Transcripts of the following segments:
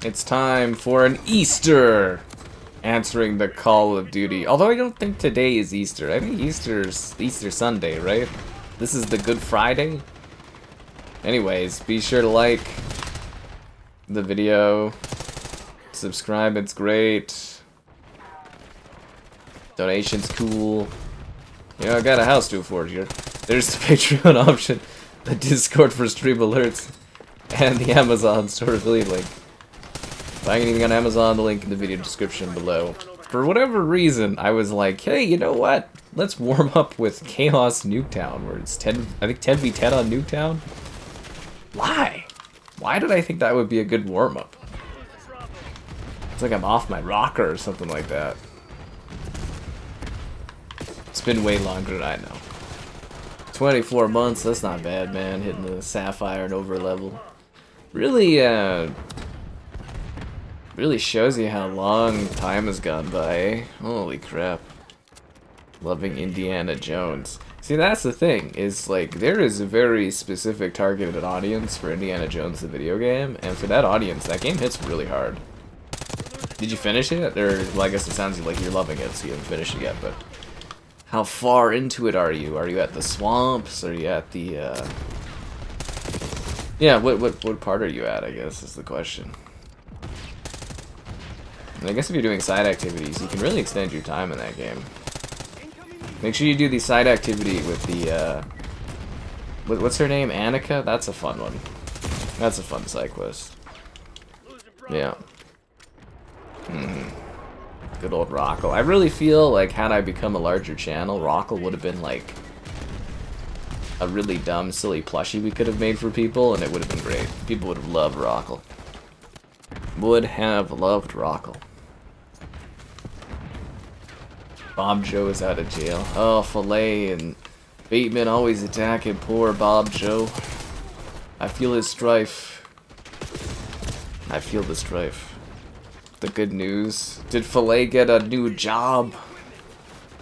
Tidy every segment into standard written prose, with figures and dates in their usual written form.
It's time for an Easter! Answering the call of duty. Although I don't think today is Easter. I think Easter's Easter Sunday, right? This is the Good Friday? Anyways, be sure to like the video. Subscribe, it's great. Donation's cool. You know, I got a house to afford here. There's the Patreon option, the Discord for stream alerts, and the Amazon store affiliate link. Buying anything on Amazon, the link in the video description below. For whatever reason, I was like, hey, you know what? Let's warm up with Chaos Nuketown, where it's 10, I think 10v10 on Nuketown. Why? Why did I think that would be a good warm-up? It's like I'm off my rocker or something like that. It's been way longer than I know. 24 months, that's not bad, man. Hitting the Sapphire and over level. Really, really shows you how long time has gone by, eh? Holy crap. Loving Indiana Jones. See, that's the thing, is like, there is a very specific targeted audience for Indiana Jones the video game, and for that audience, that game hits really hard. Did you finish it? Or, well, I guess it sounds like you're loving it, so you haven't finished it yet, but how far into it are you? Are you at the swamps? Are you at the, yeah, what part are you at, I guess, is the question. And I guess if you're doing side activities, you can really extend your time in that game. Make sure you do the side activity with the, what's her name? Annika? That's a fun one. That's a fun side quest. Yeah. Good old Rockle. I really feel like had I become a larger channel, Rockle would have been like a really dumb, silly plushie we could have made for people, and it would have been great. People would have loved Rockle. Would have loved Rockle. Bob Joe is out of jail. Oh, Filet and Bateman always attacking poor Bob Joe. I feel his strife. I feel the strife. The good news. Did Filet get a new job?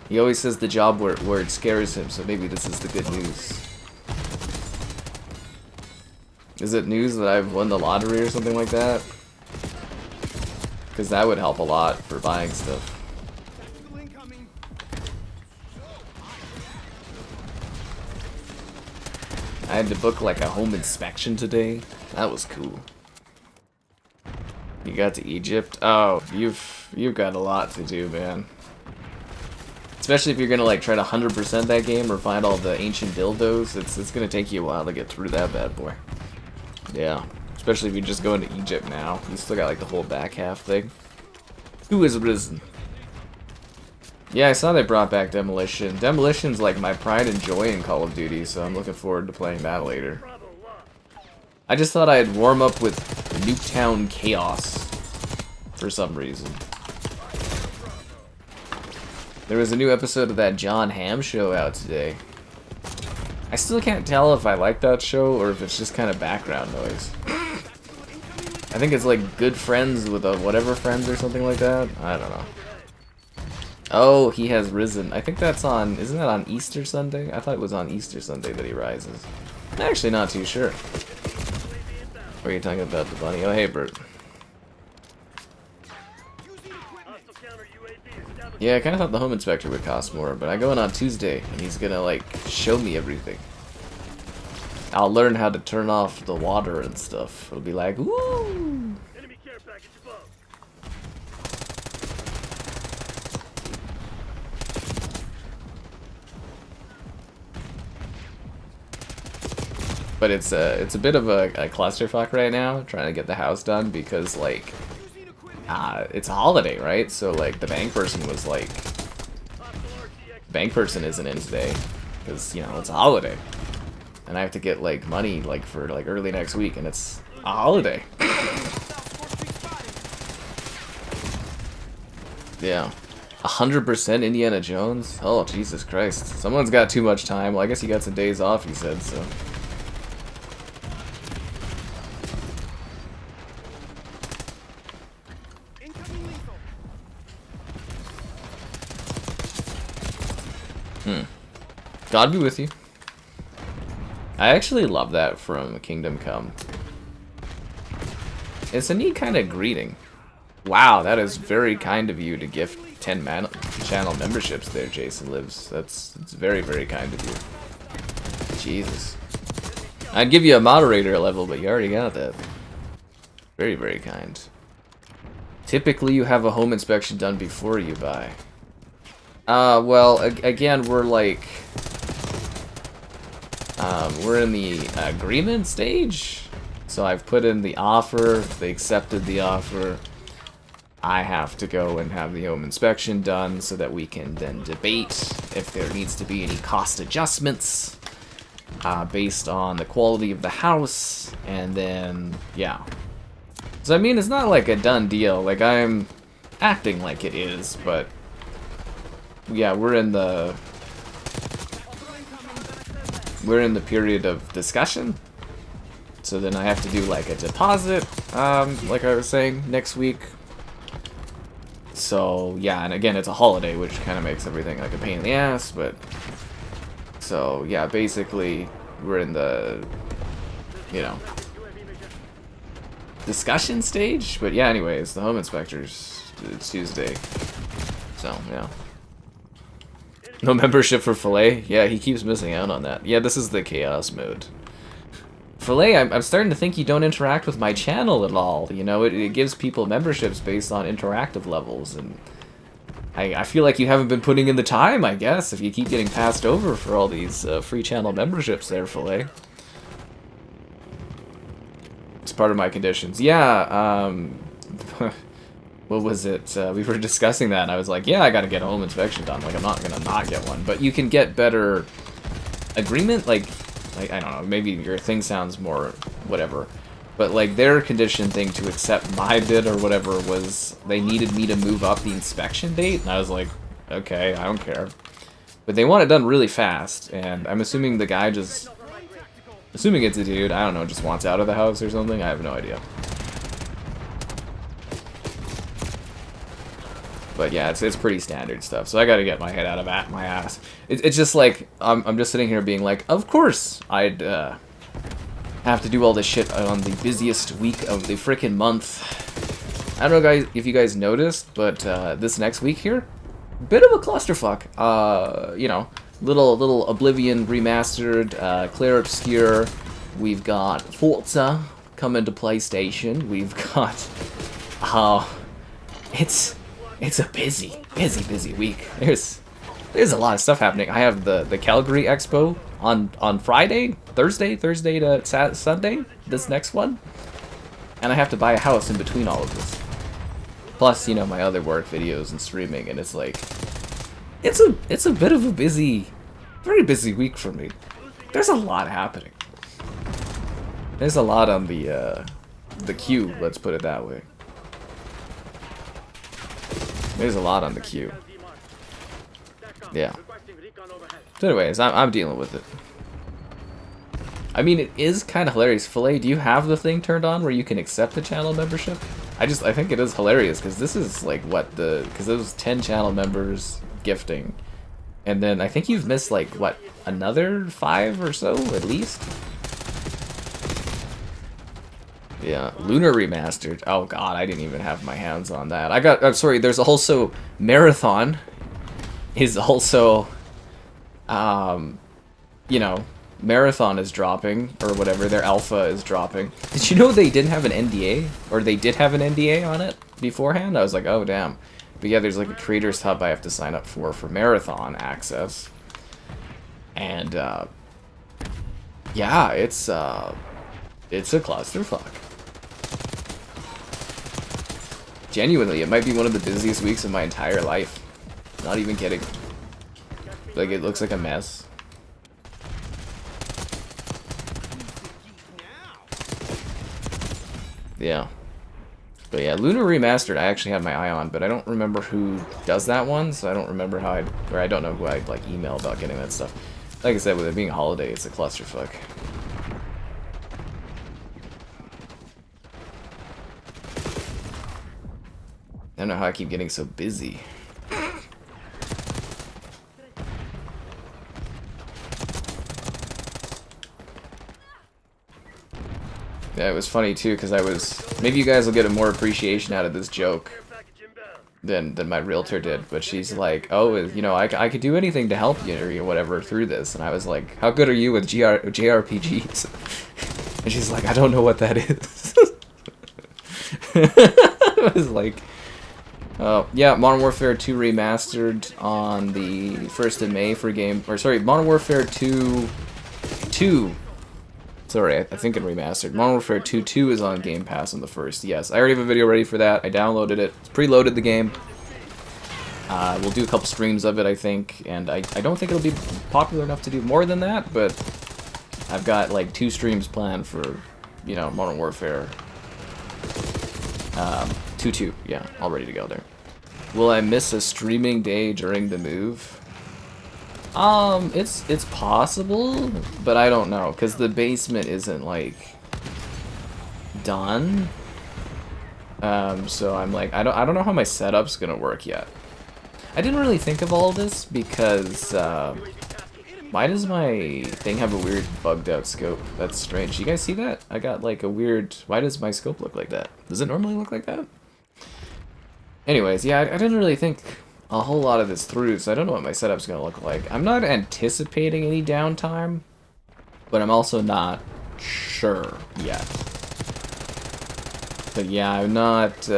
He always says the job where it scares him, so maybe this is the good news. Is it news that I've won the lottery or something like that? Because that would help a lot for buying stuff. I had to book like a home inspection today. That was cool. You got to Egypt? Oh, you've got a lot to do, man. Especially if you're gonna like try to 100% that game or find all the ancient dildos. It's gonna take you a while to get through that bad boy. Yeah. Especially if you're just going to Egypt now. You still got like the whole back half thing. Who is risen? Yeah, I saw they brought back Demolition. Demolition's like my pride and joy in Call of Duty, so I'm looking forward to playing that later. I just thought I'd warm up with Nuketown Chaos for some reason. There was a new episode of that John Hamm show out today. I still can't tell if I like that show or if it's just kind of background noise. I think it's like Good Friends with a whatever friends or something like that. I don't know. Oh, he has risen. I think that's on, isn't that on Easter Sunday? I thought it was on Easter Sunday that he rises. I'm actually not too sure. Or are you talking about the bunny? Oh, hey, Bert. Yeah, I kind of thought the home inspector would cost more, but I go in on Tuesday, and he's gonna, like, show me everything. I'll learn how to turn off the water and stuff. It'll be like, woo! But it's a bit of a clusterfuck right now, trying to get the house done, because, like, it's a holiday, right? So, like, the bank person was like, bank person isn't in today, because, you know, it's a holiday. And I have to get, like, money, like, for, like, early next week, and it's a holiday. Yeah. 100% Indiana Jones? Oh, Jesus Christ. Someone's got too much time. Well, I guess he got some days off, he said, so. God be with you. I actually love that from Kingdom Come. it's a neat kind of greeting. Wow, that is very kind of you to gift 10 channel memberships there, Jason Lives. It's very, very kind of you. Jesus. I'd give you a moderator level, but you already got that. Very, very kind. Typically, you have a home inspection done before you buy. Well, again, we're like... we're in the agreement stage. So I've put in the offer, they accepted the offer. I have to go and have the home inspection done so that we can then debate if there needs to be any cost adjustments based on the quality of the house, and then, yeah. So I mean, it's not like a done deal, like I'm acting like it is, but yeah, we're in the period of discussion. So then I have to do like a deposit, like I was saying, next week. So yeah, and again, it's a holiday, which kind of makes everything like a pain in the ass, but... So yeah, basically, we're in the, you know, discussion stage. But yeah, anyways, the home inspectors, it's Tuesday. So, yeah. No membership for Filet? Yeah, he keeps missing out on that. Yeah, this is the chaos mode. Filet, I'm starting to think you don't interact with my channel at all. You know, it gives people memberships based on interactive levels, and I feel like you haven't been putting in the time, I guess, if you keep getting passed over for all these free channel memberships there, Filet. It's part of my conditions. Yeah, what was it? We were discussing that, and I was like, yeah, I gotta get a home inspection done. Like, I'm not gonna not get one. But you can get better agreement, like I don't know, maybe your thing sounds more whatever, but like their condition thing to accept my bid or whatever was they needed me to move up the inspection date, and I was like, okay, I don't care. But they want it done really fast, and I'm assuming the guy just, assuming it's a dude, I don't know, just wants out of the house or something, I have no idea. But yeah, it's pretty standard stuff, so I gotta get my head out of my ass. It's just like, I'm just sitting here being like, of course I'd have to do all this shit on the busiest week of the frickin' month. I don't know, guys, if you guys noticed, but this next week here, bit of a clusterfuck. You know, little Oblivion remastered, Claire Obscure. We've got Forza coming to PlayStation. We've got, it's a busy week. There's a lot of stuff happening. I have the Calgary Expo on Friday, Thursday to Sunday, this next one. And I have to buy a house in between all of this. Plus, you know, my other work videos and streaming, and it's like, it's a bit of a very busy week for me. There's a lot happening. There's a lot on the queue, let's put it that way. There's a lot on the queue. Yeah. So anyways, I'm dealing with it. I mean, it is kind of hilarious. Filet, do you have the thing turned on where you can accept the channel membership? I think it is hilarious, because this is like what because it was 10 channel members gifting. And then I think you've missed like, what, another 5 or so, at least? Yeah, Lunar Remastered. Oh god, I didn't even have my hands on that. I'm sorry, there's also Marathon is also, you know, Marathon is dropping, or whatever, their alpha is dropping. Did you know they didn't have an NDA? Or they did have an NDA on it beforehand? I was like, oh damn. But yeah, there's like a creators hub I have to sign up for Marathon access. And, yeah, it's a clusterfuck. Genuinely, it might be one of the busiest weeks of my entire life. Not even kidding. Like, it looks like a mess. Yeah. But yeah, Lunar Remastered, I actually have my eye on, but I don't remember who does that one, so I don't remember how I don't know who I'd, like, email about getting that stuff. Like I said, with it being a holiday, it's a clusterfuck. I don't know how I keep getting so busy. Yeah, it was funny too, because maybe you guys will get a more appreciation out of this joke than my realtor did, but she's like, oh, you know, I could do anything to help you or whatever through this, and I was like, how good are you with JRPGs? And she's like, I don't know what that is. I was like, yeah, Modern Warfare 2 remastered on the 1st of May for Modern Warfare 2, sorry, I think it remastered. Modern Warfare 2 is on Game Pass on the 1st, yes. I already have a video ready for that. I downloaded it. It's preloaded the game. We'll do a couple streams of it, I think, and I don't think it'll be popular enough to do more than that, but I've got like 2 streams planned for, you know, Modern Warfare 2, yeah, all ready to go there. Will I miss a streaming day during the move? It's possible, but I don't know, because the basement isn't, like, done. So I'm like, I don't know how my setup's gonna work yet. I didn't really think of all this because, why does my thing have a weird bugged out scope? That's strange. You guys see that? I got like a weird, why does my scope look like that? Does it normally look like that? Anyways, yeah, I didn't really think a whole lot of this through, so I don't know what my setup's gonna look like. I'm not anticipating any downtime, but I'm also not sure yet. But yeah, I'm not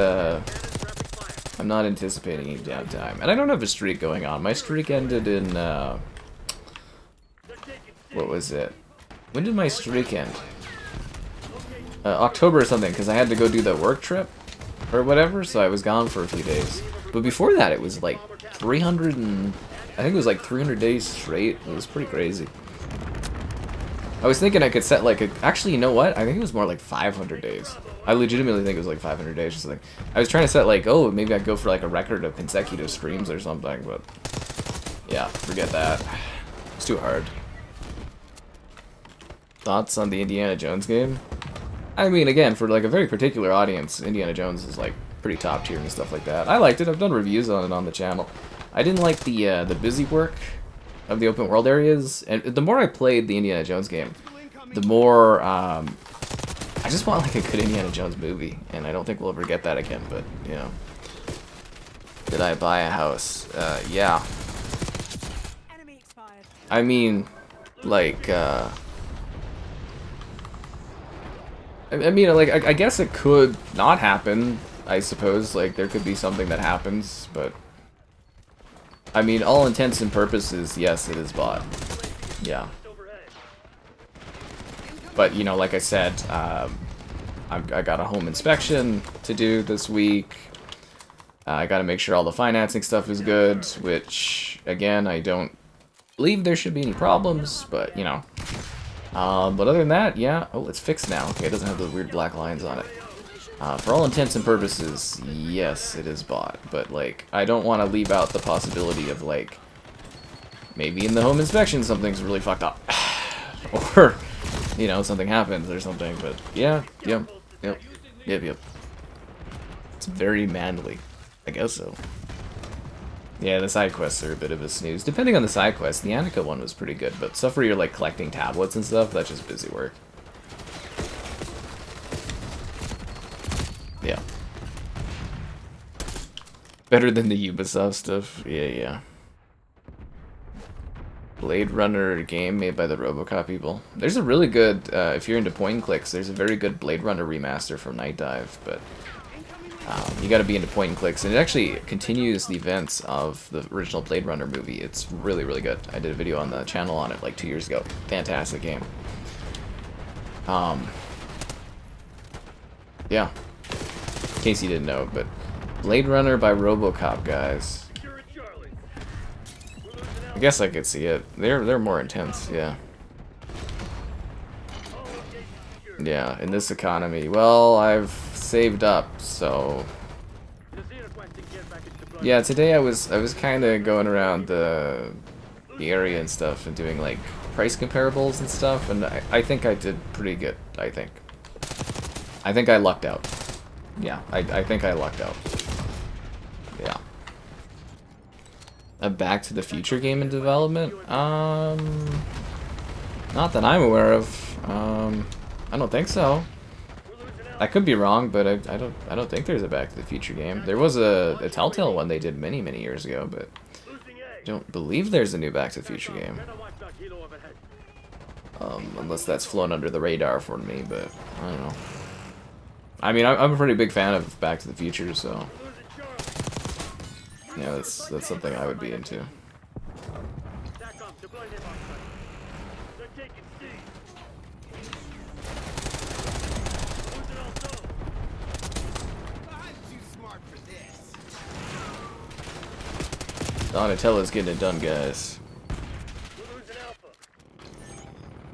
anticipating any downtime. And I don't have a streak going on. My streak ended in, what was it? When did my streak end? October or something, because I had to go do that work trip, or whatever, so I was gone for a few days. But before that, it was like 300 and... I think it was like 300 days straight. It was pretty crazy. I was thinking I could set like a... Actually, you know what? I think it was more like 500 days. I legitimately think it was like 500 days or something. I was trying to set like, oh, maybe I'd go for like a record of consecutive streams or something, but... Yeah, forget that. It's too hard. Thoughts on the Indiana Jones game? I mean, again, for like a very particular audience, Indiana Jones is like pretty top tier and stuff like that. I liked it. I've done reviews on it on the channel. I didn't like the busy work of the open world areas, and the more I played the Indiana Jones game, the more I just want like a good Indiana Jones movie, and I don't think we'll ever get that again. But you know, did I buy a house? Yeah. I mean, like. I mean, like, I guess it could not happen, I suppose. Like, there could be something that happens, but... I mean, all intents and purposes, yes, it is bought. Yeah. But, you know, like I said, I got a home inspection to do this week. I gotta make sure all the financing stuff is good, which, again, I don't believe there should be any problems, but, you know... but other than that, yeah. Oh, it's fixed now. Okay, it doesn't have the weird black lines on it. For all intents and purposes, yes, it is bought. But, like, I don't want to leave out the possibility of, like, maybe in the home inspection something's really fucked up. Or, you know, something happens or something. But, yeah, yep. It's very manly. I guess so. Yeah, the side quests are a bit of a snooze. Depending on the side quest, the Annika one was pretty good, but stuff where you're like collecting tablets and stuff, that's just busy work. Yeah. Better than the Ubisoft stuff. Yeah. Blade Runner game made by the RoboCop people. There's a really good, if you're into point and clicks, there's a very good Blade Runner remaster from Night Dive, but... you gotta be into point and clicks, and it actually continues the events of the original Blade Runner movie. It's really, really good. I did a video on the channel on it like 2 years ago. Fantastic game. Yeah. In case you didn't know, but Blade Runner by RoboCop, guys. I guess I could see it. They're more intense, yeah. Yeah, in this economy. Well, I've saved up, so yeah, today I was kind of going around the area and stuff and doing like price comparables and stuff, and I think I did pretty good. I think I lucked out. Yeah, I think I lucked out. Yeah. A Back to the Future game in development? Not that I'm aware of. I don't think so. I could be wrong, but I don't think there's a Back to the Future game. There was a Telltale one they did many years ago, but I don't believe there's a new Back to the Future game. Unless that's flown under the radar for me, but I don't know. I mean, I'm a pretty big fan of Back to the Future, so yeah, that's something I would be into. Donatello's getting it done, guys.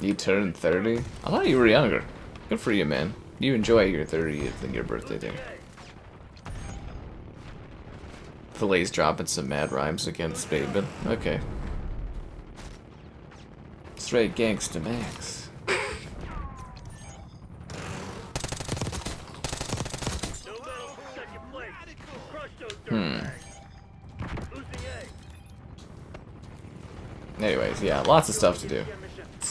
You turned 30? I thought you were younger. Good for you, man. You enjoy your 30th and your birthday day. Fille's dropping some mad rhymes against Bateman. Okay. Straight gangsta max. Anyways, yeah, lots of stuff to do.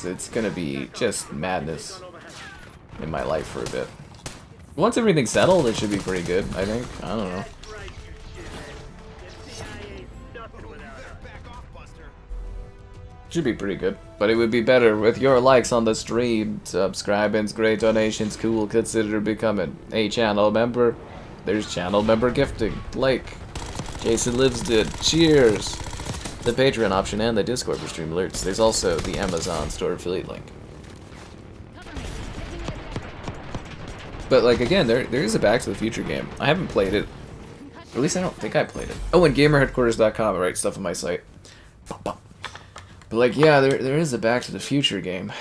It's gonna be just madness in my life for a bit. Once everything's settled, it should be pretty good, I think. I don't know. Should be pretty good. But it would be better with your likes on the stream, subscribings, great donations, cool, consider becoming a channel member. There's channel member gifting, like Jason Lives did. Cheers! The Patreon option and the Discord for stream alerts. There's also the Amazon store affiliate link. But like again, there is a Back to the Future game. I haven't played it. At least I don't think I played it. Oh, and gamerheadquarters.com, I write stuff on my site. But like yeah, there is a Back to the Future game.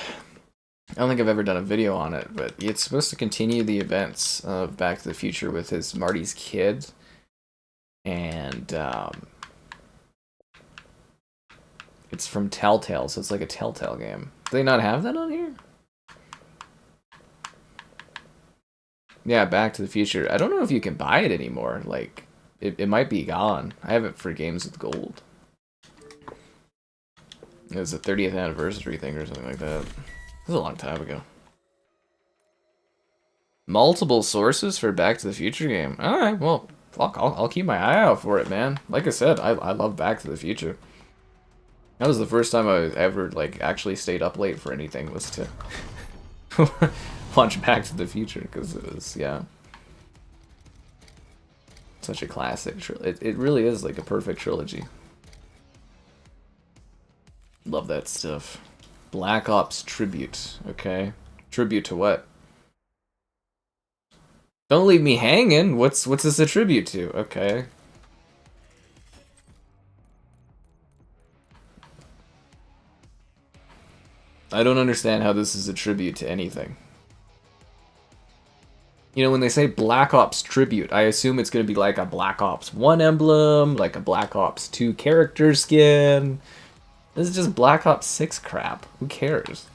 I don't think I've ever done a video on it, but it's supposed to continue the events of Back to the Future with his Marty's kid. And it's from Telltale, so it's like a Telltale game. Do they not have that on here? Yeah, Back to the Future. I don't know if you can buy it anymore. Like, it might be gone. I have it for games with gold. It was a 30th anniversary thing or something like that. It was a long time ago. Multiple sources for Back to the Future game. Alright, well, fuck, I'll keep my eye out for it, man. Like I said, I love Back to the Future. That was the first time I ever, like, actually stayed up late for anything, was to watch Back to the Future, because it was, yeah. Such a classic. It really is, like, a perfect trilogy. Love that stuff. Black Ops Tribute, okay. Tribute to what? Don't leave me hanging! What's this a tribute to? Okay. I don't understand how this is a tribute to anything. You know, when they say Black Ops Tribute, I assume it's going to be like a Black Ops 1 emblem, like a Black Ops 2 character skin. This is just Black Ops 6 crap. Who cares?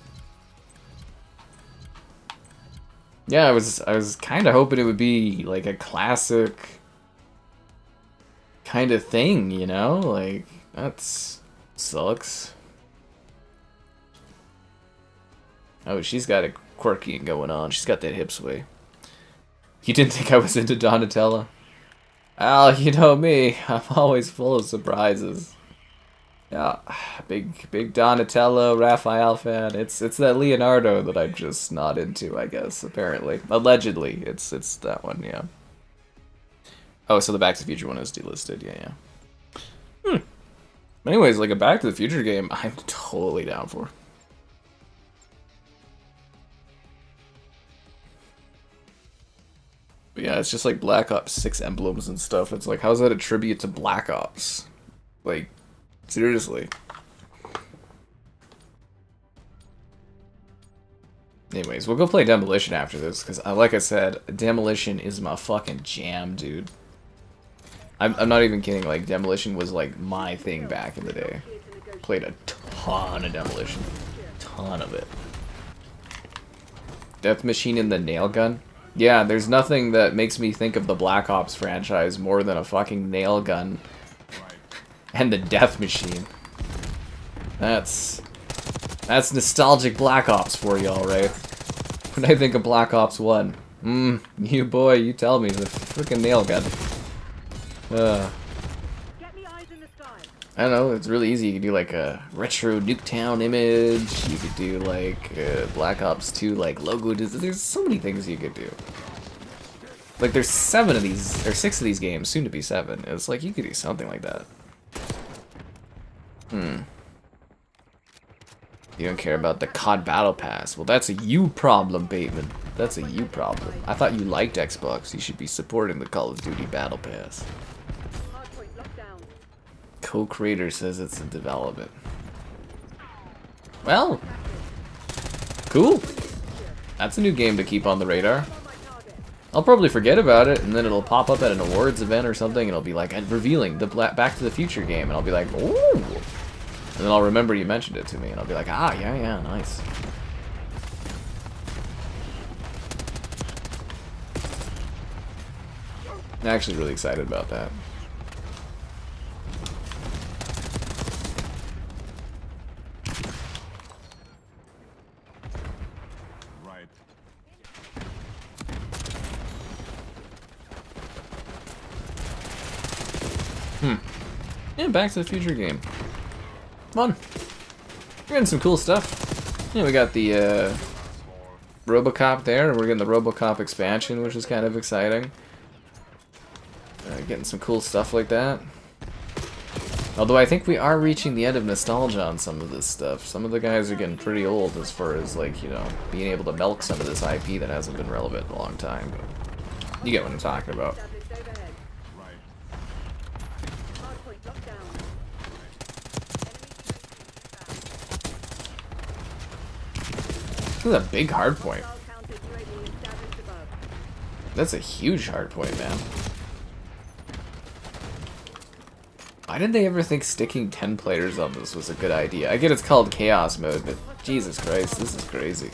Yeah, I was kind of hoping it would be like a classic kind of thing, you know? Like, that's sucks. Oh, she's got a quirky going on. She's got that hip sway. You didn't think I was into Donatello? Al, you know me. I'm always full of surprises. Yeah, big Donatello, Raphael fan. It's that Leonardo that I'm just not into, I guess, apparently. Allegedly, it's that one, yeah. Oh, so the Back to the Future one is delisted, yeah. Anyways, like a Back to the Future game, I'm totally down for. But yeah, it's just like Black Ops 6 emblems and stuff. It's like, how's that a tribute to Black Ops? Like, seriously. Anyways, we'll go play Demolition after this, because like I said, Demolition is my fucking jam, dude. I'm not even kidding, like, Demolition was like my thing back in the day. Played a ton of Demolition. Ton of it. Death Machine and the nail gun? Yeah, there's nothing that makes me think of the Black Ops franchise more than a fucking nail gun. And the Death Machine. That's nostalgic Black Ops for y'all, right? When I think of Black Ops 1, You boy, you tell me. The freaking nail gun. I don't know, it's really easy. You could do like a retro Nuketown image. You could do like Black Ops 2 like logo. There's so many things you could do. Like there's 7 of these, or 6 of these games, soon to be 7. It's like you could do something like that. You don't care about the COD Battle Pass. Well, that's a you problem, Bateman. That's a you problem. I thought you liked Xbox. You should be supporting the Call of Duty Battle Pass. Co-creator says it's in development. Well, cool. That's a new game to keep on the radar. I'll probably forget about it, and then it'll pop up at an awards event or something, and it'll be like, revealing the Back to the Future game, and I'll be like, ooh. And then I'll remember you mentioned it to me, and I'll be like, ah, yeah, nice. I'm actually really excited about that. Yeah, Back to the Future game. Fun. We're getting some cool stuff. Yeah, we got the RoboCop there, and we're getting the RoboCop expansion, which is kind of exciting. Getting some cool stuff like that. Although I think we are reaching the end of nostalgia on some of this stuff. Some of the guys are getting pretty old as far as, like, you know, being able to milk some of this IP that hasn't been relevant in a long time. But you get what I'm talking about. This is a big hardpoint. That's a huge hardpoint, man. Why did they ever think sticking 10 players on this was a good idea? I get it's called Chaos Mode, but Jesus Christ, this is crazy.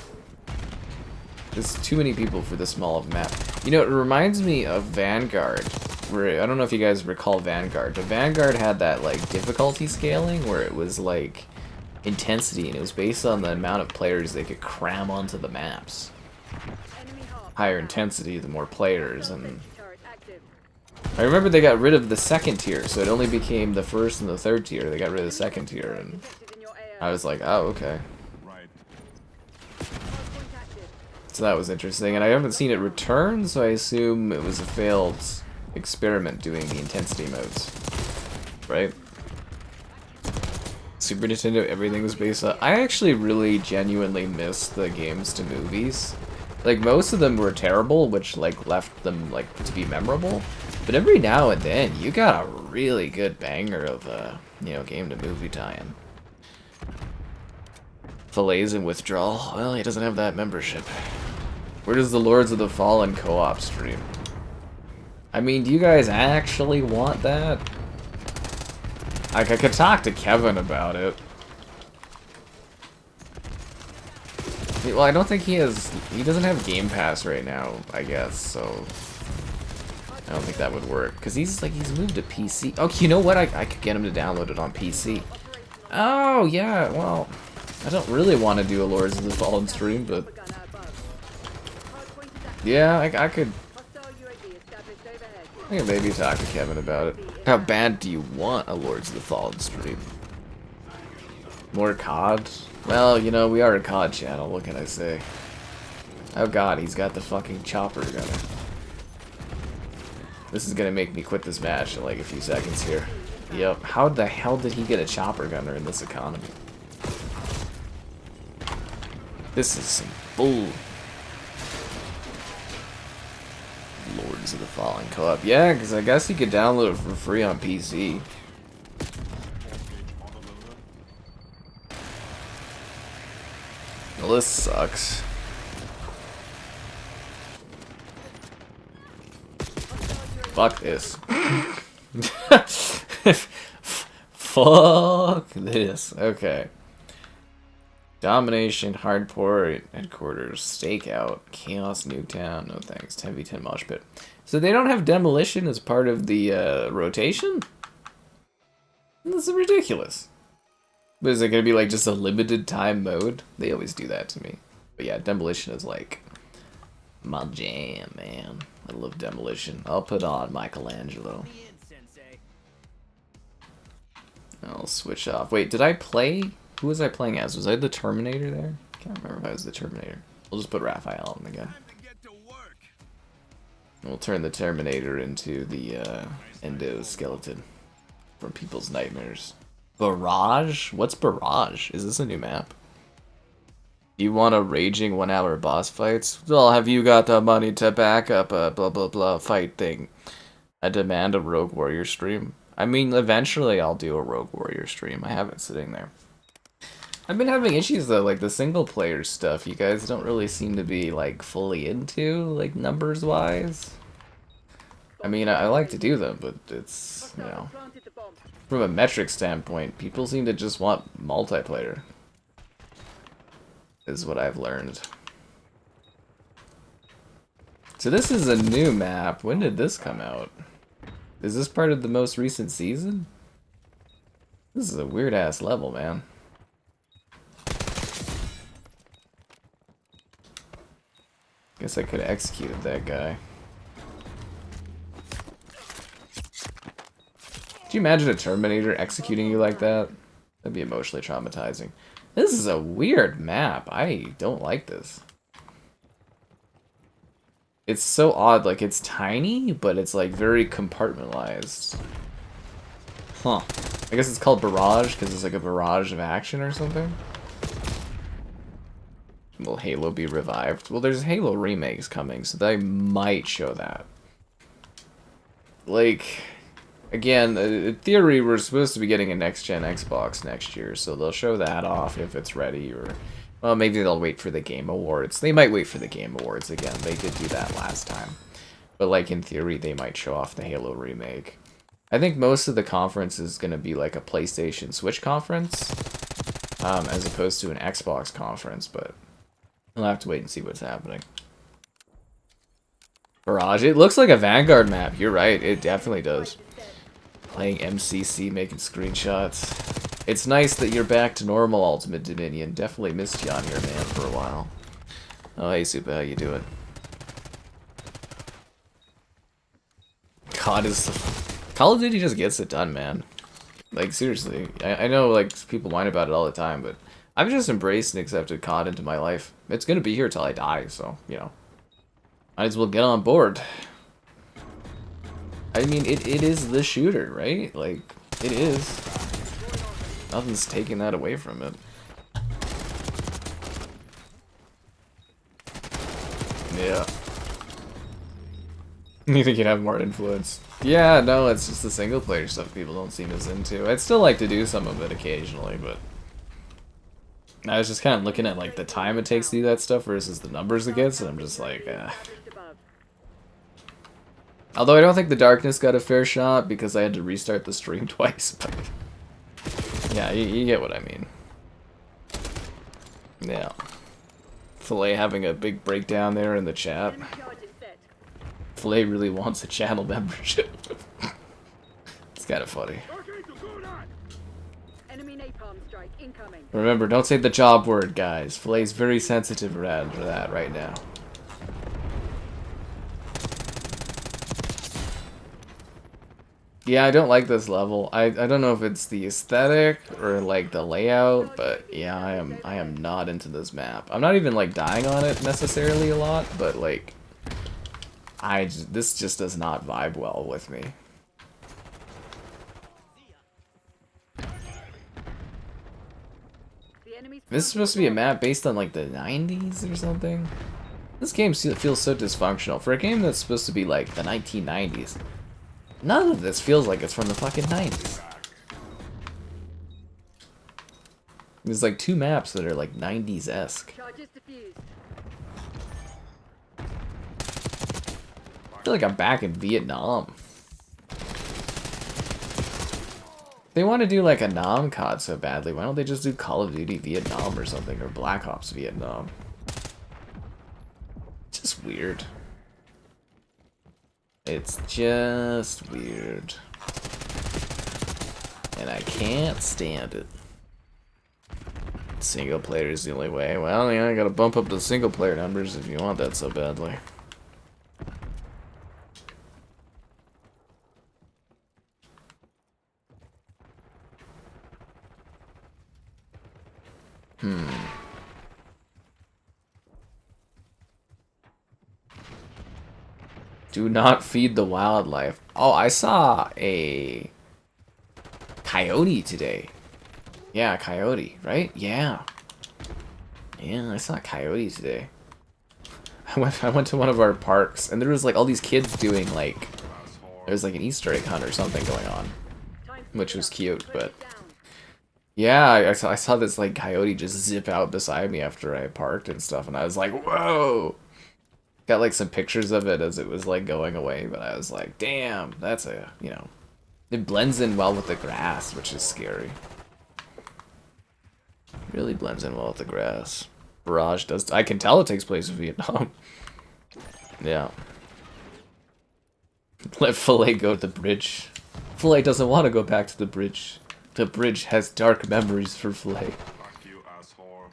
There's too many people for this small of a map. You know, it reminds me of Vanguard. Where, I don't know if you guys recall Vanguard, but Vanguard had that, like, difficulty scaling where it was, like, intensity, and it was based on the amount of players they could cram onto the maps. Higher intensity, the more players, and I remember they got rid of the second tier, so it only became the first and the third tier. They got rid of the second tier, and I was like, oh, okay. So that was interesting, and I haven't seen it return, so I assume it was a failed experiment doing the intensity modes, right? Super Nintendo, everything was based on... I actually really genuinely miss the games to movies. Like, most of them were terrible, which, like, left them, like, to be memorable. But every now and then, you got a really good banger of, you know, game to movie tie-in. Fillets and Withdrawal. Well, he doesn't have that membership. Where does the Lords of the Fallen co-op stream? I mean, do you guys actually want that? Like, I could talk to Kevin about it. Well, I don't think he doesn't have Game Pass right now, I guess, so I don't think that would work. Because he's moved to PC. Oh, you know what? I could get him to download it on PC. Oh, yeah, well, I don't really want to do a Lords of the Fallen stream, but yeah, I could maybe talk to Kevin about it. How bad do you want a Lords of the Fallen stream? More COD? Well, you know, we are a COD channel, what can I say? Oh god, he's got the fucking chopper gunner. This is gonna make me quit this match in like a few seconds here. Yep, how the hell did he get a chopper gunner in this economy? This is some bull. Lords of the Fallen co-op. Yeah, because I guess you could download it for free on PC. Well, this sucks. Fuck this. Fuck this. Okay. Domination, Hardpoint, Headquarters, Stakeout, Chaos, Nuketown, no thanks, 10v10 Mosh Pit. So they don't have Demolition as part of the rotation? This is ridiculous. But is it going to be like just a limited time mode? They always do that to me. But yeah, Demolition is like My jam, man. I love Demolition. I'll put on Michelangelo. I'll switch off. Wait, did I play? Who was I playing as? Was I the Terminator there? Can't remember if I was the Terminator. We'll just put Raphael on again. We'll turn the Terminator into the endoskeleton from people's nightmares. Barrage? What's Barrage? Is this a new map? You want a raging 1 hour boss fights? Well, have you got the money to back up a blah blah blah fight thing? I demand a Rogue Warrior stream. I mean, eventually I'll do a Rogue Warrior stream. I have it sitting there. I've been having issues though, like the single player stuff. You guys don't really seem to be like fully into, like numbers wise. I mean, I like to do them, but it's, you know, from a metric standpoint, people seem to just want multiplayer. Is what I've learned. So this is a new map. When did this come out? Is this part of the most recent season? This is a weird ass level, man. Guess I could have executed that guy. Could you imagine a Terminator executing you like that? That'd be emotionally traumatizing. This is a weird map. I don't like this. It's so odd. Like, it's tiny, but it's like very compartmentalized. Huh. I guess it's called Barrage because it's like a barrage of action or something. Will Halo be revived? Well, there's Halo remakes coming, so they might show that. Like, again, in theory, we're supposed to be getting a next-gen Xbox next year, so they'll show that off if it's ready, or, well, maybe they'll wait for the Game Awards. They might wait for the Game Awards again. They did do that last time. But, like, in theory, they might show off the Halo remake. I think most of the conference is going to be, like, a PlayStation Switch conference, as opposed to an Xbox conference, but we'll have to wait and see what's happening. Barrage, it looks like a Vanguard map. You're right, it definitely does. Playing MCC, making screenshots. It's nice that you're back to normal, Ultimate Dominion. Definitely missed you on here, man, for a while. Oh, hey, Super, how you doing? God, Call of Duty just gets it done, man. Like, seriously. I know, like, people whine about it all the time, but I've just embraced and accepted COD into my life. It's gonna be here till I die, so, you know. Might as well get on board. I mean, it is the shooter, right? Like, it is. Nothing's taking that away from it. Yeah. You think you'd have more influence? Yeah, no, it's just the single player stuff people don't seem as into. I'd still like to do some of it occasionally, but I was just kind of looking at like the time it takes to do that stuff versus the numbers it gets, and I'm just like, Although I don't think the darkness got a fair shot because I had to restart the stream twice, but yeah, you get what I mean. Yeah. Filet having a big breakdown there in the chat. Filet really wants a channel membership. It's kind of funny. Remember, don't say the job word, guys. Filet's very sensitive around that right now. Yeah, I don't like this level. I don't know if it's the aesthetic or like the layout, but yeah, I am not into this map. I'm not even like dying on it necessarily a lot, but like this just does not vibe well with me. This is supposed to be a map based on like the 90s or something. This game feels so dysfunctional for a game that's supposed to be like the 1990s. None of this feels like it's from the fucking 90s. There's like 2 maps that are like 90s-esque. I feel like I'm back in Vietnam. They want to do like a Nam COD so badly. Why don't they just do Call of Duty Vietnam or something, or Black Ops Vietnam? It's just weird. It's just weird. And I can't stand it. Single player is the only way. Well, yeah, I gotta bump up the single player numbers if you want that so badly. Do not feed the wildlife. Oh, I saw a coyote today. Yeah, coyote, right? Yeah. Yeah, I saw a coyote today. I went to one of our parks, and there was like all these kids doing like, there was like an Easter egg hunt or something going on, which was cute. But yeah, I saw this like coyote just zip out beside me after I parked and stuff, and I was like, whoa. Got like some pictures of it as it was like going away, but I was like, damn, that's a, you know, it blends in well with the grass, which is scary. Really blends in well with the grass. Barrage does. I can tell it takes place in Vietnam. Yeah. Let Filet go to the bridge. Filet doesn't want to go back to the bridge. The bridge has dark memories for Filet. Fuck you, asshole.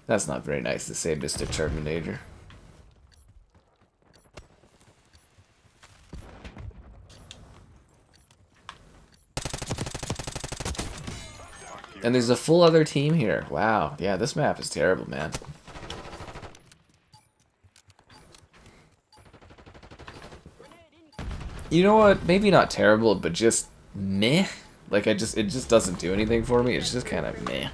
That's not very nice to say, Mr. Terminator. And there's a full other team here. Wow. Yeah, this map is terrible, man. You know what? Maybe not terrible, but just meh. Like it just doesn't do anything for me. It's just kind of meh.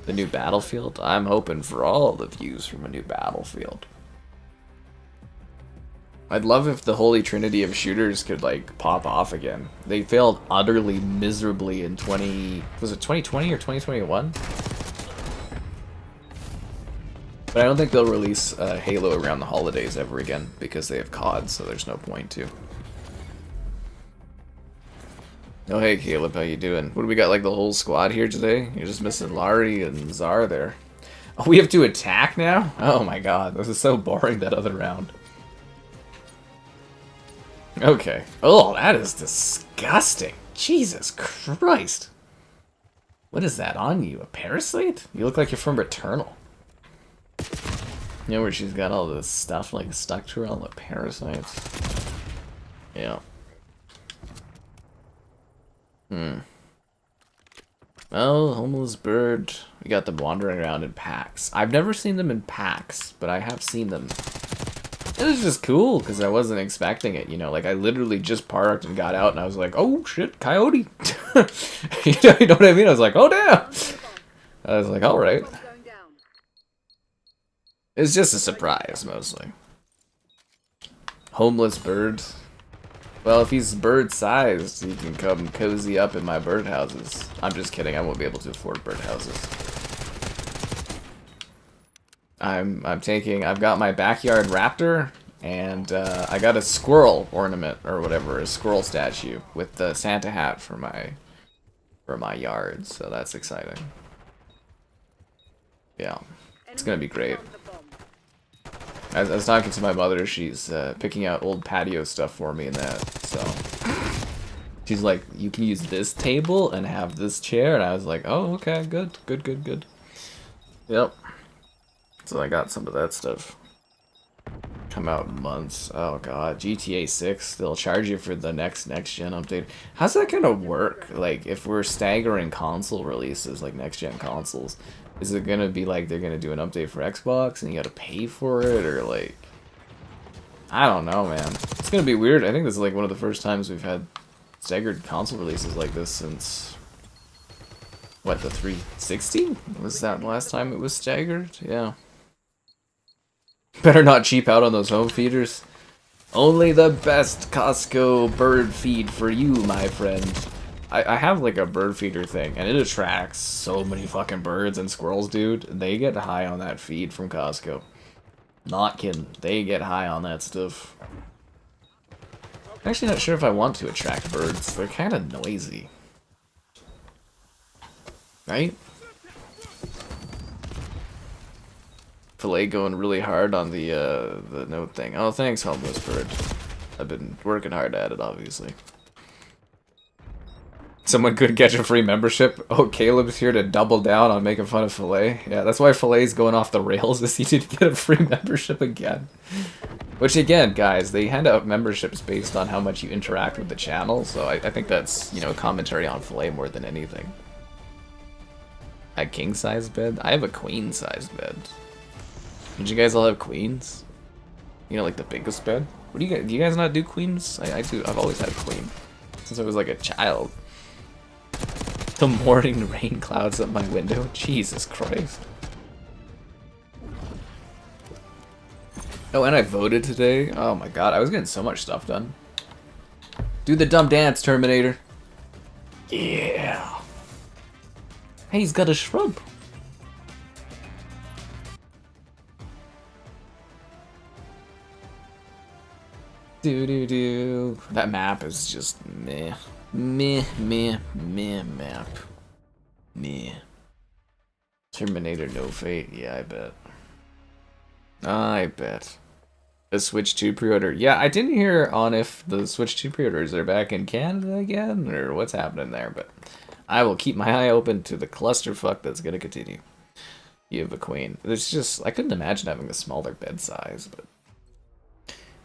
The new Battlefield. I'm hoping for all the views from a new Battlefield. I'd love if the holy trinity of shooters could like pop off again. They failed utterly miserably in 2020 or 2021? But I don't think they'll release Halo around the holidays ever again because they have COD, so there's no point to. Oh hey Caleb, how you doing? What do we got, like the whole squad here today? You're just missing Larry and Czar there. Oh, we have to attack now? Oh my god, this is so boring that other round. Okay. Oh, that is disgusting. Jesus Christ. What is that on you? A parasite? You look like you're from Returnal. You know where she's got all this stuff like stuck to her, all the parasites? Yeah. Oh, homeless bird. We got them wandering around in packs. I've never seen them in packs, but I have seen them. It was just cool because I wasn't expecting it, you know. Like I literally just parked and got out, and I was like, "Oh shit, coyote!" You know what I mean? I was like, "Oh damn!" I was like, "All right." It's just a surprise, mostly. Homeless bird. Well, if he's bird-sized, he can come cozy up in my birdhouses. I'm just kidding. I won't be able to afford birdhouses. I've got my backyard raptor, and I got a squirrel ornament, or whatever, a squirrel statue, with the Santa hat for my yard, so that's exciting. Yeah, it's gonna be great. I was talking to my mother, she's picking out old patio stuff for me and that, so... She's like, you can use this table and have this chair, and I was like, oh, okay, good. Yep. So I got some of that stuff. Come out in months. Oh god, GTA 6, they'll charge you for the next gen update. How's that gonna work? Like, if we're staggering console releases, like next gen consoles, is it gonna be like they're gonna do an update for Xbox and you gotta pay for it, or like... I don't know, man. It's gonna be weird. I think this is like one of the first times we've had staggered console releases like this since... What, the 360? Was that the last time it was staggered? Yeah. Better not cheap out on those home feeders. Only the best Costco bird feed for you, my friend. I have like a bird feeder thing, and it attracts so many fucking birds and squirrels, dude. They get high on that feed from Costco. Not kidding. They get high on that stuff. I'm actually not sure if I want to attract birds. They're kind of noisy. Right? Filet going really hard on the note thing. Oh, thanks, homeless bird. I've been working hard at it, obviously. Someone could get a free membership. Oh, Caleb's here to double down on making fun of Filet. Yeah, that's why Filet's going off the rails, is he didn't get a free membership again. Which, again, guys, they hand out memberships based on how much you interact with the channel, so I think that's, you know, commentary on Filet more than anything. A king-size bed? I have a queen-size bed. Did you guys all have queens? You know, like the biggest bed? What do you guys not do queens? I do. I've always had a queen since I was like a child. The morning rain clouds up my window. Jesus Christ. Oh, and I voted today. Oh my god, I was getting so much stuff done. Do the dumb dance, Terminator. Yeah. Hey, he's got a shrub. Do. That map is just meh. Meh map. Meh. Terminator no fate. Yeah, I bet. The Switch 2 pre-order. Yeah, I didn't hear on if the Switch 2 pre-orders are back in Canada again, or what's happening there, but I will keep my eye open to the clusterfuck that's gonna continue. You have a queen. It's just, I couldn't imagine having a smaller bed size, but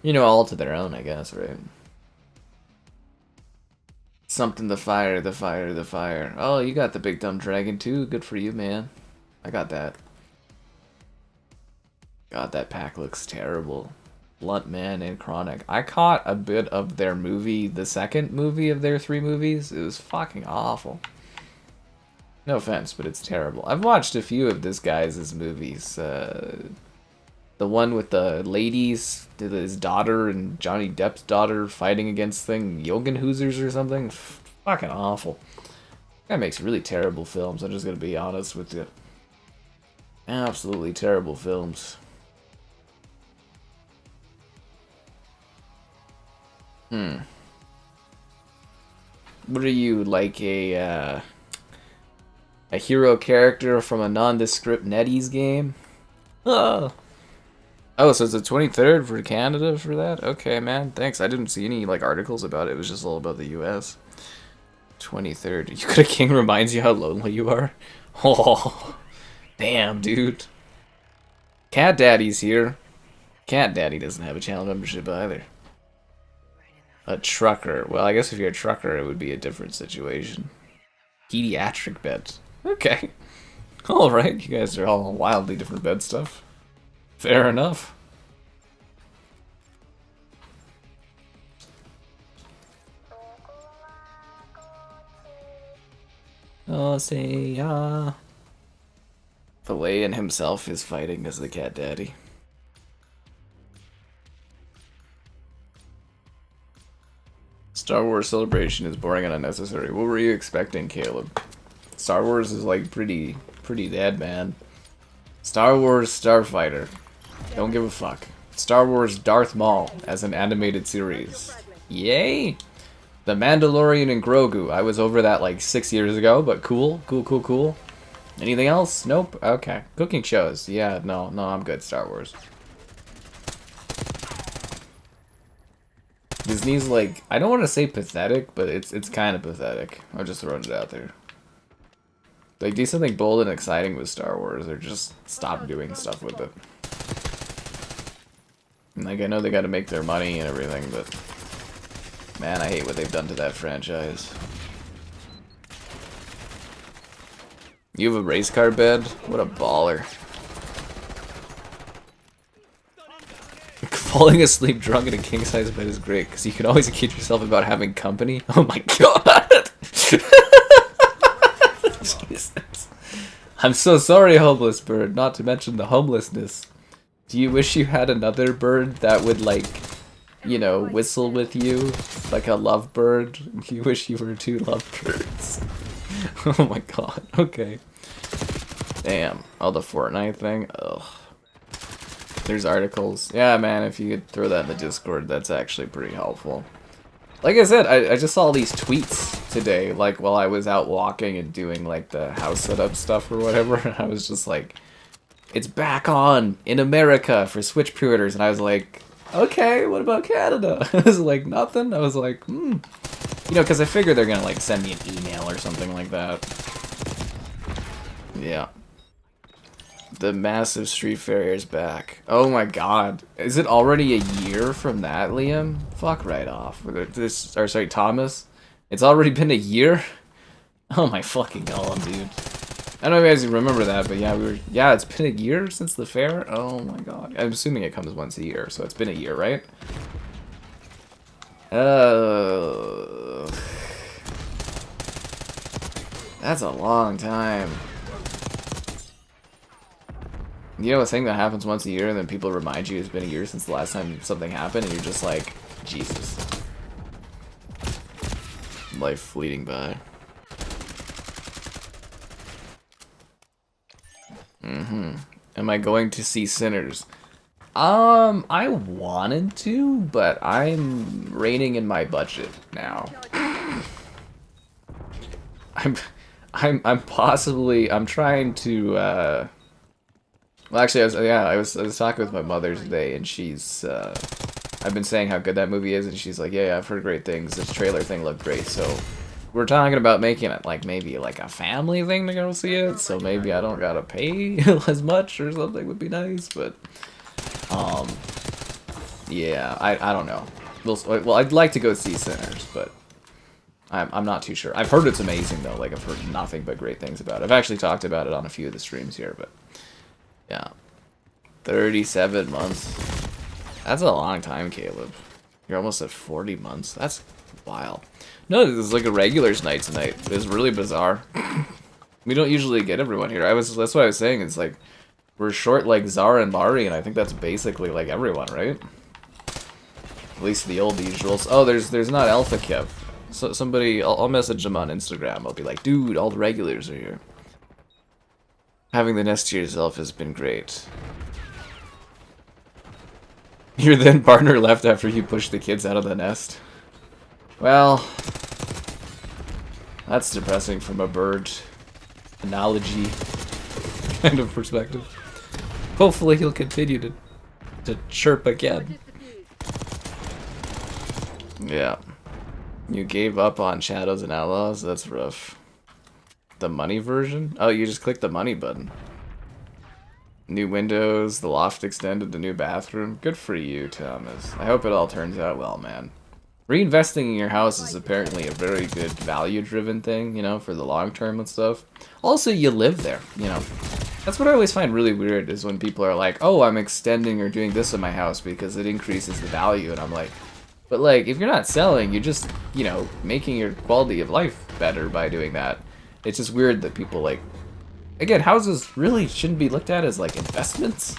you know, all to their own, I guess, right? Something the fire. Oh, you got the big dumb dragon too. Good for you, man. I got that. God, that pack looks terrible. Blunt Man and Chronic. I caught a bit of their movie, the second movie of their 3 movies. It was fucking awful. No offense, but it's terrible. I've watched a few of this guy's movies. The one with the ladies, his daughter and Johnny Depp's daughter fighting against Jogenhoosers or something. Fucking awful. Guy makes really terrible films. I'm just gonna be honest with you. Absolutely terrible films. What are you, like a hero character from a nondescript NetEase game? Oh, so it's the 23rd for Canada for that? Okay, man, thanks. I didn't see any like articles about it. It was just all about the US. 23rd. You got a king reminds you how lonely you are? Oh, damn, dude. Cat Daddy's here. Cat Daddy doesn't have a channel membership either. A trucker. Well, I guess if you're a trucker, it would be a different situation. Pediatric bed. Okay. Alright, you guys are all wildly different bed stuff. Fair enough. Oh, say ya. Filet himself is fighting as the Cat Daddy. Star Wars Celebration is boring and unnecessary. What were you expecting, Caleb? Star Wars is like pretty dead, man. Star Wars Starfighter. Don't give a fuck. Star Wars Darth Maul as an animated series. Yay! The Mandalorian and Grogu. I was over that like 6 years ago, but cool. Anything else? Nope. Okay. Cooking shows. Yeah, no, I'm good. Star Wars. Disney's like, I don't want to say pathetic, but it's kind of pathetic. I'm just throwing it out there. Like, do something bold and exciting with Star Wars, or just stop doing stuff with it. And like, I know they got to make their money and everything, but man, I hate what they've done to that franchise. You have a race car bed? What a baller. Falling asleep drunk in a king-size bed is great, because you can always accuse yourself about having company. Oh my god! Jesus. I'm so sorry, homeless bird, not to mention the homelessness. Do you wish you had another bird that would, like, you know, whistle with you? Like a lovebird? You wish you were 2 lovebirds. Oh my god, okay. Damn. Oh, the Fortnite thing? Ugh. There's articles. Yeah, man, if you could throw that in the Discord, that's actually pretty helpful. Like I said, I just saw these tweets today, like, while I was out walking and doing, like, the house setup stuff or whatever, and I was just like, it's back on in America for Switch pre-orders, and I was like, okay, what about Canada? I was like, nothing. I was like, You know, because I figured they're gonna, like, send me an email or something like that. Yeah. The massive Street Fair is back. Oh my god. Is it already a year from that, Liam? Fuck right off. Thomas? It's already been a year? Oh my fucking god, dude. I don't know if you guys remember that, but yeah, it's been a year since the fair. Oh my god. I'm assuming it comes once a year, so it's been a year, right? That's a long time. You know, a thing that happens once a year and then people remind you it's been a year since the last time something happened and you're just like, Jesus. Life fleeting by. Am I going to see Sinners? I wanted to, but I'm reining in my budget now. I'm trying to well, actually, I was talking with my mother today, and she's I've been saying how good that movie is, and she's like, yeah, I've heard great things. This trailer thing looked great, so we're talking about making it like maybe like a family thing to go see it. So maybe I don't gotta pay as much or something would be nice, but yeah, I don't know. Well, I'd like to go see Sinners, but I'm not too sure. I've heard it's amazing though. Like I've heard nothing but great things about it. I've actually talked about it on a few of the streams here, but yeah, 37 months. That's a long time, Caleb. You're almost at 40 months. That's wild. No, this is like a regulars night tonight. It's really bizarre. We don't usually get everyone here. That's what I was saying. It's like we're short like Zara and Mari, and I think that's basically like everyone, right? At least the old usuals. Oh, there's not Alpha Kev. So somebody, I'll message them on Instagram. I'll be like, dude, all the regulars are here. Having the nest to yourself has been great. Your then partner left after you pushed the kids out of the nest. Well, that's depressing from a bird analogy kind of perspective. Hopefully he'll continue to chirp again. Yeah. You gave up on Shadows and Outlaws? That's rough. The money version? Oh, you just click the money button. New windows, the loft extended, the new bathroom. Good for you, Thomas. I hope it all turns out well, man. Reinvesting in your house is apparently a very good value-driven thing, you know, for the long term and stuff. Also, you live there, you know. That's what I always find really weird is when people are like, oh, I'm extending or doing this in my house because it increases the value. And I'm like, but like, if you're not selling, you're just, you know, making your quality of life better by doing that. It's just weird that people like, again, houses really shouldn't be looked at as like investments,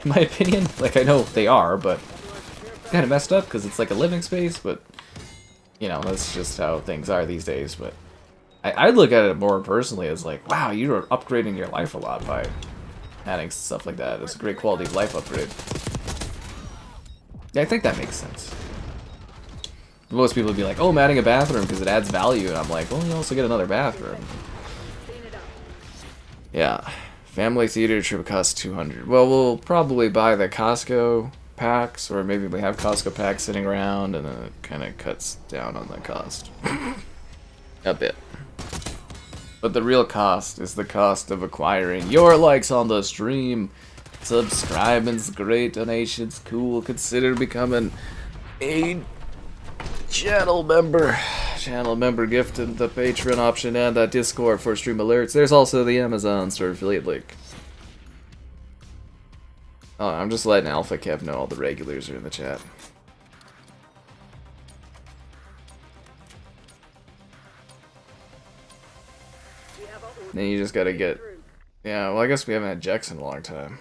in my opinion. Like, I know they are, but kind of messed up because it's like a living space, but you know, that's just how things are these days. But I look at it more personally as like, wow, you are upgrading your life a lot by adding stuff like that. It's a great quality of life upgrade. Yeah, I think that makes sense. Most people would be like, oh, I'm adding a bathroom because it adds value, and I'm like, well, you also get another bathroom. Yeah, family theater trip costs $200. Well, we'll probably buy the Costco packs, or maybe we have Costco packs sitting around, and then it kind of cuts down on the cost a bit. But the real cost is the cost of acquiring your likes on the stream. Subscribing's great, donations cool. Consider becoming a channel member. Channel member gift and the Patreon option and that Discord for stream alerts. There's also the Amazon store affiliate link. Oh, I'm just letting Alpha Kev know all the regulars are in the chat. Then you just gotta get... Yeah, well, I guess we haven't had Jex in a long time.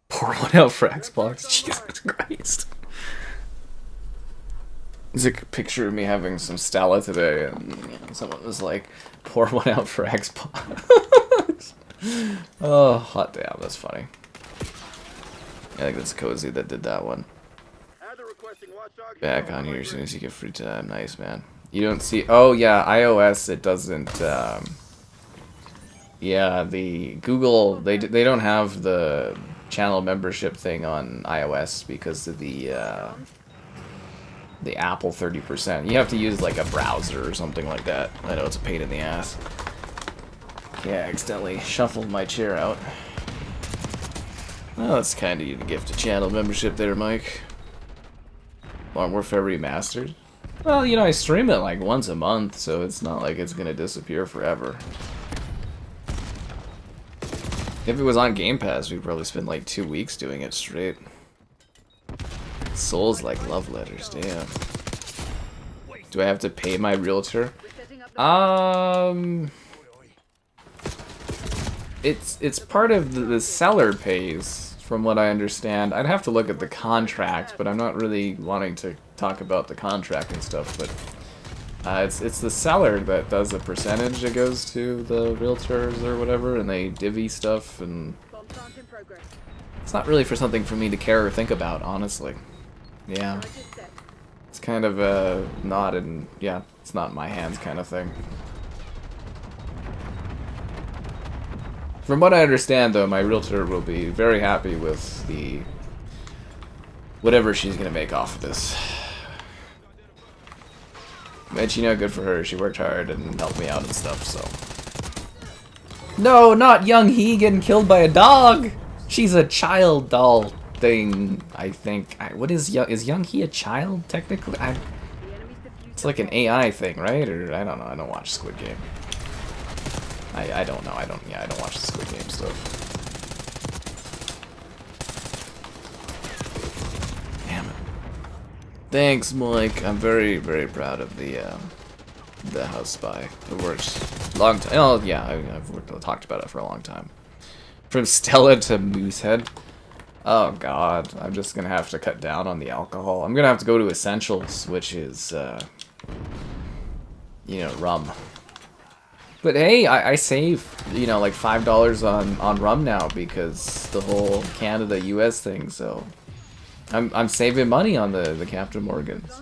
Pour one out for Xbox. Jesus Christ. There's a picture of me having some Stella today, and you know, someone was like, pour one out for Xbox. Oh, hot damn, that's funny. I think that's Cozy that did that one. Back on here as soon as you get free time. Nice, man. You don't see... Oh, yeah, iOS, it doesn't... Yeah, the Google... They don't have the channel membership thing on iOS because of the Apple 30%. You have to use, like, a browser or something like that. I know it's a pain in the ass. Yeah, I accidentally shuffled my chair out. Well, that's kind of you to gift a channel membership there, Mike. Modern Warfare Remastered? Well, you know, I stream it like once a month, so it's not like it's gonna disappear forever. If it was on Game Pass, we'd probably spend like 2 weeks doing it straight. Souls like love letters, damn. Do I have to pay my realtor? It's part of the seller pays, from what I understand. I'd have to look at the contract, but I'm not really wanting to talk about the contract and stuff, but it's the seller that does a percentage that goes to the realtors or whatever, and they divvy stuff, and it's not really for something for me to care or think about, honestly. Yeah. It's kind of a not in, yeah, it's not in my hands kind of thing. From what I understand, though, my realtor will be very happy with the whatever she's gonna make off of this. But you know, good for her. She worked hard and helped me out and stuff, so. No, not Young Hee getting killed by a dog! She's a child doll thing, I think. What is Young Hee a child, technically? It's like an AI thing, right? Or, I don't know, I don't watch Squid Game. I don't know, I don't watch the Squid Game stuff. Damn it. Thanks, Mike. I'm very, very proud of the house spy. It works long time. Oh yeah, I've talked about it for a long time. From Stella to Moosehead. Oh god, I'm just gonna have to cut down on the alcohol. I'm gonna have to go to Essentials, which is you know, rum. But hey, I save, you know, like $5 on rum now because the whole Canada-US thing, so I'm saving money on the Captain Morgans.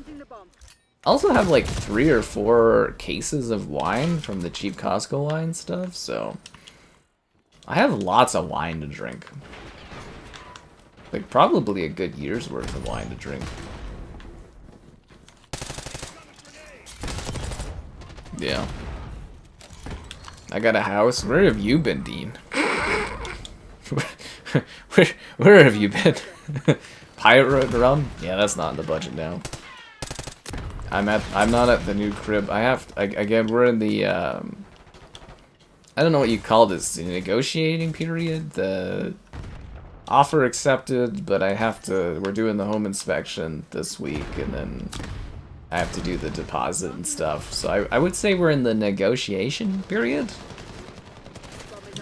I also have like 3 or 4 cases of wine from the cheap Costco wine stuff, so I have lots of wine to drink. Like probably a good year's worth of wine to drink. Yeah. I got a house. Where have you been, Dean? where have you been? Pirate rum? Yeah, that's not in the budget now. I'm not at the new crib. Again, we're in the I don't know what you call this, the negotiating period. The offer accepted, but we're doing the home inspection this week, and then I have to do the deposit and stuff. So I would say we're in the negotiation period.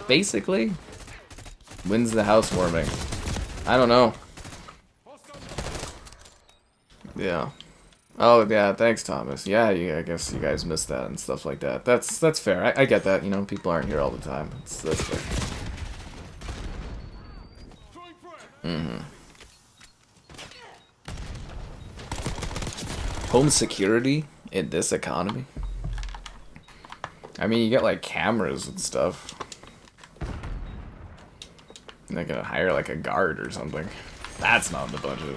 Basically. When's the housewarming? I don't know. Yeah. Oh yeah, thanks Thomas. Yeah, I guess you guys missed that and stuff like that. That's fair. I get that, you know, people aren't here all the time. That's fair. Home security in this economy? I mean, you get like cameras and stuff. They're gonna hire like a guard or something. That's not in the budget.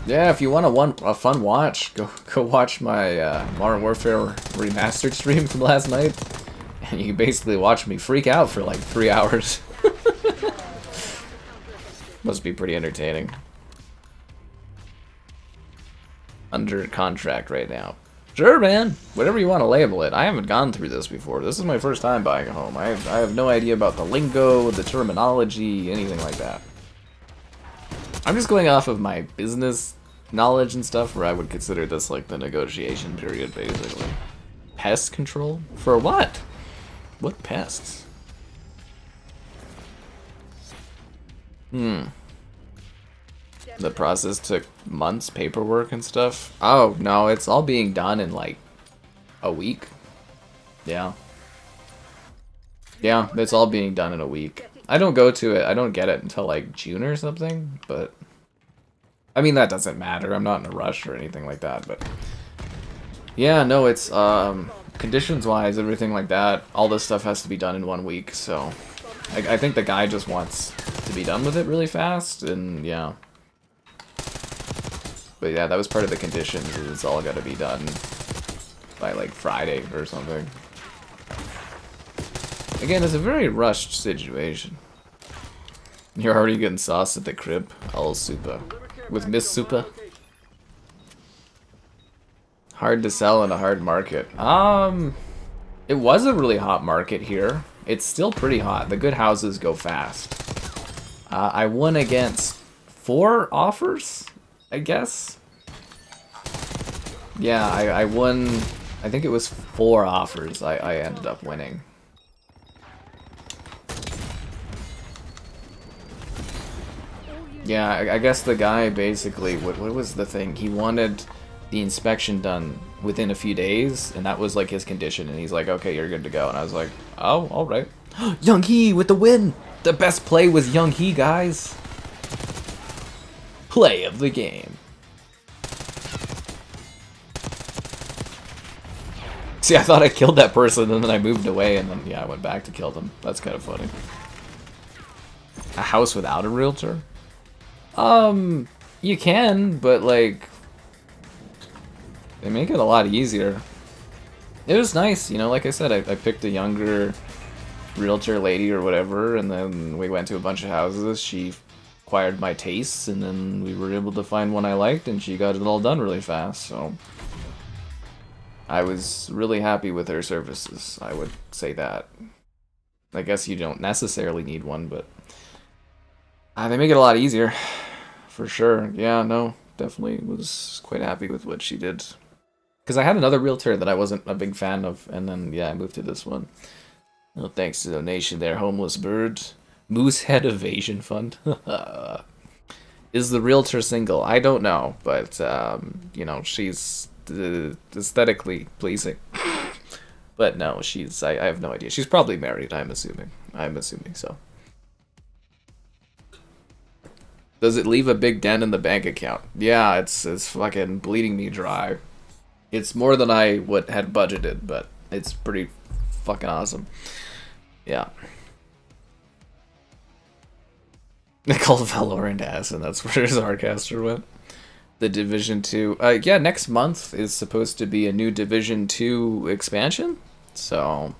Yeah, if you want a fun watch, go watch my Modern Warfare Remastered stream from last night. And you can basically watch me freak out for like 3 hours. Must be pretty entertaining. Under contract right now. Sure, man. Whatever you want to label it. I haven't gone through this before. This is my first time buying a home. I have no idea about the lingo, the terminology, anything like that. I'm just going off of my business knowledge and stuff, where I would consider this like the negotiation period, basically. Pest control? For what? What pests? The process took months, paperwork and stuff. Oh, no, it's all being done in like a week. Yeah. Yeah, it's all being done in a week. I don't go to it, I don't get it until like June or something, but I mean, that doesn't matter. I'm not in a rush or anything like that, but yeah, no, it's conditions-wise, everything like that, all this stuff has to be done in 1 week, so I think the guy just wants to be done with it really fast, and yeah. But yeah, that was part of the conditions, it's all got to be done by like Friday or something. Again, it's a very rushed situation. You're already getting sauce at the crib. All super. With Miss Super. Hard to sell in a hard market. It was a really hot market here. It's still pretty hot. The good houses go fast. I won against 4 offers, I guess. Yeah, I won, I think it was 4 offers I ended up winning. Yeah, I guess the guy basically, what was the thing? He wanted the inspection done within a few days, and that was like his condition, and he's like, okay, you're good to go. And I was like, oh, alright. Young Hee with the win! The best play was Young Hee, guys! Play of the game. See, I thought I killed that person, and then I moved away, and then, yeah, I went back to kill them. That's kind of funny. A house without a realtor? You can, but, like, they make it a lot easier. It was nice, you know, like I said, I picked a younger realtor lady or whatever, and then we went to a bunch of houses. She acquired my tastes, and then we were able to find one I liked, and she got it all done really fast, so I was really happy with her services, I would say that. I guess you don't necessarily need one, but they make it a lot easier, for sure. Yeah, no, definitely was quite happy with what she did. Because I had another realtor that I wasn't a big fan of, and then, yeah, I moved to this one. Well, thanks to donation there, Homeless Bird. Moosehead Evasion Fund. Is the realtor single? I don't know, but, you know, she's aesthetically pleasing. But no, I have no idea. She's probably married, I'm assuming. I'm assuming so. Does it leave a big dent in the bank account? Yeah, it's fucking bleeding me dry. It's more than I had budgeted, but it's pretty fucking awesome. Yeah. They call Valorant ass, and that's where Zarcaster went. The Division 2. Yeah, next month is supposed to be a new Division 2 expansion. So,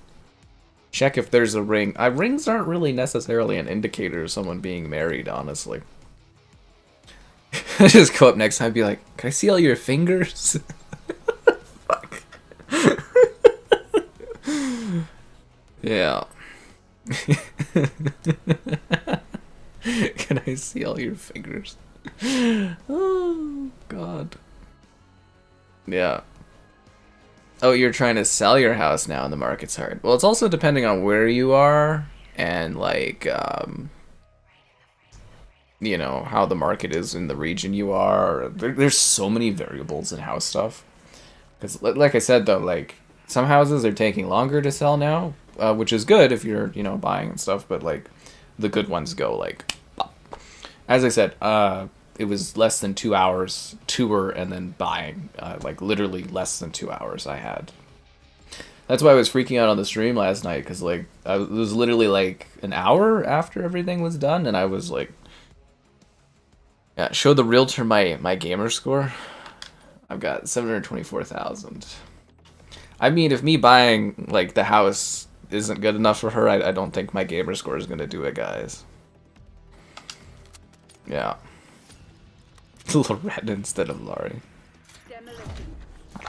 check if there's a ring. Rings aren't really necessarily an indicator of someone being married, honestly. I just go up next time and be like, can I see all your fingers? Fuck. Yeah. Can I see all your fingers? Oh, God. Yeah. Oh, you're trying to sell your house now and the market's hard. Well, it's also depending on where you are and, like, you know, how the market is in the region you are. There's so many variables in house stuff. Because, like I said, though, like, some houses are taking longer to sell now, which is good if you're, you know, buying and stuff, but, like, the good ones go, like, as I said, it was less than 2 hours tour and then buying, like, literally less than 2 hours I had. That's why I was freaking out on the stream last night, because, like, it was literally, like, an hour after everything was done, and I was, like, yeah, show the realtor my gamer score. I've got 724,000. I mean, if me buying, like, the house isn't good enough for her, I don't think my gamer score is going to do it, guys. Yeah. Loretta instead of Laurie.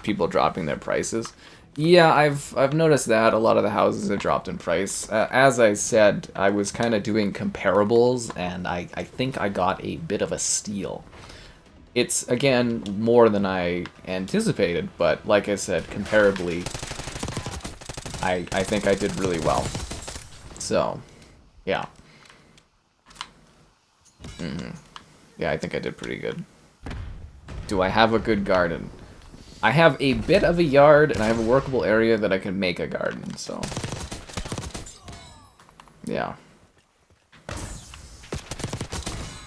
People dropping their prices. Yeah, I've noticed that a lot of the houses have dropped in price. As I said, I was kind of doing comparables, and I think I got a bit of a steal. It's, again, more than I anticipated, but like I said, comparably, I think I did really well. So, yeah. Yeah, I think I did pretty good. Do I have a good garden? I have a bit of a yard, and I have a workable area that I can make a garden, so... yeah.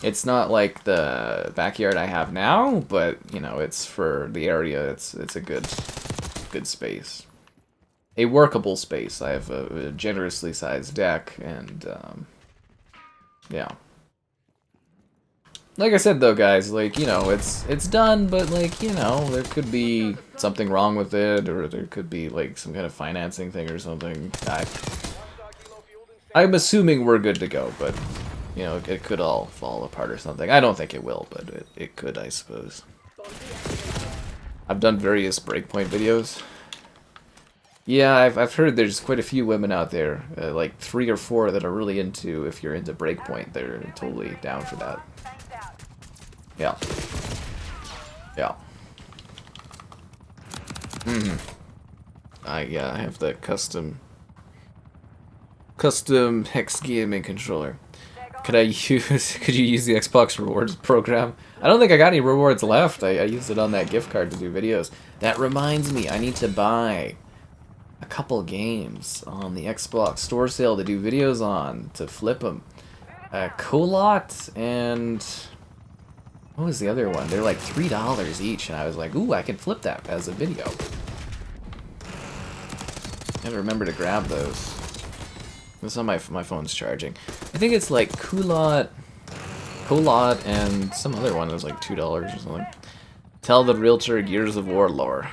It's not like the backyard I have now, but, you know, it's for the area, it's a good space. A workable space. I have a generously sized deck, and, yeah. Like I said, though, guys, like, you know, it's done, but, like, you know, there could be something wrong with it, or there could be, like, some kind of financing thing or something. I'm assuming we're good to go, but, you know, it could all fall apart or something. I don't think it will, but it could, I suppose. I've done various breakpoint videos. Yeah, I've heard there's quite a few women out there, like 3 or 4 that are really into, if you're into Breakpoint, they're totally down for that. Yeah. Yeah. I have the custom hex gaming controller. Could you use the Xbox rewards program? I don't think I got any rewards left. I used it on that gift card to do videos. That reminds me, I need to buy a couple games on the Xbox store sale to do videos on, to flip them. Colot and... what was the other one? They're like $3 each, and I was like, ooh, I can flip that as a video. I gotta remember to grab those. This on my phone's charging. I think it's like Colot, and some other one that was like $2 or something. Tell the realtor Gears of War lore.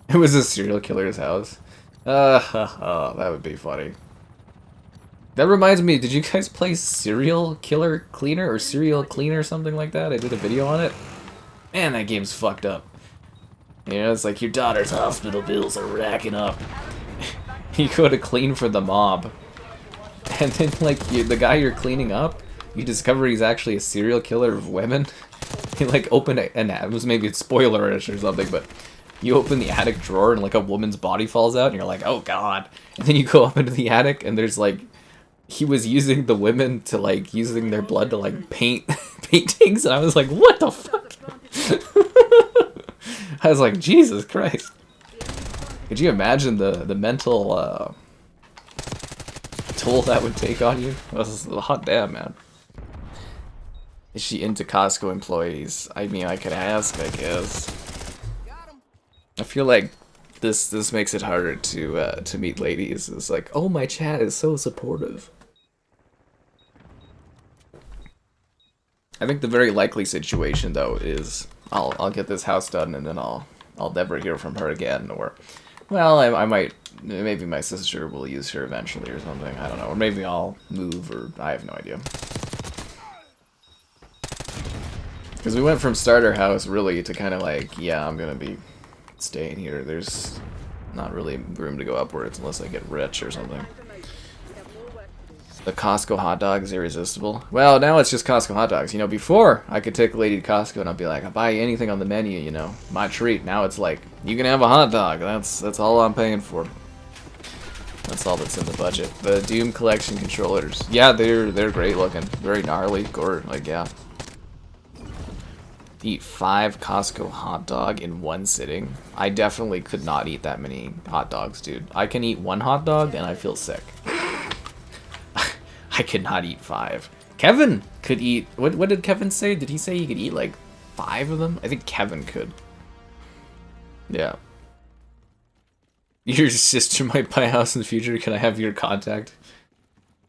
It was a serial killer's house. That would be funny. That reminds me, did you guys play Serial Killer Cleaner or Serial Cleaner, something like that? I did a video on it. Man, that game's fucked up. You know, it's like your daughter's hospital bills are racking up. You go to clean for the mob. And then, like, the guy you're cleaning up, you discover he's actually a serial killer of women. You, like, open it was maybe it's spoilerish or something, but you open the attic drawer and, like, a woman's body falls out, and you're like, oh god. And then you go up into the attic, and there's, like, he was using the women to, like, using their blood to, like, paint paintings, and I was like, what the fuck? I was like, Jesus Christ. Could you imagine the mental toll that would take on you? That was a hot damn, man. Is she into Costco employees? I mean, I could ask, I guess. I feel like this makes it harder to meet ladies. It's like, oh, my chat is so supportive. I think the very likely situation, though, is I'll get this house done and then I'll never hear from her again, or, well, I might, maybe my sister will use her eventually or something, I don't know, or maybe I'll move, or I have no idea. Because we went from starter house, really, to kind of like, yeah, I'm gonna be staying here. There's not really room to go upwards unless I get rich or something. The Costco hot dog is irresistible. Well, now it's just Costco hot dogs. You know, before, I could take a lady to Costco and I'd be like, I'll buy you anything on the menu, you know, my treat. Now it's like, you can have a hot dog. That's all I'm paying for. That's all that's in the budget. The Doom Collection controllers. Yeah, they're great looking. Very gnarly, gore, like, yeah. Eat 5 Costco hot dog in one sitting. I definitely could not eat that many hot dogs, dude. I can eat 1 hot dog and I feel sick. I could not eat 5. Kevin could eat... What did Kevin say? Did he say he could eat like 5 of them? I think Kevin could. Yeah. Your sister might buy a house in the future. Can I have your contact?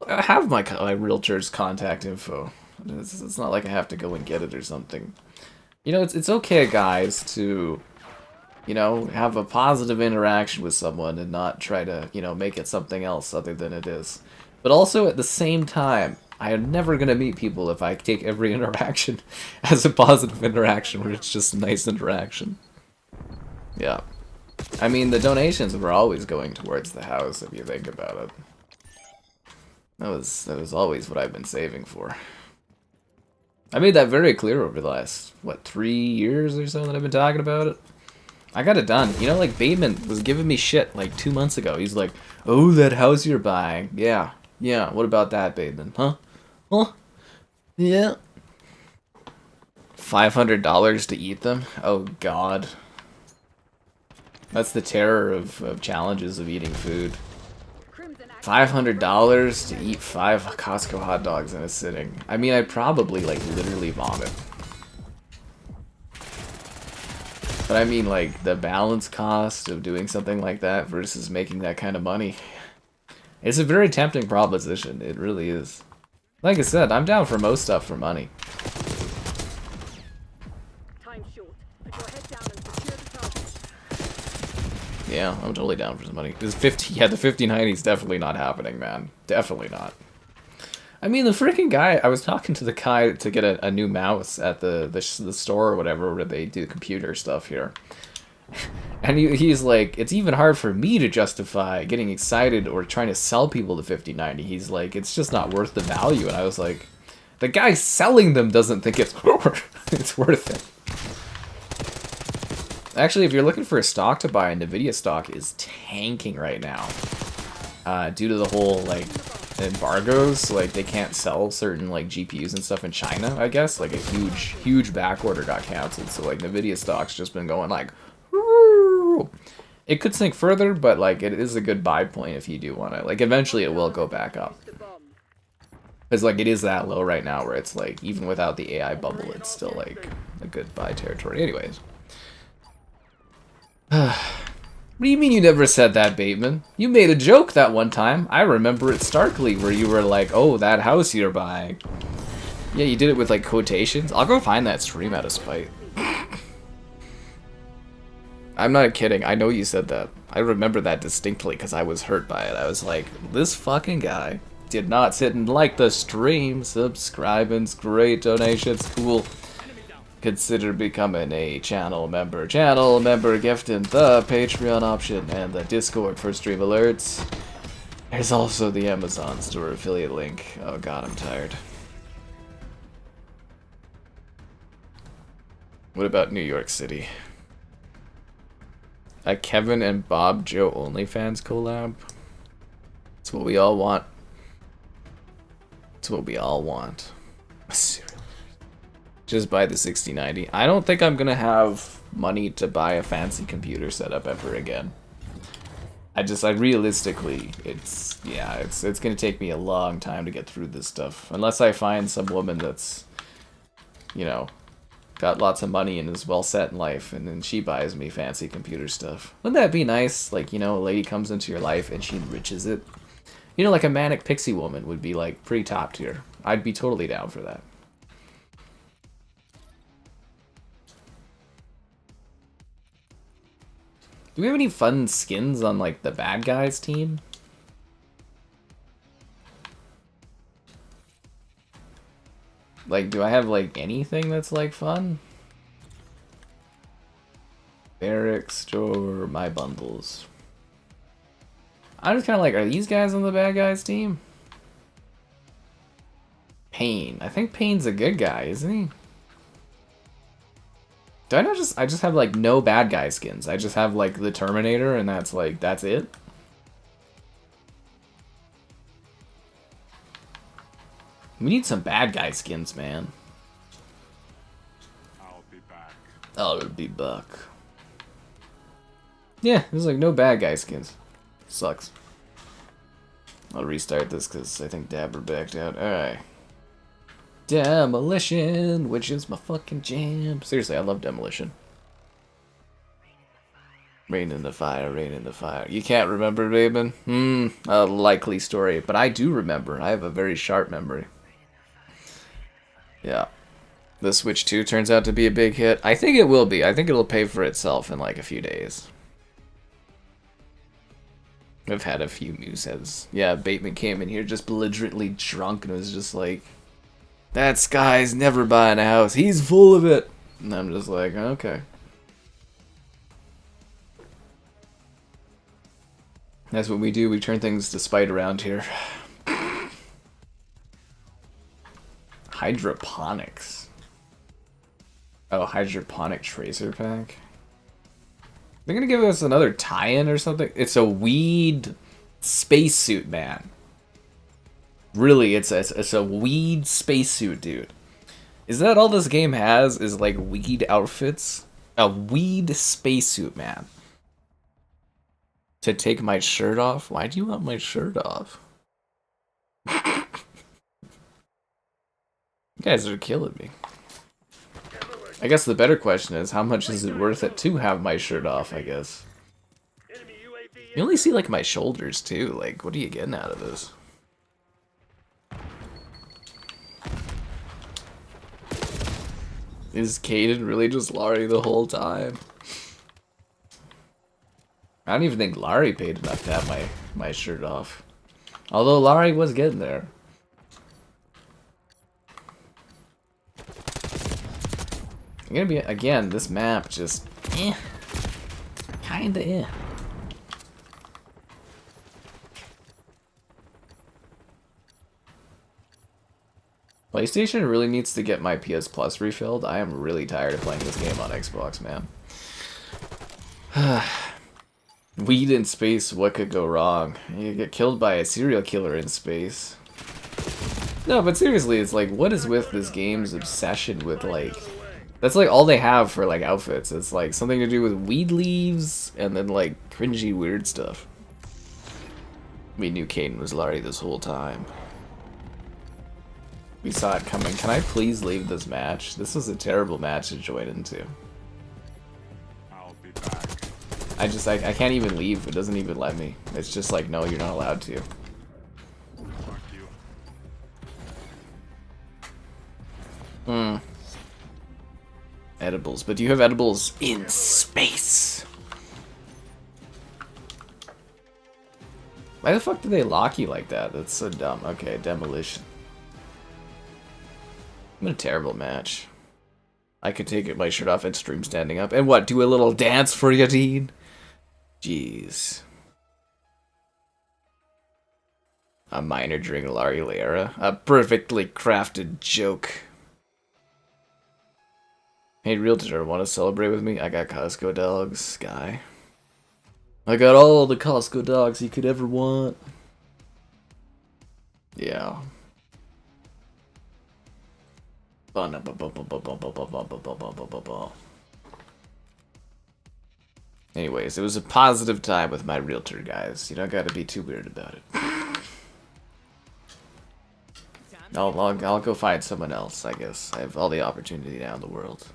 I have my realtor's contact info. It's not like I have to go and get it or something. You know, it's okay, guys, to, you know, have a positive interaction with someone and not try to, you know, make it something else other than it is. But also, at the same time, I am never going to meet people if I take every interaction as a positive interaction where it's just a nice interaction. Yeah. I mean, the donations were always going towards the house, if you think about it. That was always what I've been saving for. I made that very clear over the last, what, 3 years or so that I've been talking about it? I got it done. You know, like, Bateman was giving me shit, like, 2 months ago. He's like, oh, that house you're buying. Yeah, what about that, Bateman? Huh? Huh? Yeah. $500 to eat them? Oh, God. That's the terror of challenges of eating food. $500 to eat 5 Costco hot dogs in a sitting. I mean, I'd probably, like, literally vomit. But I mean, like, the balance cost of doing something like that versus making that kind of money. It's a very tempting proposition. It really is. Like I said, I'm down for most stuff for money. Yeah, I'm totally down for some money. This 50, yeah, the 5090 is definitely not happening, man. Definitely not. I mean, the freaking guy, I was talking to the guy to get a new mouse at the store or whatever, where they do computer stuff here. And he's like, it's even hard for me to justify getting excited or trying to sell people the 5090. He's like, it's just not worth the value. And I was like, the guy selling them doesn't think it's it's worth it. Actually, if you're looking for a stock to buy, NVIDIA stock is tanking right now. Due to the whole, like, embargoes, like, they can't sell certain, like, GPUs and stuff in China, I guess. Like, a huge back order got canceled. So, like, NVIDIA stock's just been going, like, woo! It could sink further, but, like, it is a good buy point if you do want to. Like, eventually it will go back up. Because, like, it is that low right now where it's, like, even without the AI bubble, it's still, like, a good buy territory. Anyways. What do you mean you never said that, Bateman? You made a joke that one time. I remember it starkly, where you were like, oh, that house you're buying. Yeah, you did it with, like, quotations. I'll go find that stream out of spite. I'm not kidding. I know you said that. I remember that distinctly because I was hurt by it. I was like, this fucking guy did not sit and like the stream. Subscribing's great. Donations, cool. Consider becoming a channel member. Channel member gifting the Patreon option and the Discord for stream alerts. There's also the Amazon store affiliate link. Oh god, I'm tired. What about New York City? A Kevin and Bob Joe OnlyFans collab? It's what we all want. It's what we all want. Just buy the 6090. I don't think I'm gonna have money to buy a fancy computer setup ever again. I realistically, it's gonna take me a long time to get through this stuff. Unless I find some woman that's, you know, got lots of money and is well set in life, and then she buys me fancy computer stuff. Wouldn't that be nice? Like, you know, a lady comes into your life and she enriches it. You know, like a manic pixie woman would be like pretty top tier. I'd be totally down for that. Do we have any fun skins on, like, the bad guys team? Like, do I have, like, anything that's, like, fun? Barrack store, my bundles. I'm just kind of like, are these guys on the bad guys team? Payne. I think Payne's a good guy, isn't he? Do I not just... I just have, like, no bad guy skins. I just have, like, the Terminator, and that's, like, that's it? We need some bad guy skins, man. I'll be back. I'll be back. Yeah, there's, like, no bad guy skins. Sucks. I'll restart this, because I think Dabber backed out. Alright. Demolition, which is my fucking jam. Seriously, I love Demolition. Rain in the fire, rain in the fire. You can't remember, Raven? A likely story. But I do remember. I have a very sharp memory. Yeah. The Switch 2 turns out to be a big hit. I think it will be. I think it'll pay for itself in like a few days. I've had a few mooseheads. Yeah, Bateman came in here just belligerently drunk and was just like, that guy's never buying a house. He's full of it. And I'm just like, okay. That's what we do. We turn things to spite around here. Hydroponics. Oh, hydroponic tracer pack. They're gonna give us another tie-in or something. It's a weed spacesuit, man. Really, it's a weed spacesuit, dude. Is that all this game has? Is like weed outfits? A weed spacesuit, man. To take my shirt off? Why do you want my shirt off? You guys are killing me. I guess the better question is, how much is it worth it to have my shirt off, I guess? You only see, like, my shoulders, too. Like, what are you getting out of this? Is Caden really just Laurie the whole time? I don't even think Laurie paid enough to have my shirt off. Although Laurie was getting there. I'm gonna be, again, this map just, kinda, yeah. PlayStation really needs to get my PS Plus refilled. I am really tired of playing this game on Xbox, man. Weed in space, what could go wrong? You get killed by a serial killer in space. No, but seriously, it's like, what is with this game's obsession with, like... That's, like, all they have for, like, outfits. It's, like, something to do with weed leaves, and then, like, cringy weird stuff. We knew Caden was Larry this whole time. We saw it coming. Can I please leave this match? This was a terrible match to join into. I'll be back. I can't even leave. It doesn't even let me. It's just like, no, you're not allowed to. Fuck you. Edibles. But do you have edibles in space? Why the fuck do they lock you like that? That's so dumb. Okay, demolition. I'm in a terrible match. I could take my shirt off and stream standing up. And what, do a little dance for you, Dean? Jeez. A miner during Larry era. A perfectly crafted joke. Hey, Realtor, want to celebrate with me? I got Costco dogs, guy. I got all the Costco dogs you could ever want. Yeah. Anyways, it was a positive time with my realtor, guys. You don't gotta be too weird about it. I'll go find someone else, I guess. I have all the opportunity now in the world.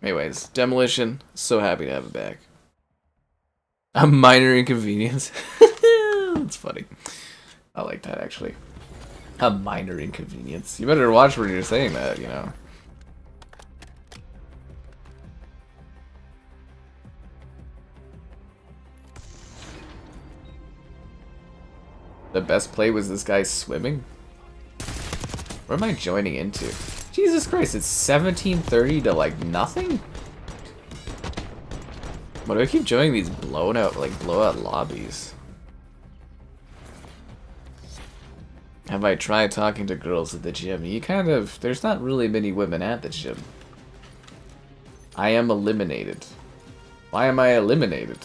Anyways, Demolition. So happy to have it back. A minor inconvenience. That's funny. I like that, actually. A minor inconvenience. You better watch when you're saying that, you know. The best play was this guy swimming? What am I joining into? Jesus Christ, it's 17:30 to like nothing? Why do I keep joining these blowout lobbies? Have I tried talking to girls at the gym? There's not really many women at the gym. I am eliminated. Why am I eliminated?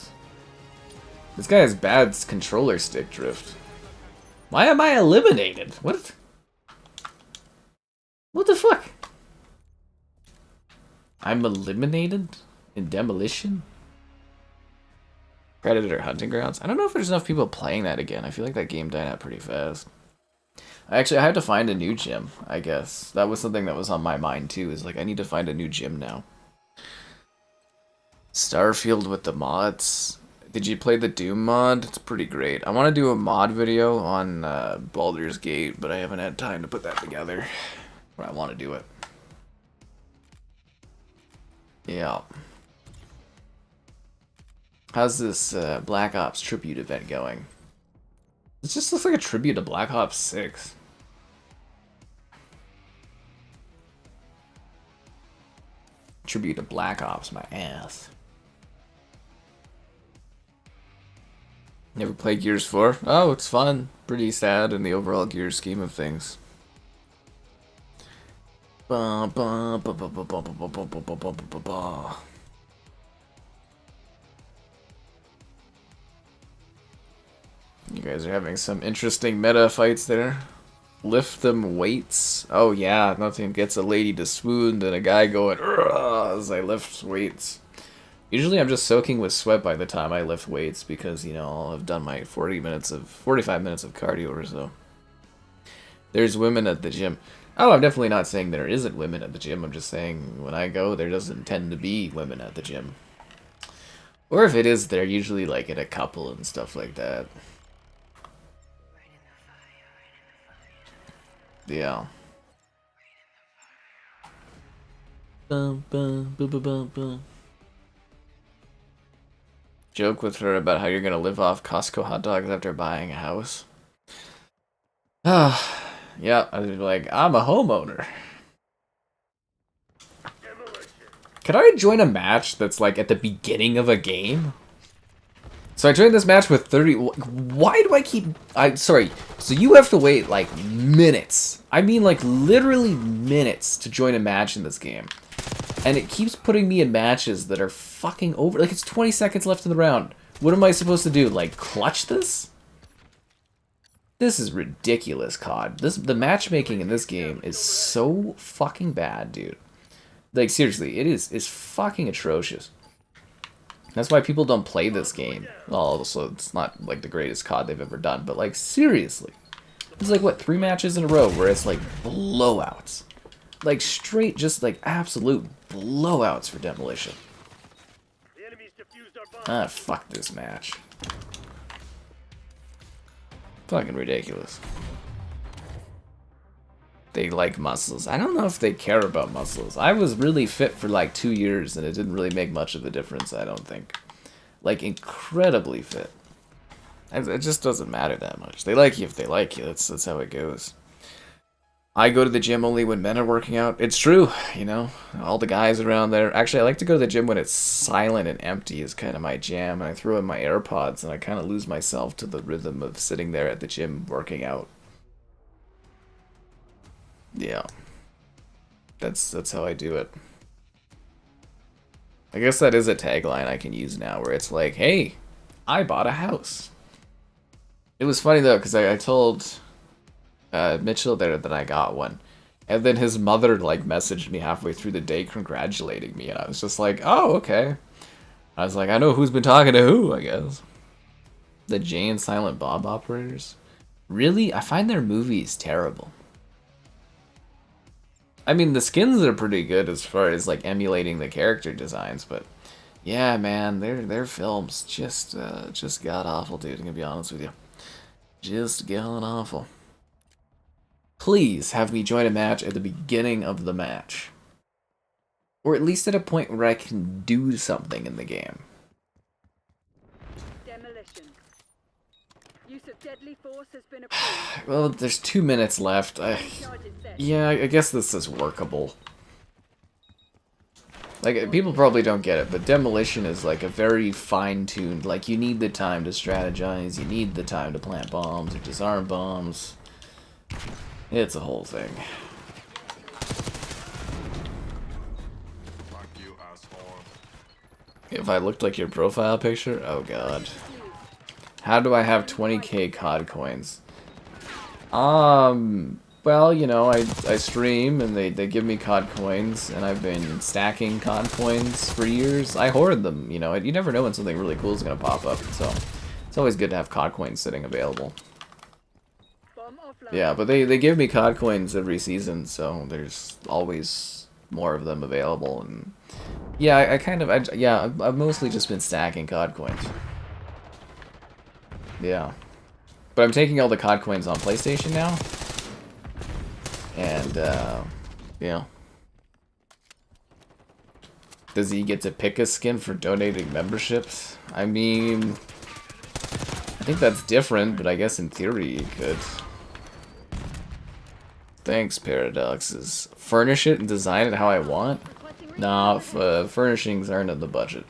This guy has bad controller stick drift. Why am I eliminated? What? What the fuck? I'm eliminated in Demolition? Predator Hunting Grounds? I don't know if there's enough people playing that again. I feel like that game died out pretty fast. Actually, I have to find a new gym, I guess. That was something that was on my mind too, is like I need to find a new gym now. Starfield with the mods. Did you play the Doom mod? It's pretty great. I want to do a mod video on Baldur's Gate, but I haven't had time to put that together. But I want to do it. Yeah. How's this Black Ops tribute event going? It just looks like a tribute to Black Ops 6. Tribute to Black Ops, my ass. Never played Gears 4? Oh, it's fun. Pretty sad in the overall Gears scheme of things. You guys are having some interesting meta fights there. Lift them weights. Oh yeah, nothing gets a lady to swoon than a guy going as I lift weights. Usually I'm just soaking with sweat by the time I lift weights because, you know, I'll have done my 45 minutes of cardio or so. There's women at the gym. Oh, I'm definitely not saying there isn't women at the gym. I'm just saying when I go, there doesn't tend to be women at the gym. Or if it is, they're usually like in a couple and stuff like that. Yeah. Joke with her about how you're gonna live off Costco hot dogs after buying a house. Ah, yeah, I'd be like, I'm a homeowner. Can I join a match that's like at the beginning of a game? So I joined this match with 30... Why do I keep... Sorry. So you have to wait like minutes. I mean like literally minutes to join a match in this game. And it keeps putting me in matches that are fucking over. Like it's 20 seconds left in the round. What am I supposed to do? Like clutch this? This is ridiculous, COD. The matchmaking in this game is so fucking bad, dude. Like seriously, it's fucking atrocious. That's why people don't play this game. Well, also, it's not like the greatest COD they've ever done, but like seriously, it's like what 3 matches in a row where it's like blowouts, like straight, just like absolute blowouts for Demolition. Ah, fuck this match. Fucking ridiculous. They like muscles. I don't know if they care about muscles. I was really fit for like 2 years and it didn't really make much of a difference, I don't think. Like incredibly fit. It just doesn't matter that much. They like you if they like you. That's how it goes. I go to the gym only when men are working out. It's true, you know. All the guys around there. Actually, I like to go to the gym when it's silent and empty is kind of my jam. And I throw in my AirPods and I kind of lose myself to the rhythm of sitting there at the gym working out. Yeah. That's how I do it. I guess that is a tagline I can use now where it's like, hey, I bought a house. It was funny though, because I told Mitchell there that I got one. And then his mother like messaged me halfway through the day congratulating me. And I was just like, oh, okay. I was like, I know who's been talking to who, I guess. The Jay and Silent Bob operators. Really? I find their movies terrible. I mean, the skins are pretty good as far as like emulating the character designs, but yeah, man, their films just god awful, dude. I'm gonna be honest with you, just god awful. Please have me join a match at the beginning of the match, or at least at a point where I can do something in the game. Demolition. Use of deadly force has been approved. Well, there's 2 minutes left. Yeah, I guess this is workable. Like, people probably don't get it, but Demolition is like a very fine-tuned, like, you need the time to strategize, you need the time to plant bombs or disarm bombs. It's a whole thing. Fuck you, asshole. If I looked like your profile picture? Oh god. How do I have 20k COD coins? Well, you know, I stream and they give me COD coins, and I've been stacking COD coins for years. I hoard them, you know. You never know when something really cool is going to pop up, so it's always good to have COD coins sitting available. Yeah, but they give me COD coins every season, so there's always more of them available. And yeah, I've mostly just been stacking COD coins. Yeah. But I'm taking all the COD coins on PlayStation now. And, yeah. Does he get to pick a skin for donating memberships? I mean, I think that's different, but I guess in theory you could. Thanks, Paradoxes. Furnish it and design it how I want? Nah, furnishings aren't in the budget.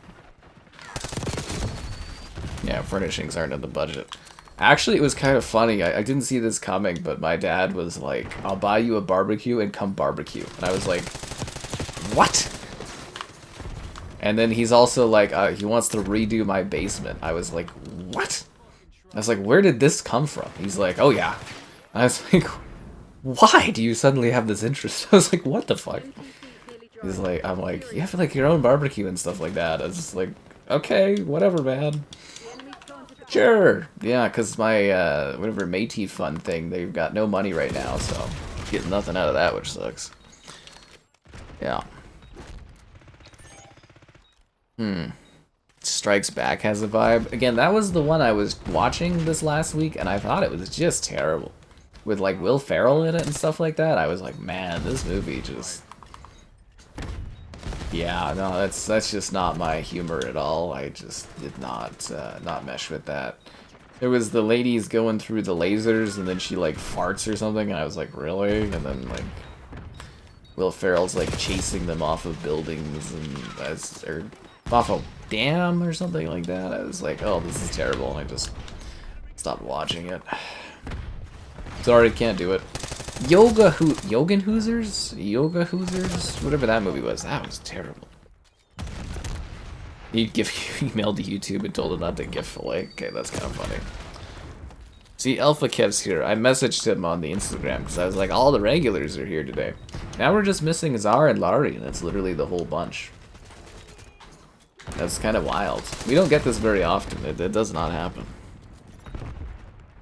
Yeah, furnishings aren't in the budget. Actually, it was kind of funny. I didn't see this coming, but my dad was like, I'll buy you a barbecue and come barbecue. And I was like, what? And then he's also like, he wants to redo my basement. I was like, what? I was like, where did this come from? He's like, oh yeah. And I was like, why do you suddenly have this interest? I was like, what the fuck? He's like, I'm like, you have like your own barbecue and stuff like that. I was just like, okay, whatever, man. Sure. Yeah, because my, whatever Métis Fund thing, they've got no money right now, so getting nothing out of that, which sucks. Yeah. Strikes Back has a vibe. Again, that was the one I was watching this last week, and I thought it was just terrible. With, like, Will Ferrell in it and stuff like that, I was like, man, this movie just... Yeah, no, that's just not my humor at all. I just did not mesh with that. There was the ladies going through the lasers, and then she, like, farts or something, and I was like, really? And then, like... Will Ferrell's like chasing them off of buildings and or off a dam or something like that. I was like, oh, this is terrible, and I just stopped watching it. Sorry, can't do it. Yoga Hoosers, whatever that movie was. That was terrible. He emailed to YouTube and told him not to gift fillet. Okay, that's kind of funny. See, Alpha Kev's here. I messaged him on the Instagram because I was like, all the regulars are here today. Now we're just missing Zara and Laurie, and that's literally the whole bunch. That's kind of wild. We don't get this very often. It does not happen.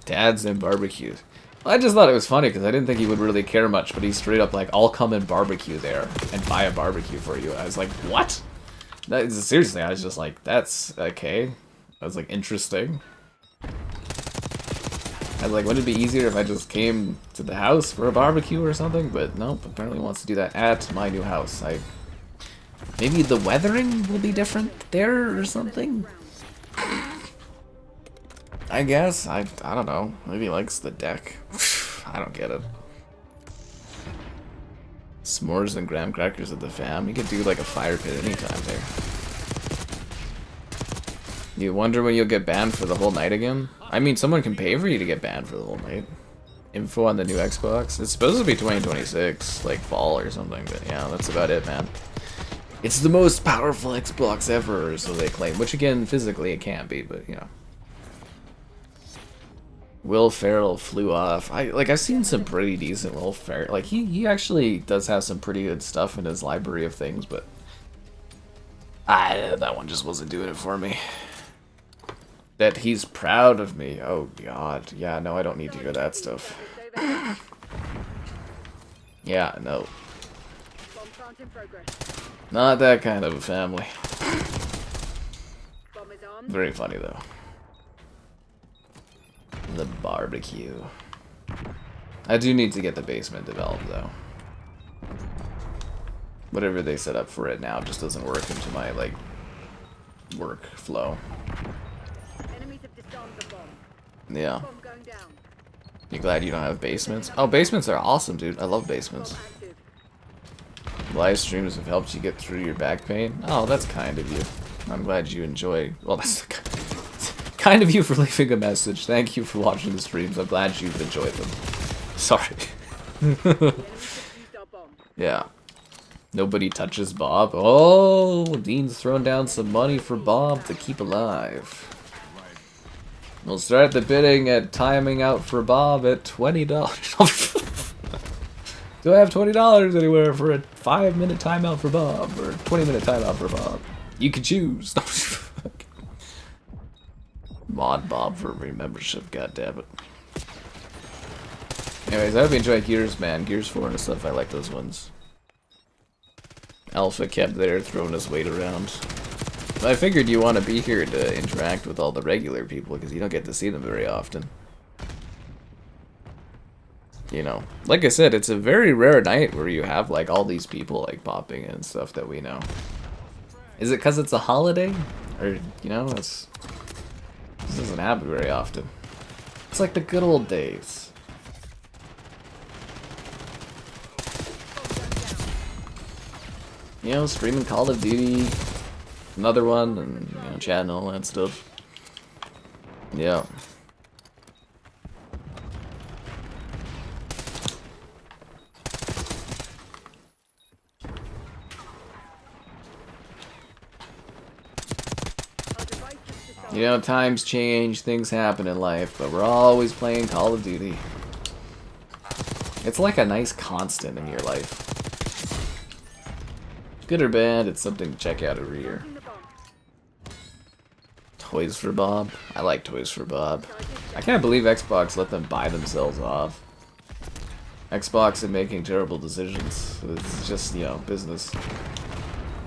Dads and barbecues. I just thought it was funny because I didn't think he would really care much, but he straight up like, I'll come and barbecue there and buy a barbecue for you. I was like, what? That is, seriously, I was just like, that's okay. I was like, interesting. I was like, wouldn't it be easier if I just came to the house for a barbecue or something? But nope, apparently he wants to do that at my new house. Maybe the weathering will be different there or something? I guess. I don't know. Maybe he likes the deck. I don't get it. S'mores and graham crackers at the fam. You could do like a fire pit anytime there. You wonder when you'll get banned for the whole night again? I mean, someone can pay for you to get banned for the whole night. Info on the new Xbox. It's supposed to be 2026, like fall or something, but yeah, that's about it, man. It's the most powerful Xbox ever, so they claim. Which again, physically it can't be, but you know. Will Ferrell flew off. I've seen some pretty decent Will Ferrell. Like he actually does have some pretty good stuff in his library of things, but that one just wasn't doing it for me. That he's proud of me. Oh god. Yeah, no, I don't need to hear that stuff. Yeah, no. Not that kind of a family. Very funny though. The barbecue. I do need to get the basement developed though. Whatever they set up for it now just doesn't work into my like workflow. Yeah. You glad you don't have basements? Oh, basements are awesome, dude. I love basements. Live streams have helped you get through your back pain. Oh, that's kind of you. I'm glad you enjoy. Well, that's kind of you for leaving a message. Thank you for watching the streams. I'm glad you've enjoyed them. Sorry. Yeah. Nobody touches Bob. Oh, Dean's thrown down some money for Bob to keep alive. We'll start the bidding at timing out for Bob at $20. Do I have $20 anywhere for a 5-minute timeout for Bob or a 20-minute timeout for Bob? You can choose. Mod Bob for membership, goddammit. Anyways, I hope you enjoy Gears, man. Gears 4 and stuff, I like those ones. Alpha kept there throwing his weight around. I figured you want to be here to interact with all the regular people because you don't get to see them very often. You know, like I said, it's a very rare night where you have like all these people like popping in and stuff that we know. Is it because it's a holiday? Or, you know, this doesn't happen very often. It's like the good old days. You know, streaming Call of Duty, another one, and you know, chat and all that stuff. Yeah. You know, times change, things happen in life, but we're always playing Call of Duty. It's like a nice constant in your life. Good or bad, it's something to check out every year. Toys for Bob? I like Toys for Bob. I can't believe Xbox let them buy themselves off. Xbox is making terrible decisions. It's just, you know, business.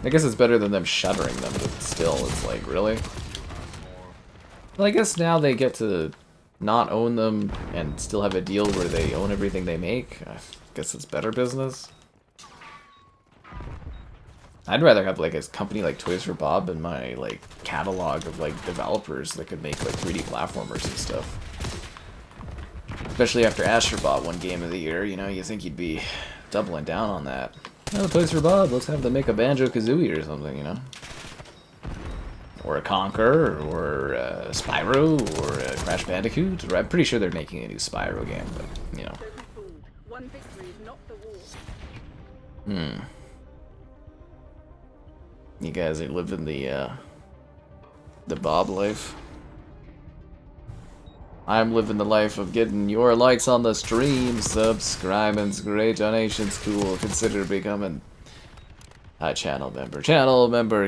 I guess it's better than them shuttering them, but still, it's like, really? Well, I guess now they get to not own them and still have a deal where they own everything they make. I guess it's better business. I'd rather have like a company like Toys for Bob in my like catalog of like developers that could make like 3D platformers and stuff. Especially after Asher bought one game of the year, you know, you think you'd be doubling down on that. Oh, Toys for Bob, let's have them make a Banjo-Kazooie or something, you know? Or a Conquer, or a Spyro, or a Crash Bandicoot. Or I'm pretty sure they're making a new Spyro game, but, you know. Don't be fooled. One victory is not the war. You guys are living the Bob life. I'm living the life of getting your likes on the stream, subscribing's great, donations cool, consider becoming a channel member,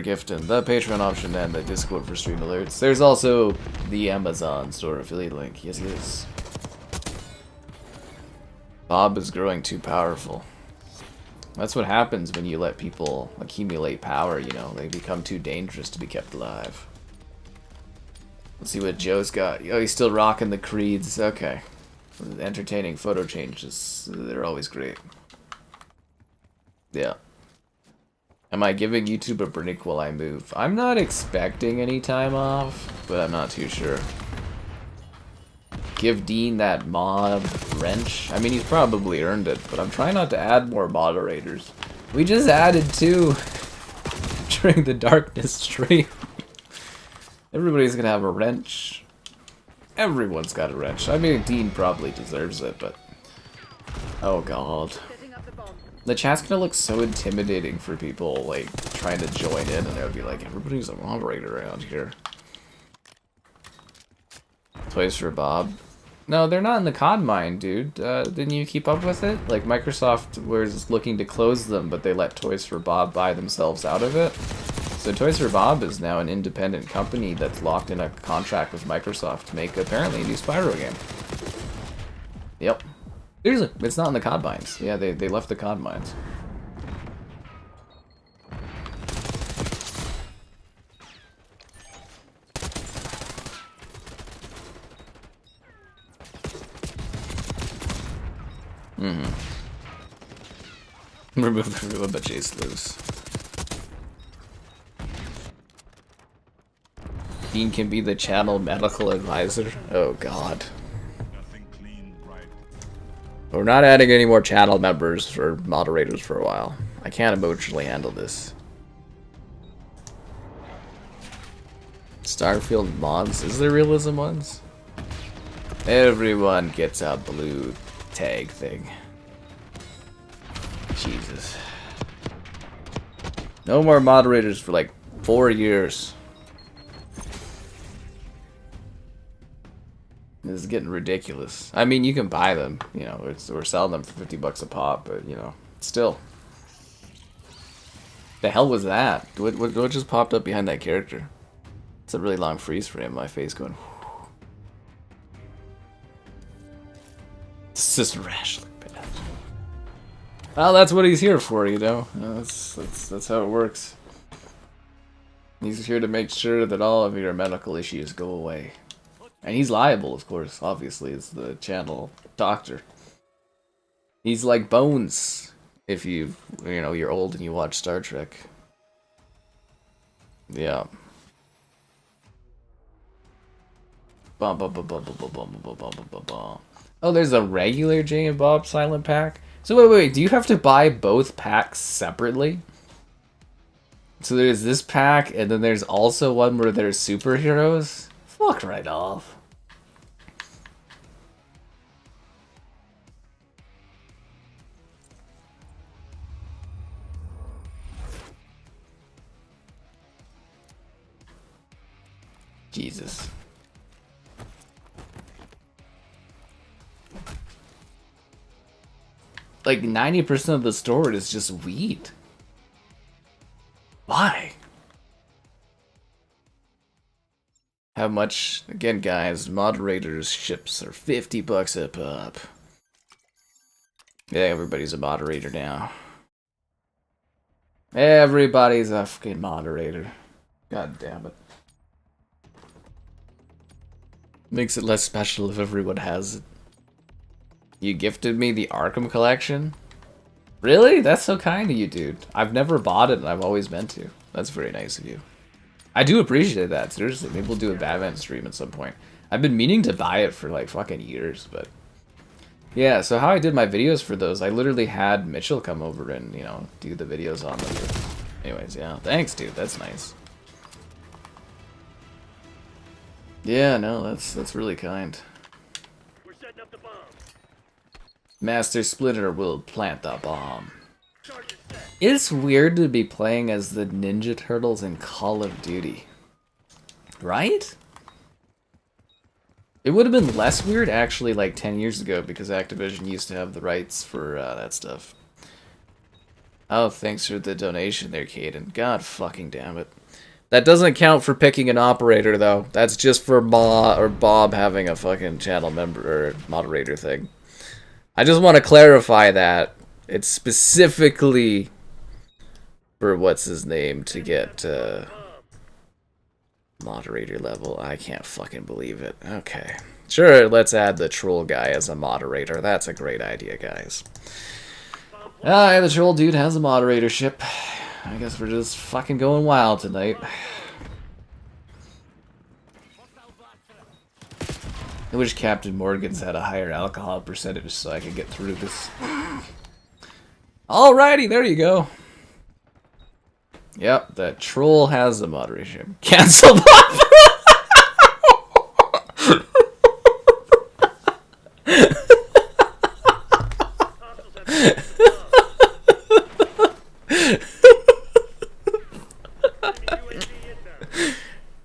gifting the Patreon option, and the Discord for stream alerts. There's also the Amazon store affiliate link, yes. Bob is growing too powerful. That's what happens when you let people accumulate power, you know, they become too dangerous to be kept alive. Let's see what Joe's got. Oh, he's still rocking the creeds. Okay. Entertaining photo changes. They're always great. Yeah. Am I giving YouTube a break while I move? I'm not expecting any time off, but I'm not too sure. Give Dean that mod wrench. I mean, he's probably earned it, but I'm trying not to add more moderators. We just added 2 during the darkness stream. Everybody's gonna have a wrench. Everyone's got a wrench. I mean, Dean probably deserves it, but... Oh god. The chat's gonna look so intimidating for people, like, trying to join in, and they'll be like, everybody's a moderator around here. Toys for Bob. No, they're not in the COD mine, dude. Didn't you keep up with it? Like, Microsoft was looking to close them, but they let Toys for Bob buy themselves out of it. So Toys for Bob is now an independent company that's locked in a contract with Microsoft to make, apparently, a new Spyro game. Yep. Seriously, it's not in the COD mines. Yeah, they left the COD mines. Remove everyone but Jace loose. Dean can be the channel medical advisor. Oh god. Nothing clean, right? We're not adding any more channel members or moderators for a while. I can't emotionally handle this. Starfield mods? Is there realism ones? Everyone gets a blue tag thing. Jesus. No more moderators for like 4 years. This is getting ridiculous. I mean, you can buy them, you know, or sell them for 50 bucks a pop, but, you know, still. The hell was that? What just popped up behind that character? It's a really long freeze frame, my face going... It's just rash look bad. Well, that's what he's here for, you know? That's how it works. He's here to make sure that all of your medical issues go away. And he's liable, of course, obviously, as the channel doctor. He's like Bones, if you know, you're old and you watch Star Trek. Yeah. Oh, there's a regular Jay and Bob Silent Pack? So wait, do you have to buy both packs separately? So there's this pack, and then there's also one where there's superheroes? Fuck right off. Jesus. Like 90% of the store is just weed. Why? How much? Again, guys, moderators ships are 50 bucks a pop. Yeah, everybody's a moderator now. Everybody's a fucking moderator. God damn it. Makes it less special if everyone has it. You gifted me the Arkham collection? Really? That's so kind of you, dude. I've never bought it and I've always meant to. That's very nice of you. I do appreciate that, seriously. Maybe we'll do a Batman stream at some point. I've been meaning to buy it for like fucking years, but Yeah, so how I did my videos for those, I literally had Mitchell come over and, you know, do the videos on them. Anyways, yeah. Thanks, dude. That's nice. Yeah, no, that's really kind. We're setting up the bomb. Master Splinter will plant the bomb. Charge is set. It's weird to be playing as the Ninja Turtles in Call of Duty. Right? It would have been less weird, actually, like 10 years ago, because Activision used to have the rights for that stuff. Oh, thanks for the donation there, Caden. God fucking damn it. That doesn't count for picking an operator, though. That's just for Bob having a fucking channel member or moderator thing. I just want to clarify that. It's specifically for what's his name to get moderator level. I can't fucking believe it. Okay. Sure, let's add the troll guy as a moderator. That's a great idea, guys. Ah, the troll dude has a moderatorship. I guess we're just fucking going wild tonight. I wish Captain Morgan's had a higher alcohol percentage so I could get through this. Alrighty, there you go. Yep, that troll has a moderation. Cancel Bob!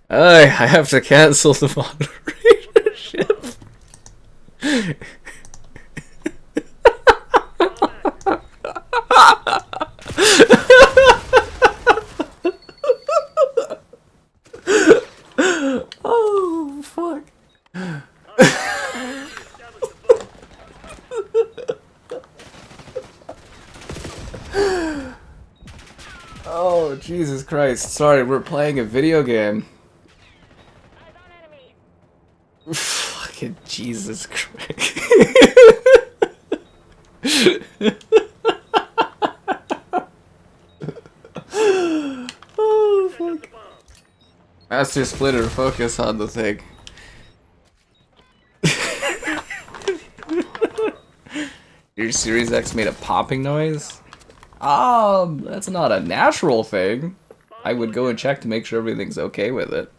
I have to cancel the moderatorship. Oh, fuck. Oh, Jesus Christ. Sorry, we're playing a video game. Fucking Jesus Christ. Oh, fuck. Master Splinter, focus on the thing. Your Series X made a popping noise? That's not a natural thing. I would go and check to make sure everything's okay with it.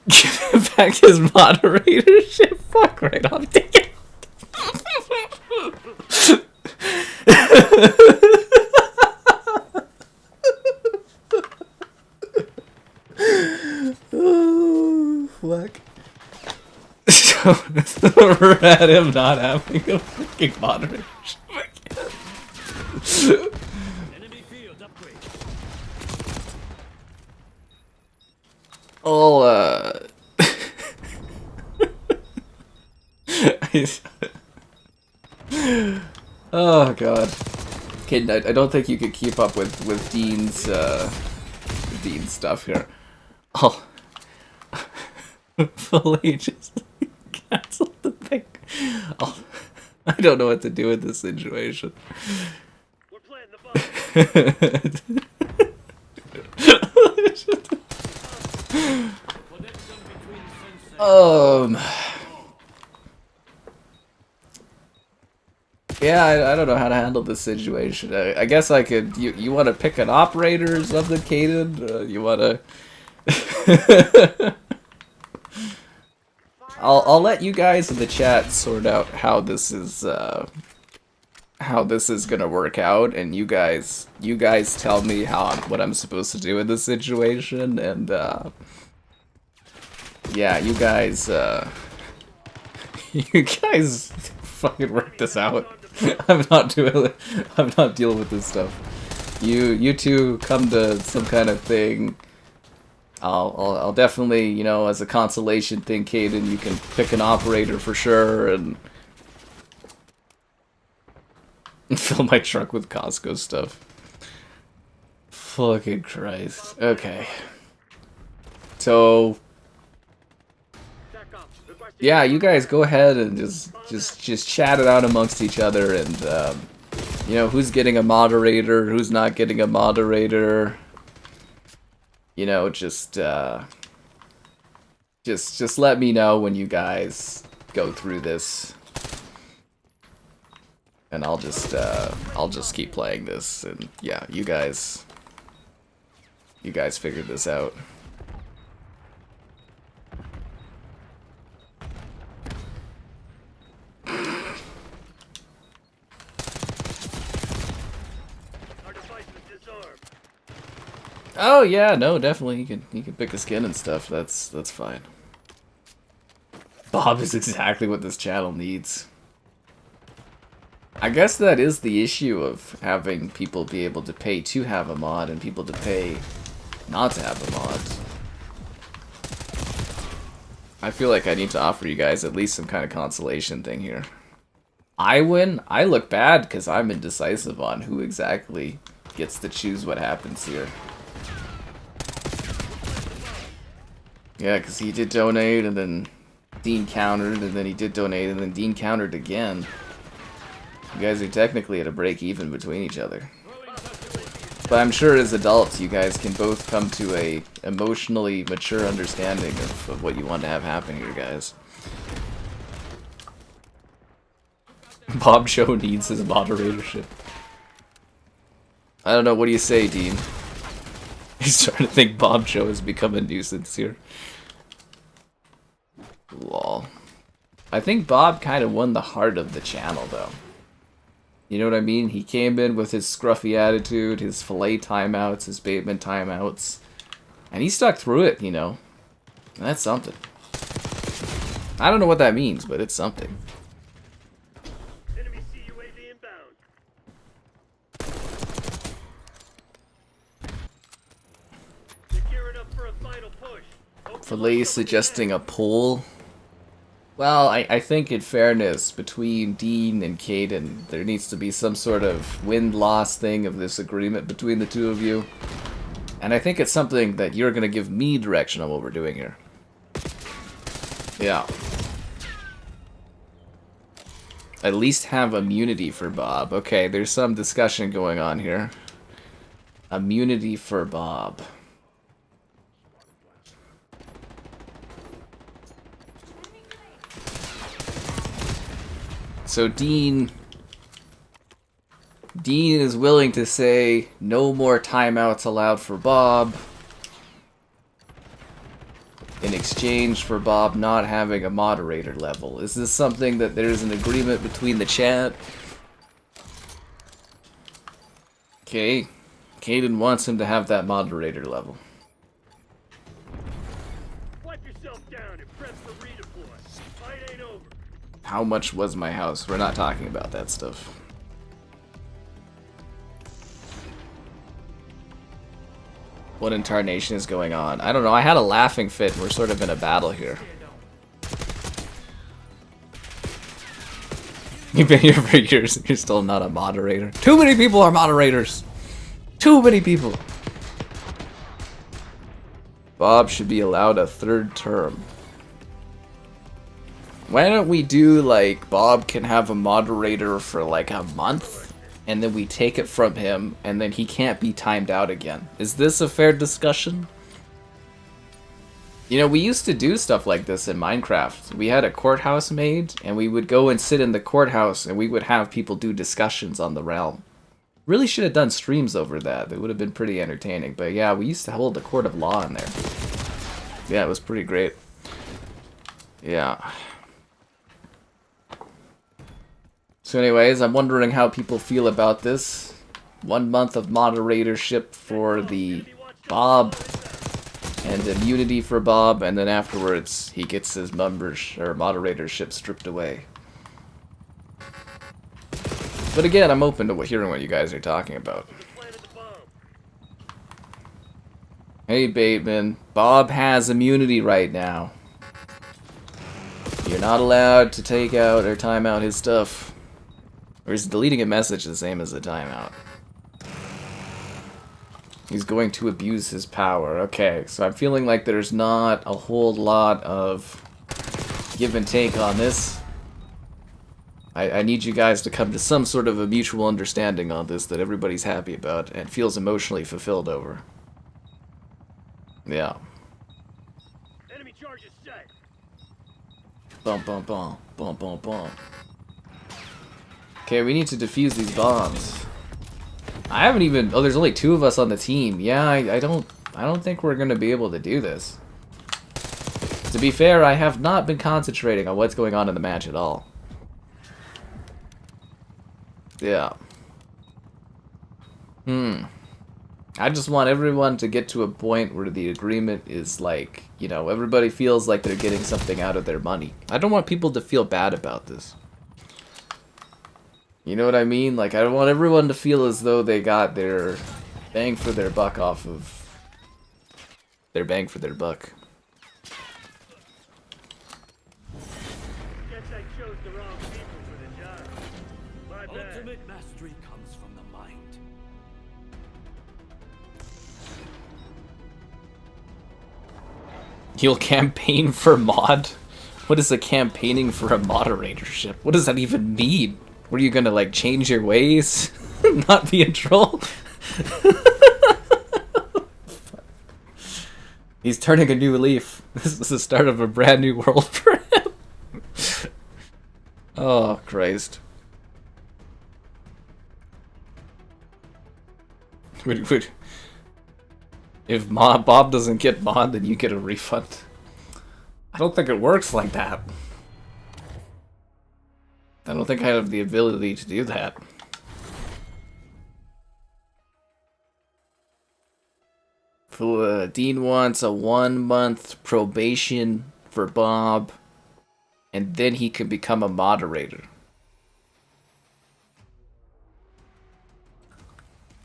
Give him back his moderatorship. Fuck right off. Take it. Oh, fuck. So, we're at him not having a fucking moderation again. Enemy field upgrade. Oh god. Okay, I don't think you could keep up with Dean's stuff here. Oh. Fully just cancel the thing. Oh. I don't know what to do with this situation. We're playing the bomb. Yeah, I don't know how to handle this situation. I guess I could. You want to pick an operator or something, Caden? You want to? I'll let you guys in the chat sort out how this is gonna work out, and you guys tell me what I'm supposed to do in this situation, and yeah, you guys fucking work this out. I'm not dealing with this stuff. You two come to some kind of thing. I'll definitely, you know, as a consolation thing, Caden, you can pick an operator for sure and fill my truck with Costco stuff. Fucking Christ. Okay. So yeah, you guys go ahead and just chat it out amongst each other, and you know, who's getting a moderator, who's not getting a moderator. you know, just let me know when you guys go through this, and I'll just keep playing this, and yeah, you guys figured this out. Oh yeah, no, definitely he can pick a skin and stuff. That's fine. Bob is exactly what this channel needs. I guess that is the issue of having people be able to pay to have a mod and people to pay not to have a mod. I feel like I need to offer you guys at least some kind of consolation thing here. I win, I look bad because I'm indecisive on who exactly gets to choose what happens here. Yeah, because he did donate, and then Dean countered, and then he did donate, and then Dean countered again. You guys are technically at a break even between each other. But I'm sure as adults, you guys can both come to a emotionally mature understanding of what you want to have happen here, guys. Bob Joe needs his moderatorship. I don't know, what do you say, Dean? He's starting to think Bob Joe has become a nuisance here. Lol. I think Bob kind of won the heart of the channel, though. You know what I mean? He came in with his scruffy attitude, his fillet timeouts, his Bateman timeouts. And he stuck through it, you know. And that's something. I don't know what that means, but it's something. Enemy CUAV inbound. They're gearing up for a final push. Fillet suggesting a poll. Well, I think in fairness, between Dean and Caden, there needs to be some sort of win-loss thing of this agreement between the two of you. And I think it's something that you're going to give me direction on what we're doing here. Yeah. At least have immunity for Bob. Okay, there's some discussion going on here. Immunity for Bob. So Dean is willing to say no more timeouts allowed for Bob in exchange for Bob not having a moderator level. Is this something that there's an agreement between the chat? Okay, Caden wants him to have that moderator level. Wipe yourself down and prep for redeploy. Fight ain't over. How much was my house? We're not talking about that stuff. What in tarnation is going on? I don't know. I had a laughing fit. We're sort of in a battle here. You've been here for years and you're still not a moderator. Too many people are moderators. Too many people. Bob should be allowed a third term. Why don't we do, like, Bob can have a moderator for, like, a month, and then we take it from him, and then he can't be timed out again. Is this a fair discussion? You know, we used to do stuff like this in Minecraft. We had a courthouse made, and we would go and sit in the courthouse, and we would have people do discussions on the realm. Really should have done streams over that. It would have been pretty entertaining. But yeah, we used to hold a court of law in there. Yeah, it was pretty great. Yeah. So anyways, I'm wondering how people feel about this. 1 month of moderatorship for the Bob and immunity for Bob, and then afterwards he gets his moderatorship stripped away. But again, I'm open to hearing what you guys are talking about. Hey Bateman, Bob has immunity right now. You're not allowed to take out or time out his stuff. Or is deleting a message the same as a timeout? He's going to abuse his power. Okay, so I'm feeling like there's not a whole lot of give and take on this. I need you guys to come to some sort of a mutual understanding on this that everybody's happy about and feels emotionally fulfilled over. Yeah. Enemy charges set. Bum bum bum. Bum bum bum. Okay, we need to defuse these bombs. I haven't even... Oh, there's only 2 of us on the team. Yeah, I don't think we're gonna be able to do this. To be fair, I have not been concentrating on what's going on in the match at all. Yeah. I just want everyone to get to a point where the agreement is like, you know, everybody feels like they're getting something out of their money. I don't want people to feel bad about this. You know what I mean? Like, I want everyone to feel as though they got their bang for their buck off of their bang for their buck. Guess I chose the wrong people for the job. My bad. Ultimate mastery comes from the mind. You'll campaign for mod? What is a campaigning for a moderatorship? What does that even mean? Were you gonna, like, change your ways? Not be in troll? He's turning a new leaf. This is the start of a brand new world for him. Oh, Christ. If Bob doesn't get mod, then you get a refund. I don't think it works like that. I don't think I have the ability to do that. Dean wants a 1-month probation for Bob, and then he can become a moderator.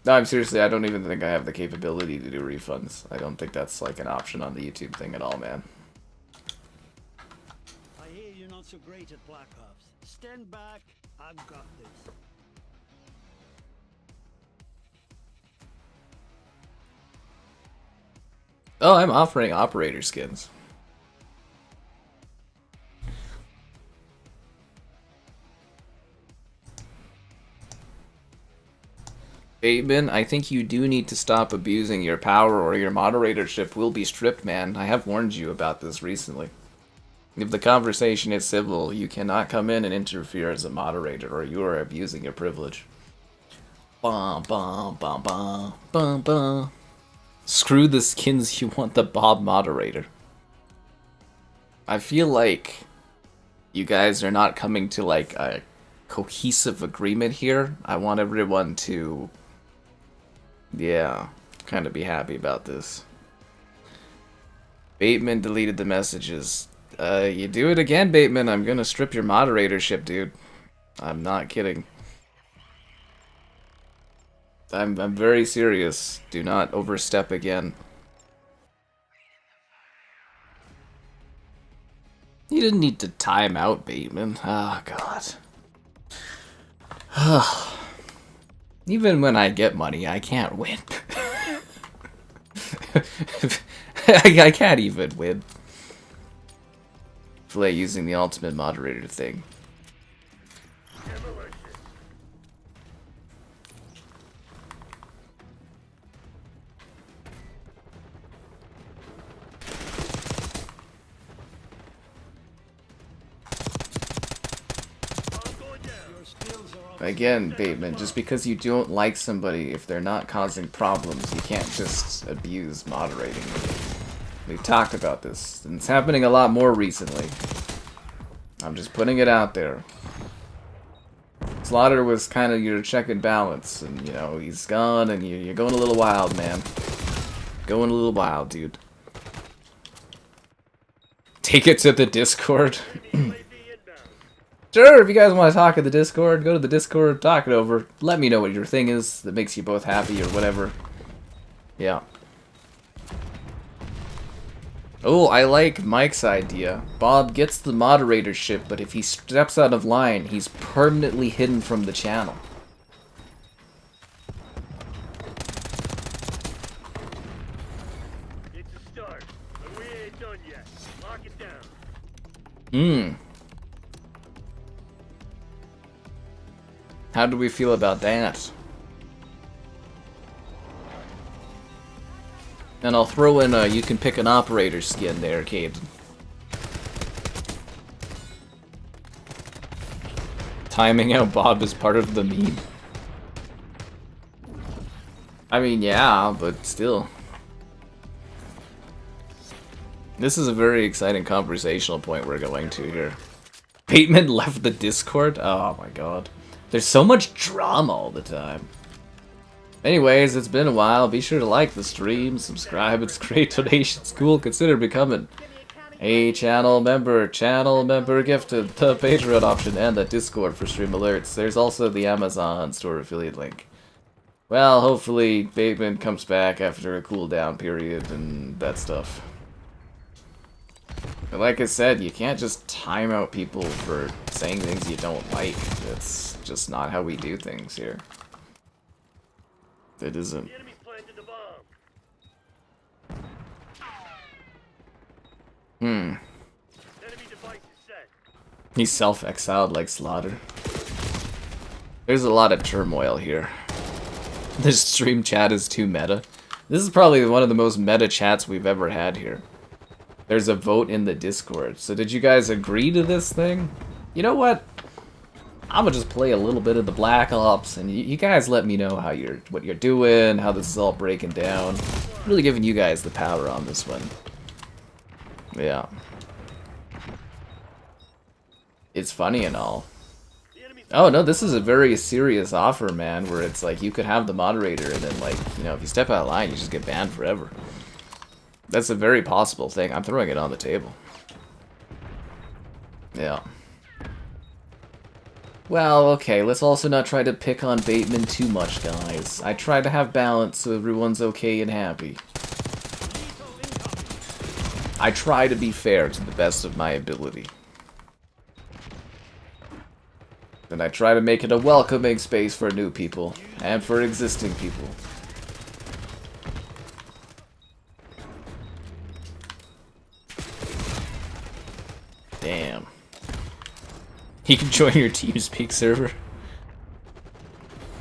No, I'm seriously, I don't even think I have the capability to do refunds. I don't think that's like an option on the YouTube thing at all, man. I hear you're not so great at Black Ops. Stand back, I've got this. Oh, I'm offering operator skins. Bateman, I think you do need to stop abusing your power or your moderatorship will be stripped, man. I have warned you about this recently. If the conversation is civil, you cannot come in and interfere as a moderator, or you are abusing your privilege. Bum, bum, bum, bum, bum, bum. Screw the skins, you want the Bob moderator. I feel like you guys are not coming to like a cohesive agreement here. I want everyone to, yeah, kind of be happy about this. Bateman deleted the messages. You do it again, Bateman, I'm gonna strip your moderatorship, dude. I'm not kidding. I'm very serious. Do not overstep again. You didn't need to time out, Bateman. Oh, God. Even when I get money, I can't win. I can't even win. Play using the ultimate moderator thing. Again, Bateman, just because you don't like somebody, if they're not causing problems, you can't just abuse moderating. We've talked about this, and it's happening a lot more recently. I'm just putting it out there. Slaughter was kind of your check and balance, and, you know, he's gone, and you're going a little wild, man. Going a little wild, dude. Take it to the Discord. Sure, if you guys want to talk in the Discord, go to the Discord, talk it over. Let me know what your thing is that makes you both happy or whatever. Yeah. Oh, I like Mike's idea. Bob gets the moderatorship, but if he steps out of line, he's permanently hidden from the channel. It's a start, but we ain't done yet. Lock it down. How do we feel about that? And I'll throw in a you can pick an operator skin there, Cade. Timing out Bob is part of the meme. I mean, yeah, but still. This is a very exciting conversational point we're going to here. Bateman left the Discord? Oh my god. There's so much drama all the time. Anyways, it's been a while. Be sure to like the stream, subscribe, it's great, donations cool. Consider becoming a channel member gifted, the Patreon option, and the Discord for stream alerts. There's also the Amazon store affiliate link. Well, hopefully Bateman comes back after a cooldown period and that stuff. But like I said, you can't just time out people for saying things you don't like. That's just not how we do things here. That isn't. The enemy's planted the bomb. Enemy device is set. He's self-exiled like Slaughter. There's a lot of turmoil here. This stream chat is too meta. This is probably one of the most meta chats we've ever had here. There's a vote in the Discord. So did you guys agree to this thing? You know what? I'm gonna just play a little bit of the Black Ops, and you guys let me know how what you're doing, how this is all breaking down. Really giving you guys the power on this one. Yeah. It's funny and all. Oh no, this is a very serious offer, man, where it's like you could have the moderator and then, like, you know, if you step out of line, you just get banned forever. That's a very possible thing. I'm throwing it on the table. Yeah. Well, okay, let's also not try to pick on Bateman too much, guys. I try to have balance so everyone's okay and happy. I try to be fair to the best of my ability. And I try to make it a welcoming space for new people, and for existing people. Damn. He can join your TeamSpeak server.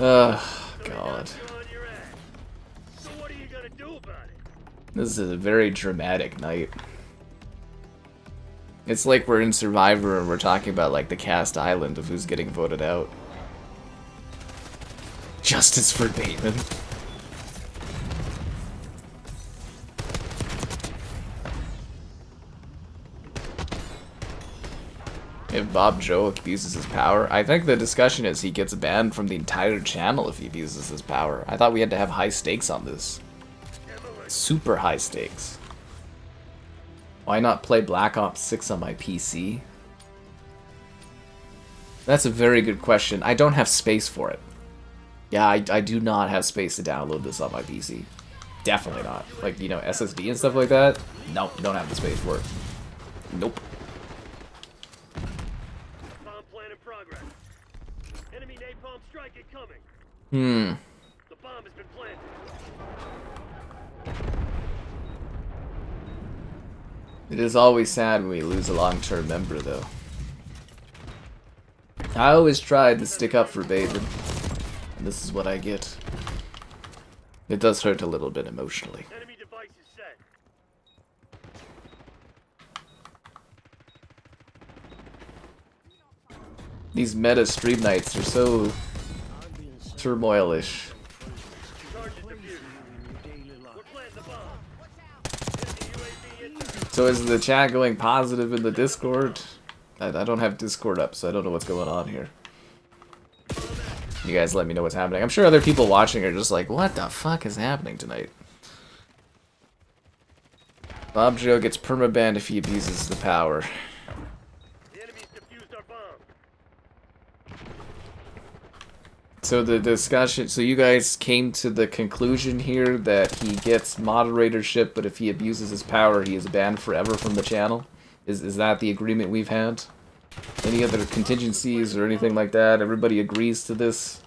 Oh, God. So what are you gonna do about it? This is a very dramatic night. It's like we're in Survivor and we're talking about, like, the cast island of who's getting voted out. Justice for Bateman. If Bob Joe abuses his power, I think the discussion is he gets banned from the entire channel if he abuses his power. I thought we had to have high stakes on this. Super high stakes. Why not play Black Ops 6 on my PC? That's a very good question. I don't have space for it. Yeah, I do not have space to download this on my PC. Definitely not. Like, you know, SSD and stuff like that? Nope, don't have the space for it. Nope. Bomb plan in progress. Enemy napalm strike incoming. The bomb has been planted. It is always sad when we lose a long-term member, though. I always tried to stick up for Bateman, and this is what I get. It does hurt a little bit emotionally. Enemy device is set. These meta stream nights are so turmoilish. Charge is defused. We're planting the bomb. Enemy UAV in. So is the chat going positive in the Discord? I don't have Discord up, so I don't know what's going on here. You guys let me know what's happening. I'm sure other people watching are just like, what the fuck is happening tonight? Bob Joe gets permabanned if he abuses the power. The enemy's defused our bomb. So the discussion, so you guys came to the conclusion here that he gets moderatorship, but if he abuses his power, he is banned forever from the channel? Is that the agreement we've had? Any other contingencies or anything like that? Everybody agrees to this?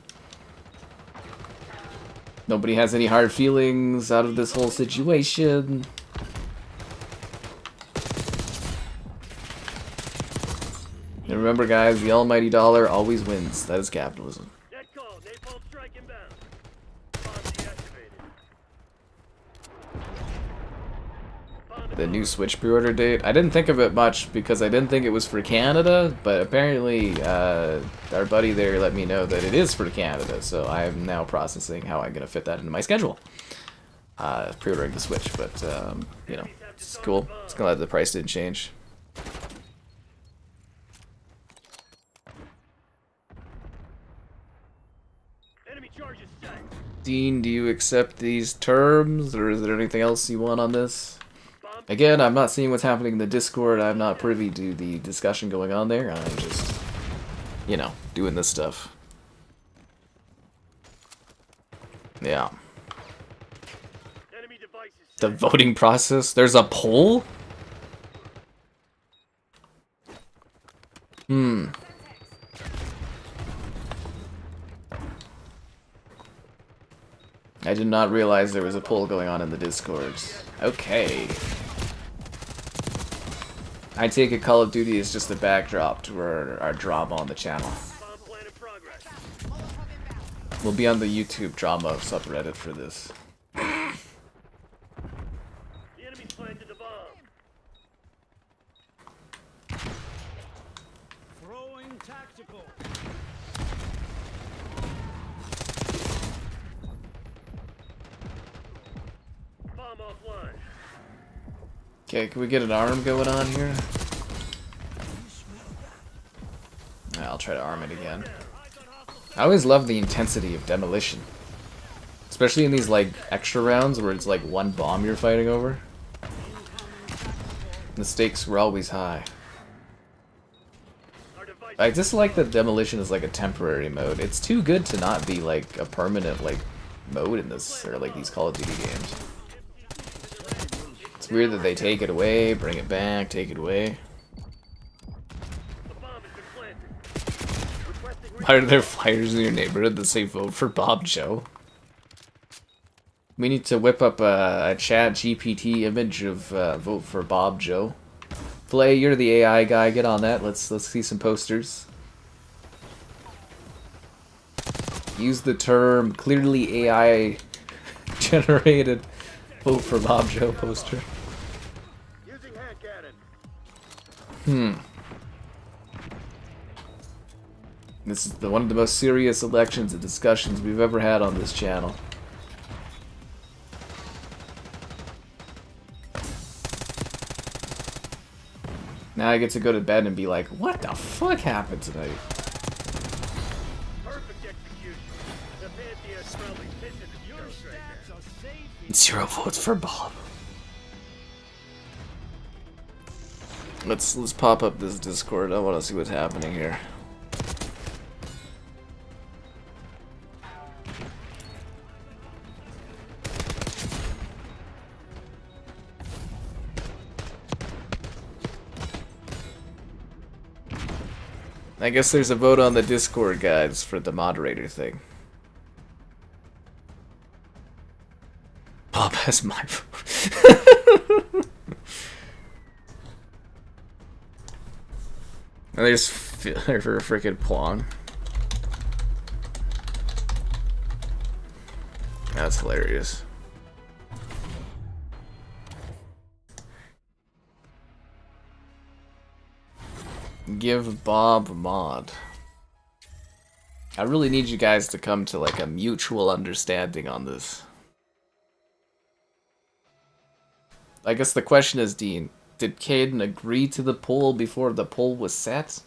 Nobody has any hard feelings out of this whole situation? And remember, guys, the almighty dollar always wins. That is capitalism. Net call. Napalm strike inbound. Bomb deactivated. new Switch pre-order date. I didn't think of it much because I didn't think it was for Canada, but apparently our buddy there let me know that it is for Canada, so I am now processing how I'm gonna fit that into my schedule. Pre-ordering the Switch, but you know, it's cool. It's glad the price didn't change. Enemy charges set. Dean, do you accept these terms, or is there anything else you want on this? Again, I'm not seeing what's happening in the Discord. I'm not privy to the discussion going on there. I'm just, you know, doing this stuff. Yeah. Enemy devices The voting process? There's a poll? I did not realize there was a poll going on in the Discord. Okay. I take it Call of Duty is just a backdrop to our drama on the channel. bomb plan in progress. We'll be on the YouTube drama subreddit for this. The enemy's planted the bomb. Throwing tactical. Bomb offline. Okay, can we get an arm going on here? Yeah, I'll try to arm it again. I always love the intensity of Demolition. Especially in these, like, extra rounds where it's like one bomb you're fighting over. The stakes were always high. Our device I dislike that Demolition is like a temporary mode. It's too good to not be like a permanent, like, mode in this, or like these Call of Duty games. It's weird that they take it away, bring it back, take it away. the bomb has been planted. Requesting Why are there flyers in your neighborhood that say vote for Bob Joe? We need to whip up a chat GPT image of vote for Bob Joe. Flay, you're the AI guy. Get on that. Let's see some posters. Use the term clearly AI generated vote for Bob Joe poster. using hand cannon. This is one of the most serious elections and discussions we've ever had on this channel. Now I get to go to bed and be like, what the fuck happened tonight? Perfect execution. The Pantheon's probably pissing the Your jokes right stats now. are safe. 0 votes for Bob. Let's pop up this Discord. I want to see what's happening here. I guess there's a vote on the Discord, guys, for the moderator thing. Bob has my vote. And there's for a freaking Plong. That's hilarious. Give Bob a mod. I really need you guys to come to like a mutual understanding on this. I guess the question is, Dean, did Caden agree to the poll before the poll was set?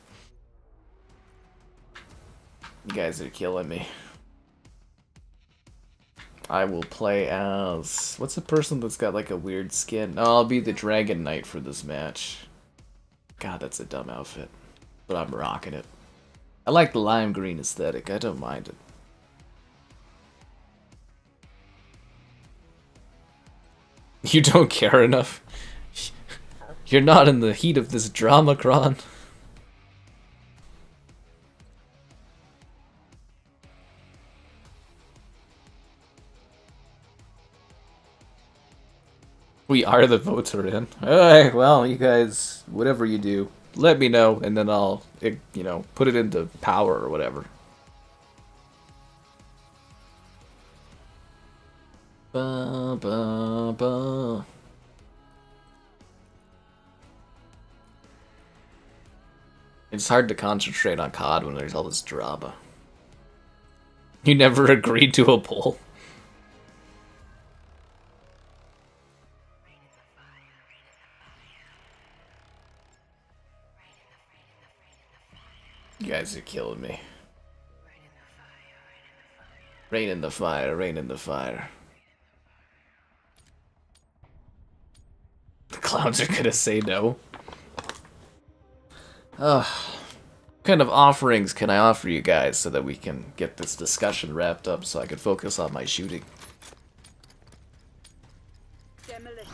You guys are killing me. I will play as... What's the person that's got like a weird skin? No, I'll be the Dragon Knight for this match. God, that's a dumb outfit. But I'm rocking it. I like the lime green aesthetic. I don't mind it. You don't care enough? You're not in the heat of this drama, Kron. We are the votes are in. Alright, well, you guys, whatever you do, let me know, and then I'll, you know, put it into power or whatever. Ba, ba, ba. It's hard to concentrate on COD when there's all this drama. You never agreed to a poll. You guys are killing me. Rain in the fire, rain in the fire. The clowns are gonna say no. What kind of offerings can I offer you guys so that we can get this discussion wrapped up so I can focus on my shooting? Demolition.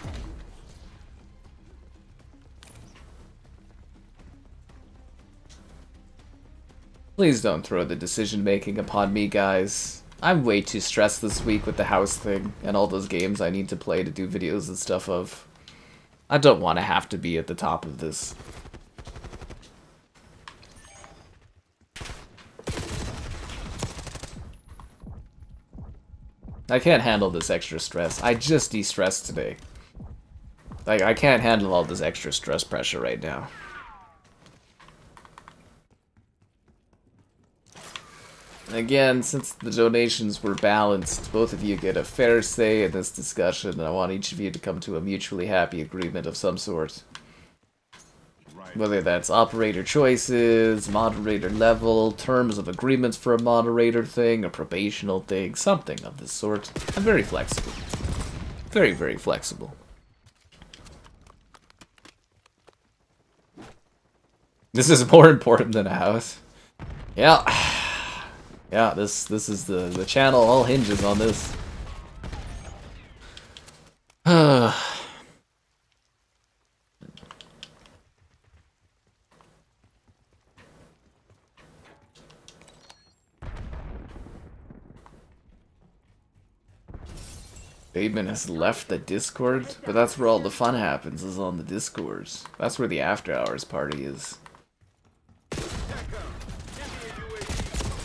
Please don't throw the decision making upon me, guys. I'm way too stressed this week with the house thing and all those games I need to play to do videos and stuff of. I don't want to have to be at the top of this. I can't handle this extra stress. I just de-stressed today. Like, I can't handle all this extra stress pressure right now. Again, since the donations were balanced, both of you get a fair say in this discussion, and I want each of you to come to a mutually happy agreement of some sort. Whether that's operator choices, moderator level, terms of agreements for a moderator thing, a probational thing, something of this sort. I'm very flexible. Very, very flexible. This is more important than a house. Yeah. Yeah, this is the channel all hinges on this. Bateman has left the Discord, but that's where all the fun happens, is on the Discords. That's where the after hours party is.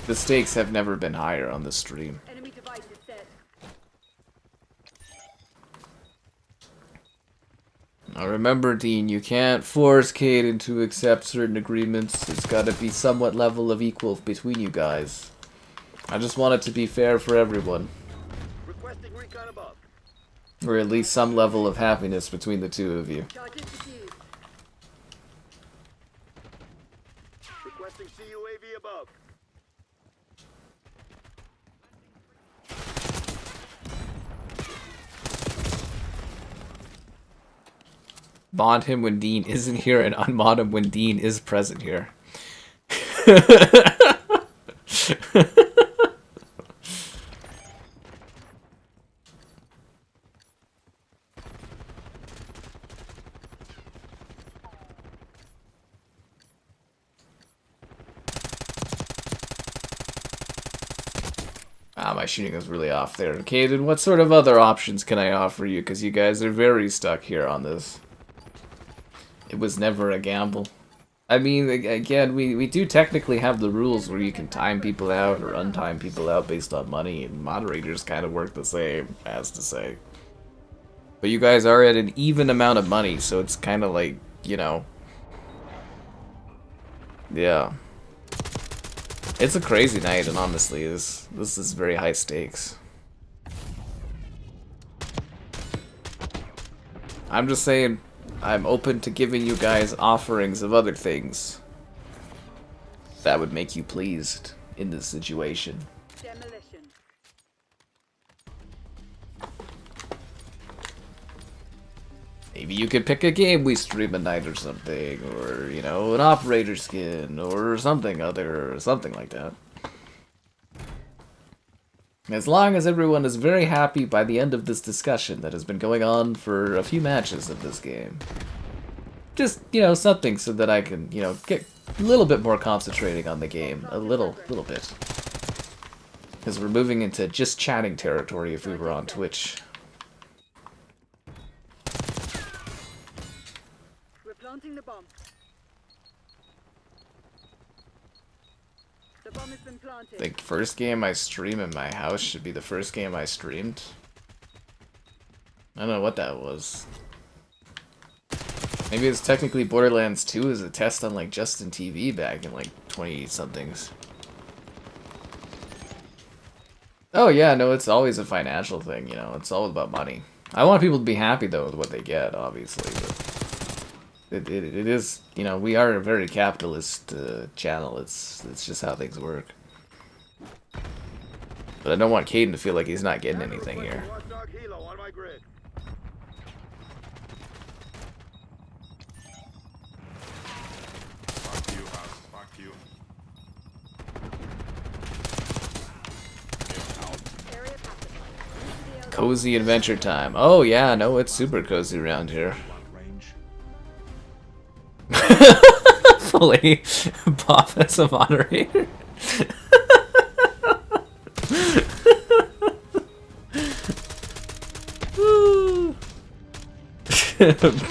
The stakes have never been higher on the stream. Enemy device is set. Now remember, Dean, you can't force Caden to accept certain agreements. It's gotta be somewhat level of equal between you guys. I just want it to be fair for everyone. Requesting recon above. Or at least some level of happiness between the two of you. Charges diffused. Requesting CUAV above. Bond him when Dean isn't here and unmod him when Dean is present here. Ah, my shooting was really off there. Caden, what sort of other options can I offer you? Because you guys are very stuck here on this. It was never a gamble. I mean, again, we do technically have the rules where you can time people out or untime people out based on money, and moderators kind of work the same, as to say. But you guys are at an even amount of money, so it's kind of like, you know... Yeah. It's a crazy night, and honestly, this is very high stakes. I'm just saying, I'm open to giving you guys offerings of other things that would make you pleased in this situation. Demolition. Maybe you could pick a game we stream at night or something, or, you know, an operator skin, or something other, or something like that. As long as everyone is very happy by the end of this discussion that has been going on for a few matches of this game. Just, you know, something so that I can, you know, get a little bit more concentrating on the game. A little bit. Because we're moving into just chatting territory if we were on Twitch. We're planting the bomb. The bomb has been planted. The first game I stream in my house should be the first game I streamed. I don't know what that was. Maybe it's technically Borderlands 2 as a test on like Justin TV back in like 20-somethings. Oh yeah, no, it's always a financial thing, you know, it's all about money. I want people to be happy though with what they get, obviously, but it is, you know, we are a very capitalist channel, it's just how things work. But I don't want Caden to feel like he's not getting anything here. Watchdog Hilo on my grid. Fuck you, House. Fuck you. Area pacified. Cozy adventure time. Oh yeah, no, it's super cozy around here. Range. Fully Bob as a moderator.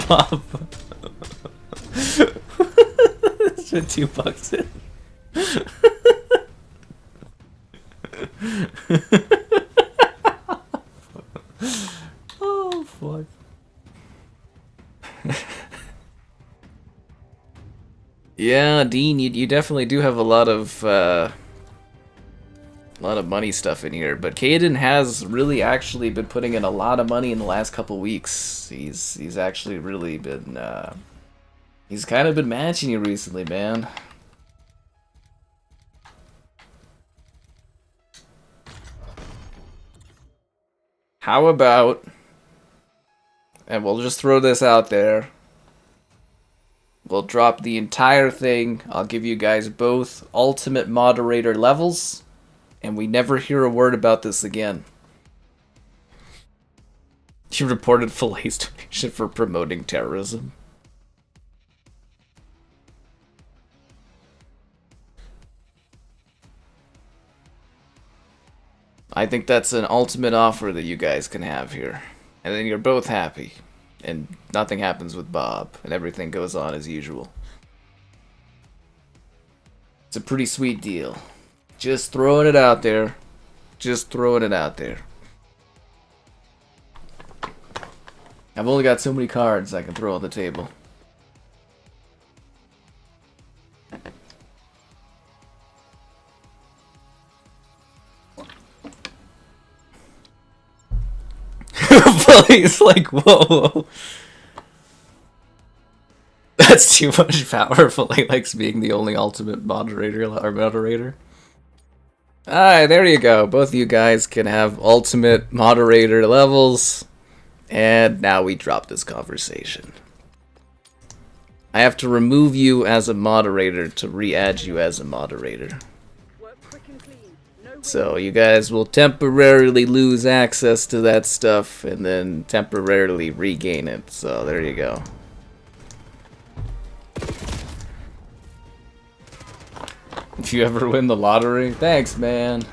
Bob. It's been $2 in. Oh fuck. Yeah, Dean, you definitely do have a lot of money stuff in here, but Caden has really actually been putting in a lot of money in the last couple weeks. He's actually really been he's kind of been matching you recently, man. How about, and we'll just throw this out there, we'll drop the entire thing. I'll give you guys both ultimate moderator levels, and we never hear a word about this again. You reported Fillet's donation for promoting terrorism. I think that's an ultimate offer that you guys can have here. And then you're both happy. And nothing happens with Bob. And everything goes on as usual. It's a pretty sweet deal. Just throwing it out there. Just throwing it out there. I've only got so many cards I can throw on the table. He's like, whoa. That's too much power. He likes being the only ultimate moderator or moderator. Alright, there you go. Both of you guys can have ultimate moderator levels. And now we drop this conversation. I have to remove you as a moderator to re-add you as a moderator. Work quick and clean. No So you guys will temporarily lose access to that stuff and then temporarily regain it. So there you go. If you ever win the lottery, thanks, man.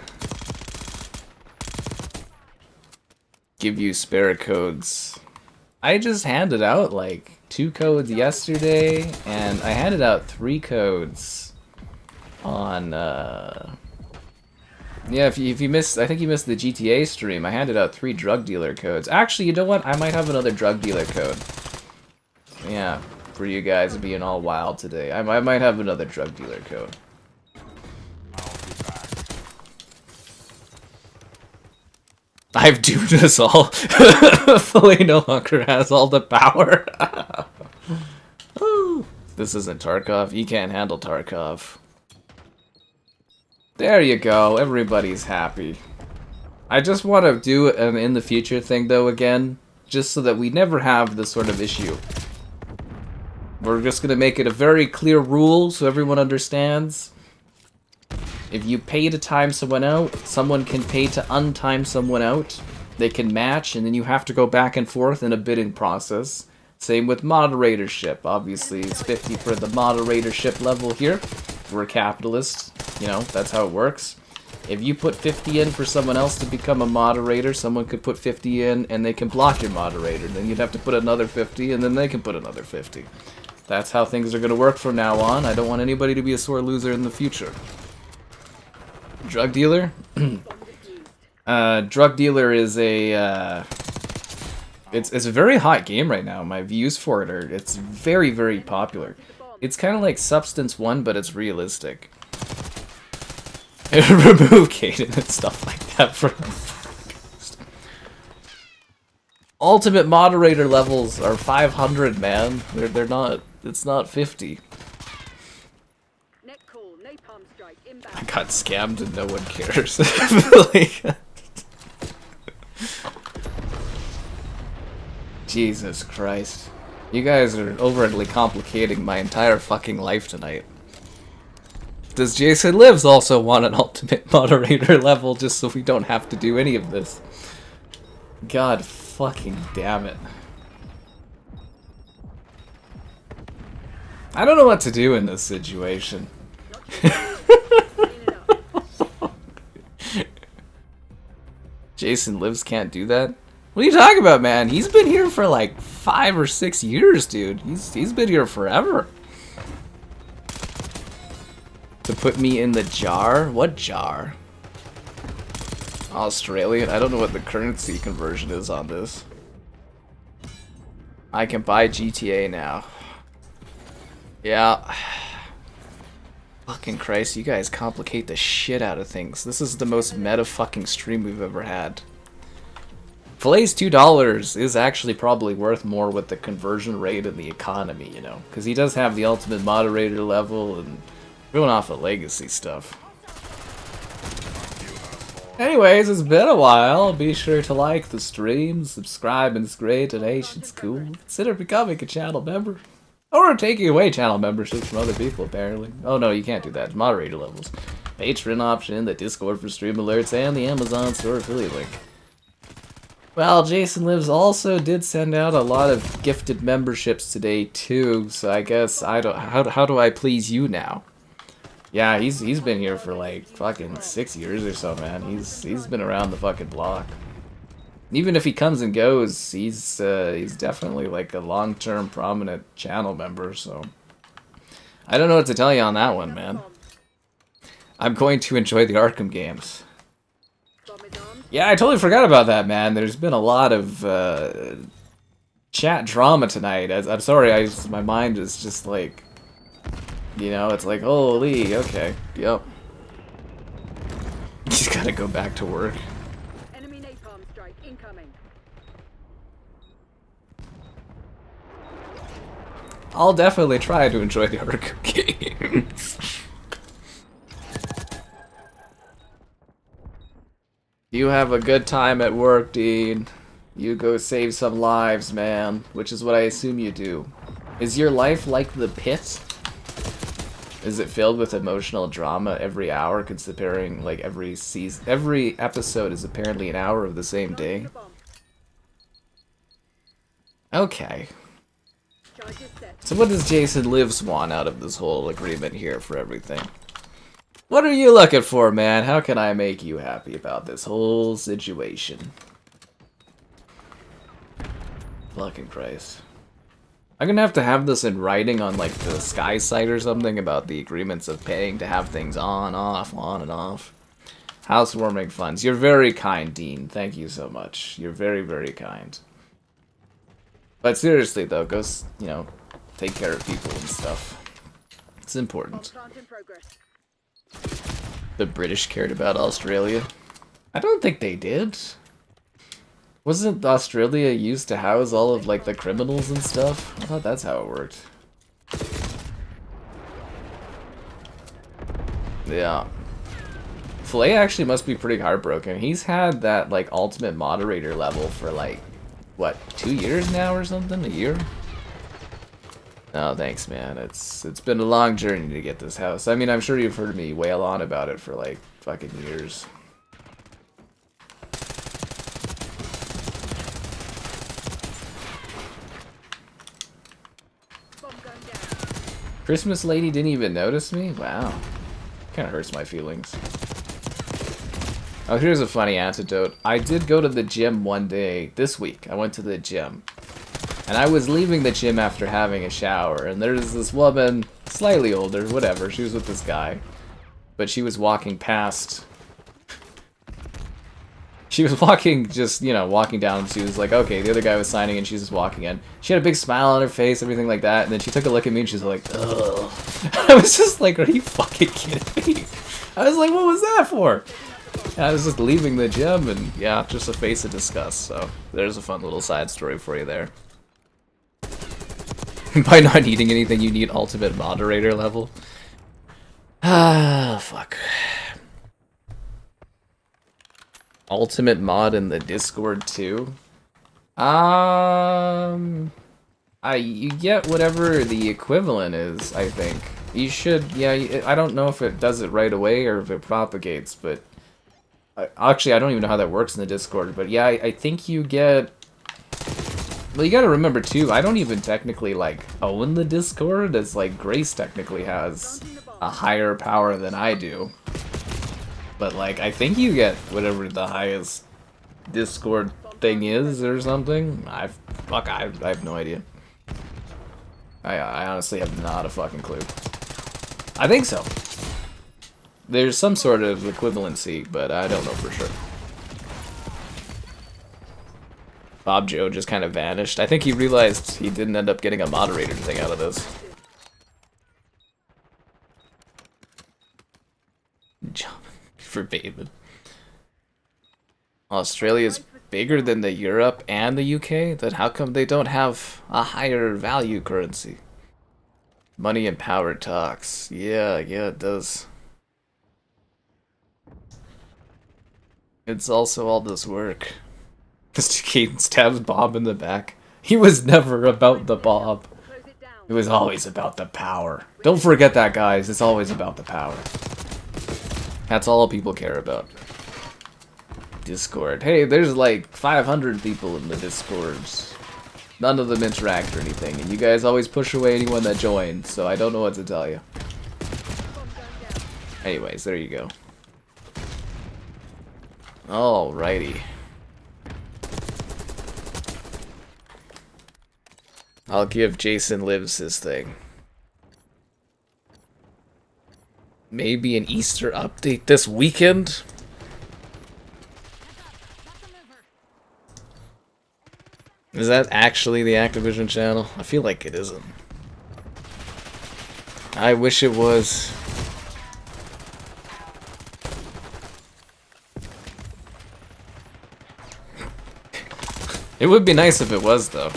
Give you spare codes. I just handed out like 2 codes yesterday, and I handed out 3 codes on yeah, if you missed, I think you missed the GTA stream. I handed out 3 drug dealer codes. Actually, you know what? I might have another drug dealer code. Yeah, for you guys being all wild today. I might have another drug dealer code. I've doomed us all. Fully no longer has all the power. This isn't Tarkov. You can't handle Tarkov. There you go. Everybody's happy. I just want to do an in the future thing though again, just so that we never have this sort of issue. We're just going to make it a very clear rule so everyone understands. If you pay to time someone out, someone can pay to untime someone out. They can match, and then you have to go back and forth in a bidding process. Same with moderatorship. Obviously, it's 50 for the moderatorship level here. We're capitalists. You know, that's how it works. If you put 50 in for someone else to become a moderator, someone could put 50 in, and they can block your moderator. Then you'd have to put another 50, and then they can put another 50. That's how things are going to work from now on. I don't want anybody to be a sore loser in the future. Drug dealer? Drug dealer is a It's a very hot game right now. My views for it are it's very, very popular. It's kind of like Substance 1, but it's realistic. Remove Caden and stuff like that from Ultimate Moderator levels are 500, man. They're not. It's not 50. Net call, napalm strike I inbound. got scammed and no one cares. Like, Jesus Christ. You guys are overly complicating my entire fucking life tonight. Does Jason Lives also want an Ultimate Moderator level just so we don't have to do any of this? God fucking damn it. I don't know what to do in this situation. Jason Lives can't do that? What are you talking about, man? He's been here for like 5 or 6 years, dude. He's been here forever. To put me in the jar? What jar? Australian? I don't know what the currency conversion is on this. I can buy GTA now. Yeah. Fucking Christ, you guys complicate the shit out of things. This is the most meta fucking stream we've ever had. Flay's $2 is actually probably worth more with the conversion rate and the economy, you know, because he does have the Ultimate Moderator level and going off of legacy stuff. Anyways, it's been a while. Be sure to like the stream, subscribe, and it's great, donations cool. Consider becoming a channel member. Or taking away channel memberships from other people, apparently. Oh no, you can't do that. Moderator levels. Patreon option, the Discord for stream alerts, and the Amazon store affiliate link. Well, Jason Lives also did send out a lot of gifted memberships today too, so I guess I don't. How do I please you now? Yeah, he's been here for like fucking 6 years or so, man. He's been around the fucking block. Even if he comes and goes, he's definitely like a long-term prominent channel member. So I don't know what to tell you on that one, man. I'm going to enjoy the Arkham games. Yeah, I totally forgot about that, man. There's been a lot of chat drama tonight. I'm sorry, my mind is just like, you know, it's like, holy, okay, yep. Just gotta go back to work. Enemy napalm strike incoming. I'll definitely try to enjoy the Arkham games. You have a good time at work, Dean. You go save some lives, man. Which is what I assume you do. Is your life like the pit? Is it filled with emotional drama every hour, considering like every episode is apparently an hour of the same day? Okay. So what does Jason Lives want out of this whole agreement here for everything? What are you looking for, man? How can I make you happy about this whole situation? Fucking Christ. I'm gonna have to have this in writing on like the Sky site or something about the agreements of paying to have things on, off, on and off. Housewarming funds. You're very kind, Dean. Thank you so much. You're very, very kind. But seriously though, go, you know, take care of people and stuff. It's important. The British cared about Australia. I don't think they did. Wasn't Australia used to house all of like the criminals and stuff? I thought that's how it worked. Yeah. Flay actually must be pretty heartbroken. He's had that like Ultimate Moderator level for like, what, 2 years now or something? A year? Oh, thanks, man. It's been a long journey to get this house. I mean, I'm sure you've heard me wail on about it for like fucking years. Christmas lady didn't even notice me? Wow. Kinda hurts my feelings. Oh, here's a funny anecdote. I did go to the gym one day this week. I went to the gym. And I was leaving the gym after having a shower, and there's this woman, slightly older, whatever, she was with this guy. But she was walking past. She was walking, just, you know, walking down, and she was like, okay, the other guy was signing, and she's just walking in. She had a big smile on her face, everything like that, and then she took a look at me, and she's like, ugh. I was just like, are you fucking kidding me? I was like, what was that for? And I was just leaving the gym, and yeah, just a face of disgust, so there's a fun little side story for you there. By not needing anything, you need ultimate moderator level. Ah, fuck. Ultimate mod in the Discord too. You get whatever the equivalent is, I think. You should, yeah, I don't know if it does it right away or if it propagates, but... Actually, I don't even know how that works in the Discord, but yeah, I think you get... Well, you gotta remember too, I don't even technically, like, own the Discord, as, like, Grace technically has a higher power than I do. But, like, I think you get whatever the highest Discord thing is or something. I have no idea. I honestly have not a fucking clue. I think so. There's some sort of equivalency, but I don't know for sure. Bob Joe just kind of vanished. I think he realized he didn't end up getting a moderator thing out of this. Forbidden. Australia's bigger than the Europe and the UK? Then how come they don't have a higher value currency? Money and power talks. Yeah, it does. It's also all this work. Mr. Keaton stabs Bob in the back. He was never about the Bob. It was always about the power. Don't forget that, guys. It's always about the power. That's all people care about. Discord. Hey, there's like 500 people in the Discords. None of them interact or anything, and you guys always push away anyone that joins, so I don't know what to tell you. Anyways, there you go. Alrighty. I'll give Jason Lives his thing. Maybe an Easter update this weekend? Is that actually the Activision channel? I feel like it isn't. I wish it was. It would be nice if it was, though.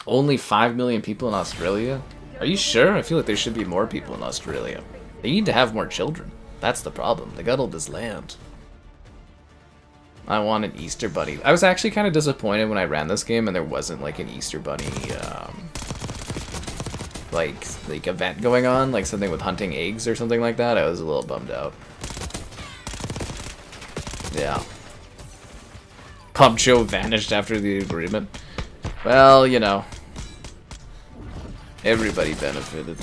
Only 5 million people in Australia? Are you sure? I feel like there should be more people in Australia. They need to have more children. That's the problem. They got all this land. I want an Easter bunny. I was actually kind of disappointed when I ran this game and there wasn't like an Easter bunny like event going on, like something with hunting eggs or something like that. I was a little bummed out. Yeah. Pub Joe vanished after the agreement. Well, you know. Everybody benefited.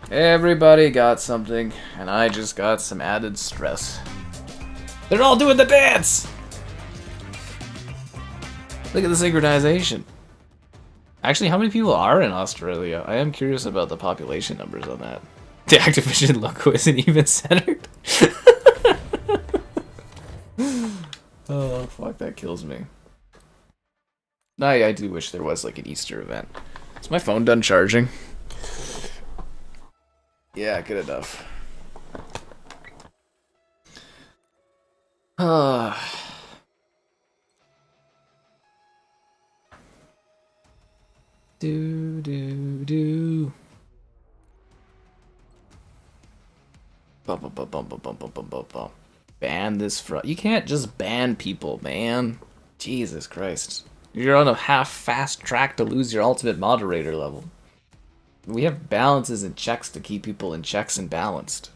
Everybody got something, and I just got some added stress. They're all doing the dance! Look at the synchronization. Actually, how many people are in Australia? I am curious about the population numbers on that. The Activision logo isn't even centered. Oh, fuck, that kills me. I do wish there was like an Easter event. Is my phone done charging? Yeah, good enough. Do. Ban this from. You can't just ban people, man. Jesus Christ. You're on a fast track to lose your ultimate moderator level. We have balances and checks to keep people in checks and balanced.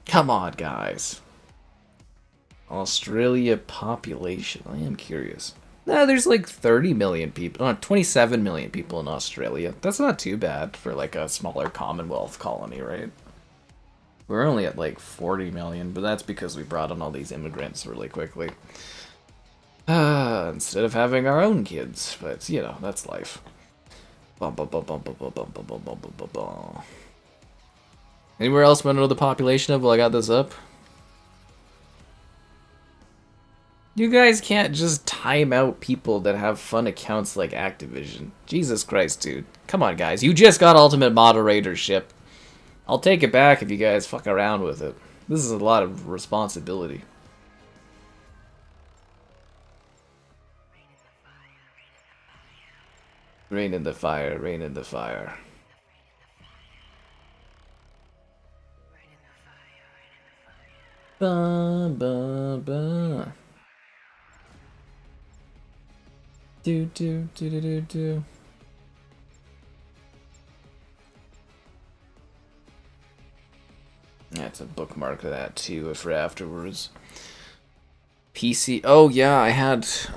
Come on, guys. Australia population. I am curious. Nah, there's like 30 million people. 27 million people in Australia. That's not too bad for like a smaller Commonwealth colony, right? We're only at like 40 million, but that's because we brought in all these immigrants really quickly. Instead of having our own kids. But, you know, that's life. Anywhere else want to know the population of while I got this up? You guys can't just time out people that have fun accounts like Activision. Jesus Christ, dude. Come on, guys. You just got Ultimate Moderatorship. I'll take it back if you guys fuck around with it. This is a lot of responsibility. Rain in the fire, rain in the fire. Ba ba ba. Do do do do do do. That's a bookmark of that too for afterwards. PC. Oh yeah,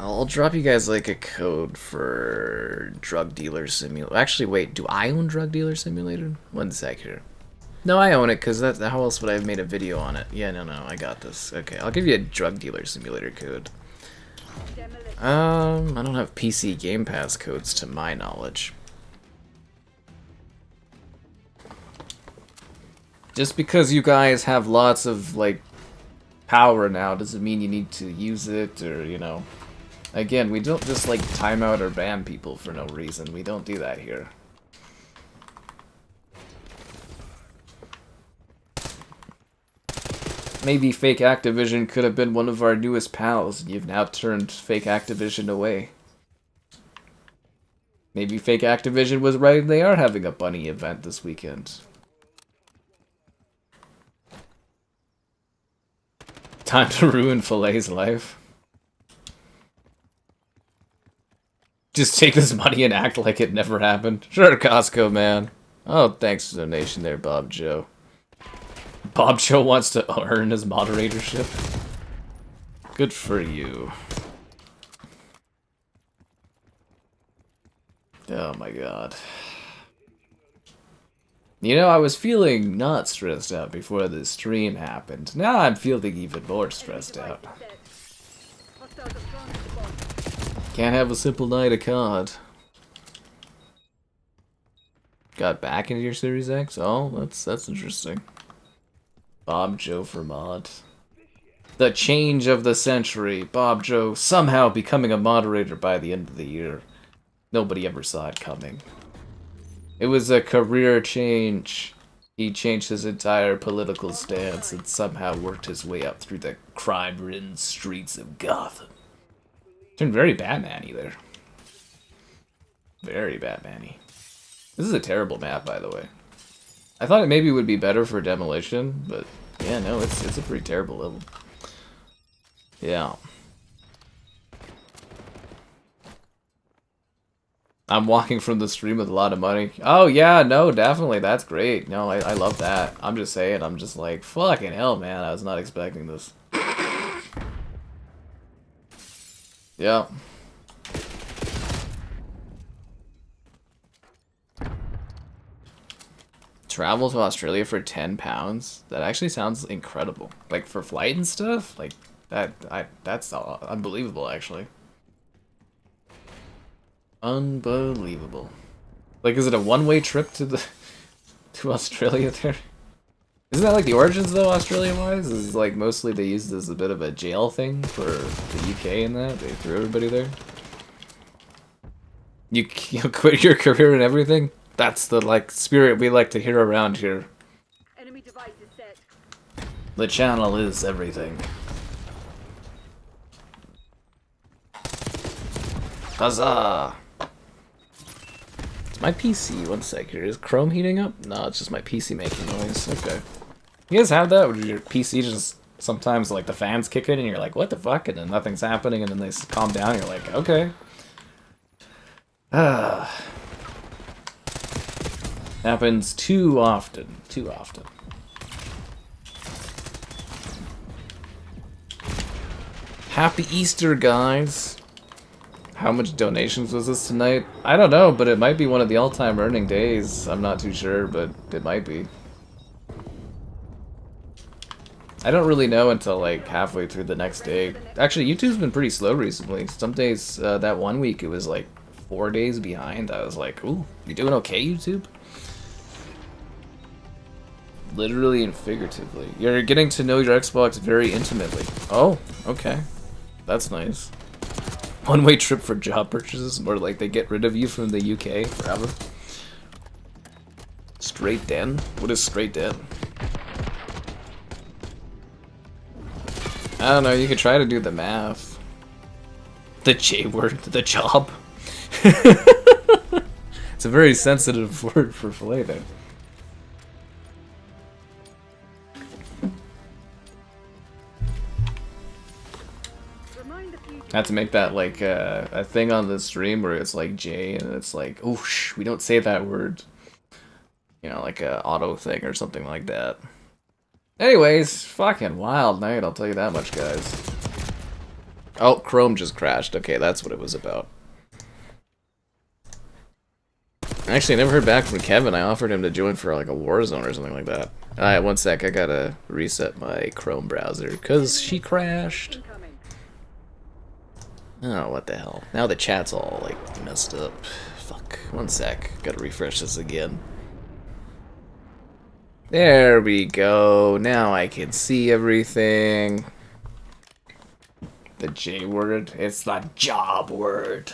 I'll drop you guys like a code for Drug Dealer Simulator. Actually, wait. Do I own Drug Dealer Simulator? One sec here. No, I own it because how else would I have made a video on it? Yeah, no, I got this. Okay, I'll give you a Drug Dealer Simulator code. I don't have PC Game Pass codes to my knowledge. Just because you guys have lots of, like, power now doesn't mean you need to use it, or, you know. Again, we don't just, like, time out or ban people for no reason. We don't do that here. Maybe fake Activision could have been one of our newest pals, and you've now turned fake Activision away. Maybe fake Activision was right and they are having a bunny event this weekend. Time to ruin Filet's life. Just take this money and act like it never happened. Sure, Costco, man. Oh, thanks for the donation there, Bob Joe. Bob Joe wants to earn his moderatorship. Good for you. Oh my god. You know, I was feeling not stressed out before the stream happened. Now I'm feeling even more stressed out. Can't have a simple night of COD. Got back into your Series X? Oh, that's interesting. Bob Joe for mod. The change of the century. Bob Joe somehow becoming a moderator by the end of the year. Nobody ever saw it coming. It was a career change. He changed his entire political stance and somehow worked his way up through the crime-ridden streets of Gotham. Turned very Batman-y there. Very Batman-y. This is a terrible map, by the way. I thought it maybe would be better for Demolition, but yeah, no, it's a pretty terrible level. Yeah. I'm walking from the stream with a lot of money. Oh yeah, no, definitely, that's great. No, I love that. I'm just saying, I'm just like, fucking hell, man, I was not expecting this. Yeah. Travel to Australia for £10? That actually sounds incredible. Like, for flight and stuff? Like, that's unbelievable, actually. Unbelievable. Like, is it a one-way trip to Australia there? Isn't that like the origins though, Australia-wise? Is like mostly they used as a bit of a jail thing for the UK and that? They threw everybody there? You quit your career and everything? That's the like spirit we like to hear around here. Enemy device is set. The channel is everything. Huzzah! It's my PC. One sec here. Is Chrome heating up? No, it's just my PC making noise. Okay. You guys have that? Where your PC just sometimes like the fans kick in and you're like, what the fuck? And then nothing's happening and then they calm down and you're like, okay. Happens too often. Too often. Happy Easter, guys. How much donations was this tonight? I don't know, but it might be one of the all-time earning days. I'm not too sure, but it might be. I don't really know until like halfway through the next day. Actually, YouTube's been pretty slow recently. Some days, that one week, it was like 4 days behind. I was like, ooh, you doing okay, YouTube? Literally and figuratively. You're getting to know your Xbox very intimately. Oh, okay. That's nice. One-way trip for job purchases, or like they get rid of you from the UK forever. Straight den? What is straight den? I don't know, you could try to do the math. The J word, the job. It's a very sensitive word for filet there. I have to make that like a thing on the stream where it's like J and it's like, oh, we don't say that word. You know, like a auto thing or something like that. Anyways, fucking wild night, I'll tell you that much, guys. Oh, Chrome just crashed. Okay, that's what it was about. Actually, I never heard back from Kevin. I offered him to join for like a Warzone or something like that. Alright, one sec. I gotta reset my Chrome browser because she crashed. Oh, what the hell. Now the chat's all like messed up. Fuck. One sec. Gotta refresh this again. There we go. Now I can see everything. The J word. It's the job word.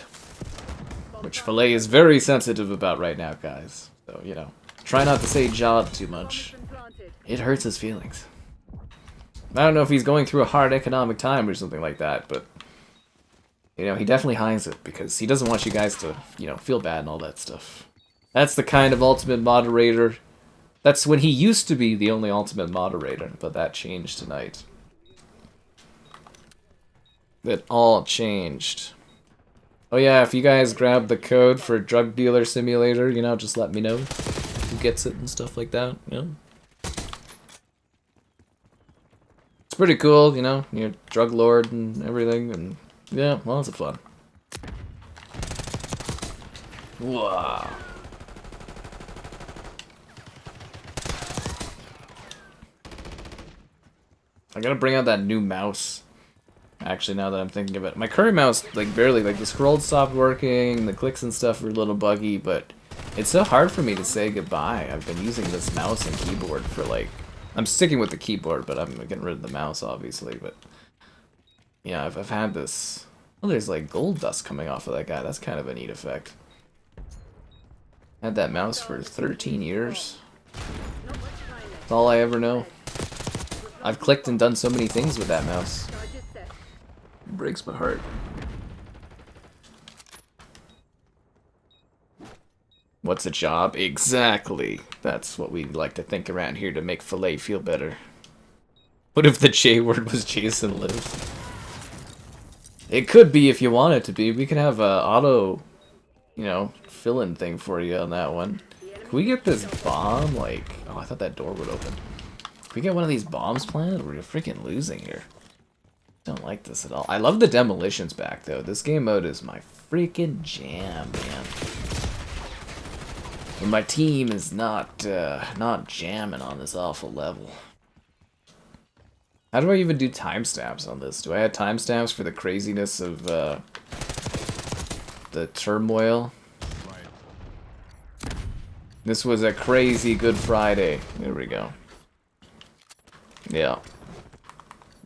Which Filet is very sensitive about right now, guys. So, you know, try not to say job too much. It hurts his feelings. I don't know if he's going through a hard economic time or something like that, but, you know, he definitely hides it because he doesn't want you guys to, you know, feel bad and all that stuff. That's the kind of ultimate moderator. That's when he used to be the only ultimate moderator, but that changed tonight. It all changed. Oh yeah, if you guys grab the code for Drug Dealer Simulator, you know, just let me know who gets it and stuff like that, you know. It's pretty cool, you know, you're a drug lord and everything, and yeah, lots of fun. Wow. I gotta bring out that new mouse. Actually, now that I'm thinking of it. My current mouse, like, barely, like, the scroll stopped working, the clicks and stuff were a little buggy, but it's so hard for me to say goodbye. I've been using this mouse and keyboard for, like, I'm sticking with the keyboard, but I'm getting rid of the mouse, obviously, but yeah, I've had this. Oh, there's, like, gold dust coming off of that guy. That's kind of a neat effect. Had that mouse for 13 years. That's all I ever know. I've clicked and done so many things with that mouse. It breaks my heart. What's a job? Exactly. That's what we like to think around here to make Filet feel better. What if the J word was Jason Lives? It could be if you want it to be. We could have a auto, you know, fill-in thing for you on that one. Can we get this bomb? Like, oh, I thought that door would open. Can we get one of these bombs planted? We're freaking losing here. Don't like this at all. I love the demolitions back though. This game mode is my freaking jam, man. When my team is not jamming on this awful level. How do I even do timestamps on this? Do I add timestamps for the craziness of the turmoil? This was a crazy Good Friday. There we go. Yeah.